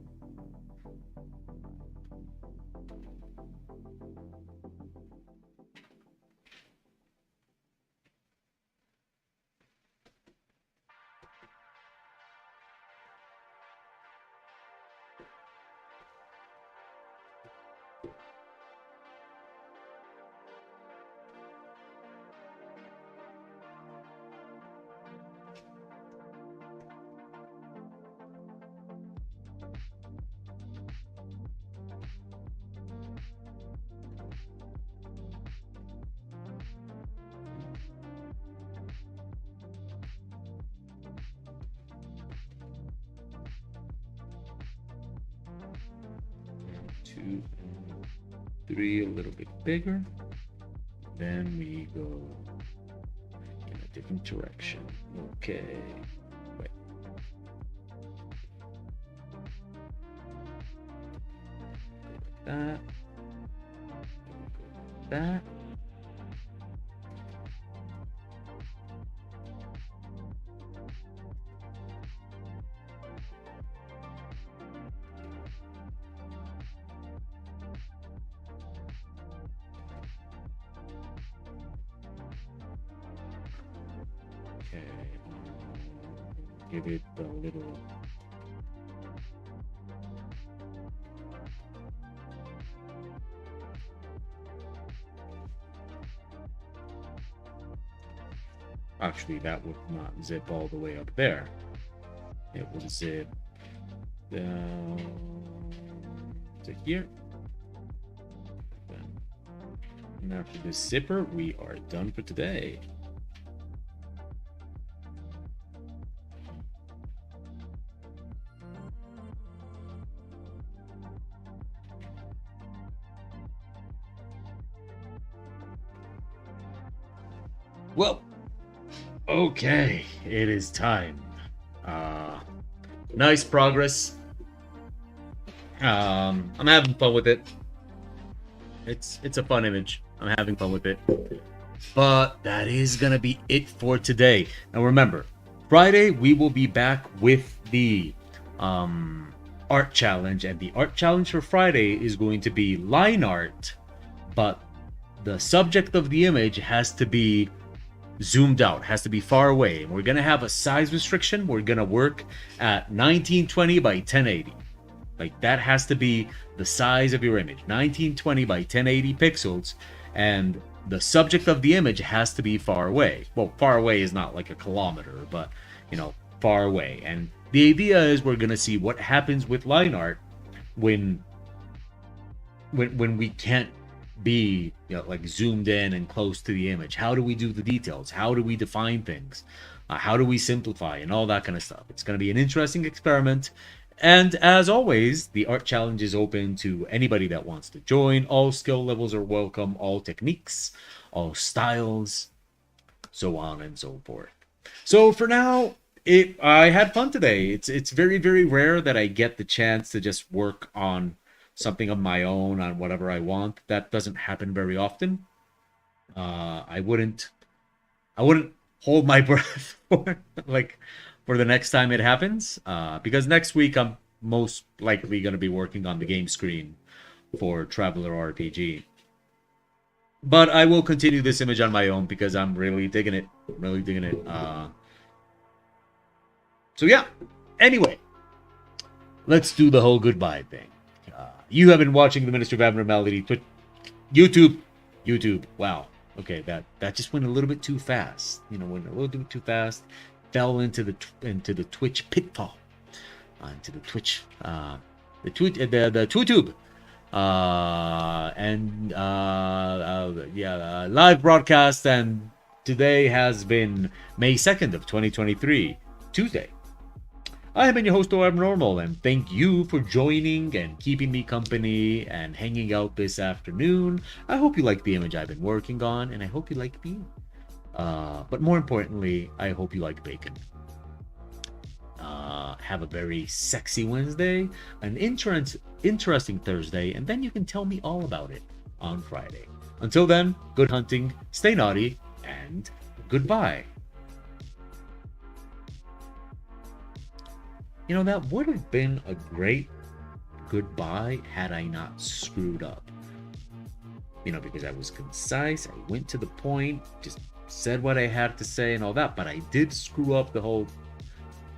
Two, three, a little bit bigger. Then we go in a different direction. Okay. Wait. That. That. Okay. Give it a little. Actually, that would not zip all the way up there. It would zip down to here. And after this zipper, we are done for today. Well, okay, it is time. Nice progress. I'm having fun with it. It's a fun image. I'm having fun with it. But that is gonna be it for today. Now remember, Friday we will be back with the art challenge, and the art challenge for Friday is going to be line art, but the subject of the image has to be zoomed out, has to be far away. We're gonna have a size restriction. We're gonna work at 1920 by 1080. Like, that has to be the size of your image, 1920 by 1080 pixels, and the subject of the image has to be far away. Well, far away is not like a kilometer, but far away. And the idea is we're gonna see what happens with line art when we can't be, like zoomed in and close to the image? How do we do the details? How do we define things? How do we simplify and all that kind of stuff? It's going to be an interesting experiment. And as always, the art challenge is open to anybody that wants to join. All skill levels are welcome, all techniques, all styles, so on and so forth. So for now, I had fun today. It's very, very rare that I get the chance to just work on something of my own, on whatever I want. That doesn't happen very often. I wouldn't hold my breath for the next time it happens, because next week I'm most likely going to be working on the game screen for Traveler RPG. But I will continue this image on my own because I'm really digging it. Really digging it. So yeah. Anyway, let's do the whole goodbye thing. You have been watching the Ministry of Abnormality YouTube. Wow. Okay, that just went a little bit too fast. Went a little bit too fast. Fell into the Twitch pitfall. Into the Twitch, the TwoTube. Live broadcast, and today has been May 2nd of 2023, Tuesday. I have been your host, Abnormal, and thank you for joining and keeping me company and hanging out this afternoon. I hope you like the image I've been working on, and I hope you like me. But more importantly, I hope you like bacon. Have a very sexy Wednesday, an interesting Thursday, and then you can tell me all about it on Friday. Until then, good hunting, stay naughty, and goodbye. That would have been a great goodbye had I not screwed up. Because I was concise, I went to the point, just said what I had to say and all that, but I did screw up the whole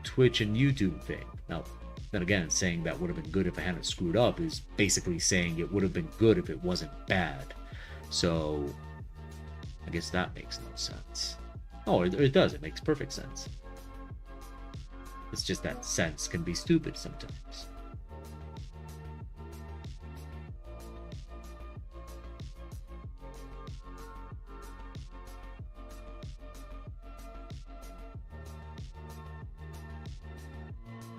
Twitch and YouTube thing. Now, then again, saying that would have been good if I hadn't screwed up is basically saying it would have been good if it wasn't bad. So, I guess that makes no sense. Oh, it does. It makes perfect sense. It's just that sense can be stupid sometimes.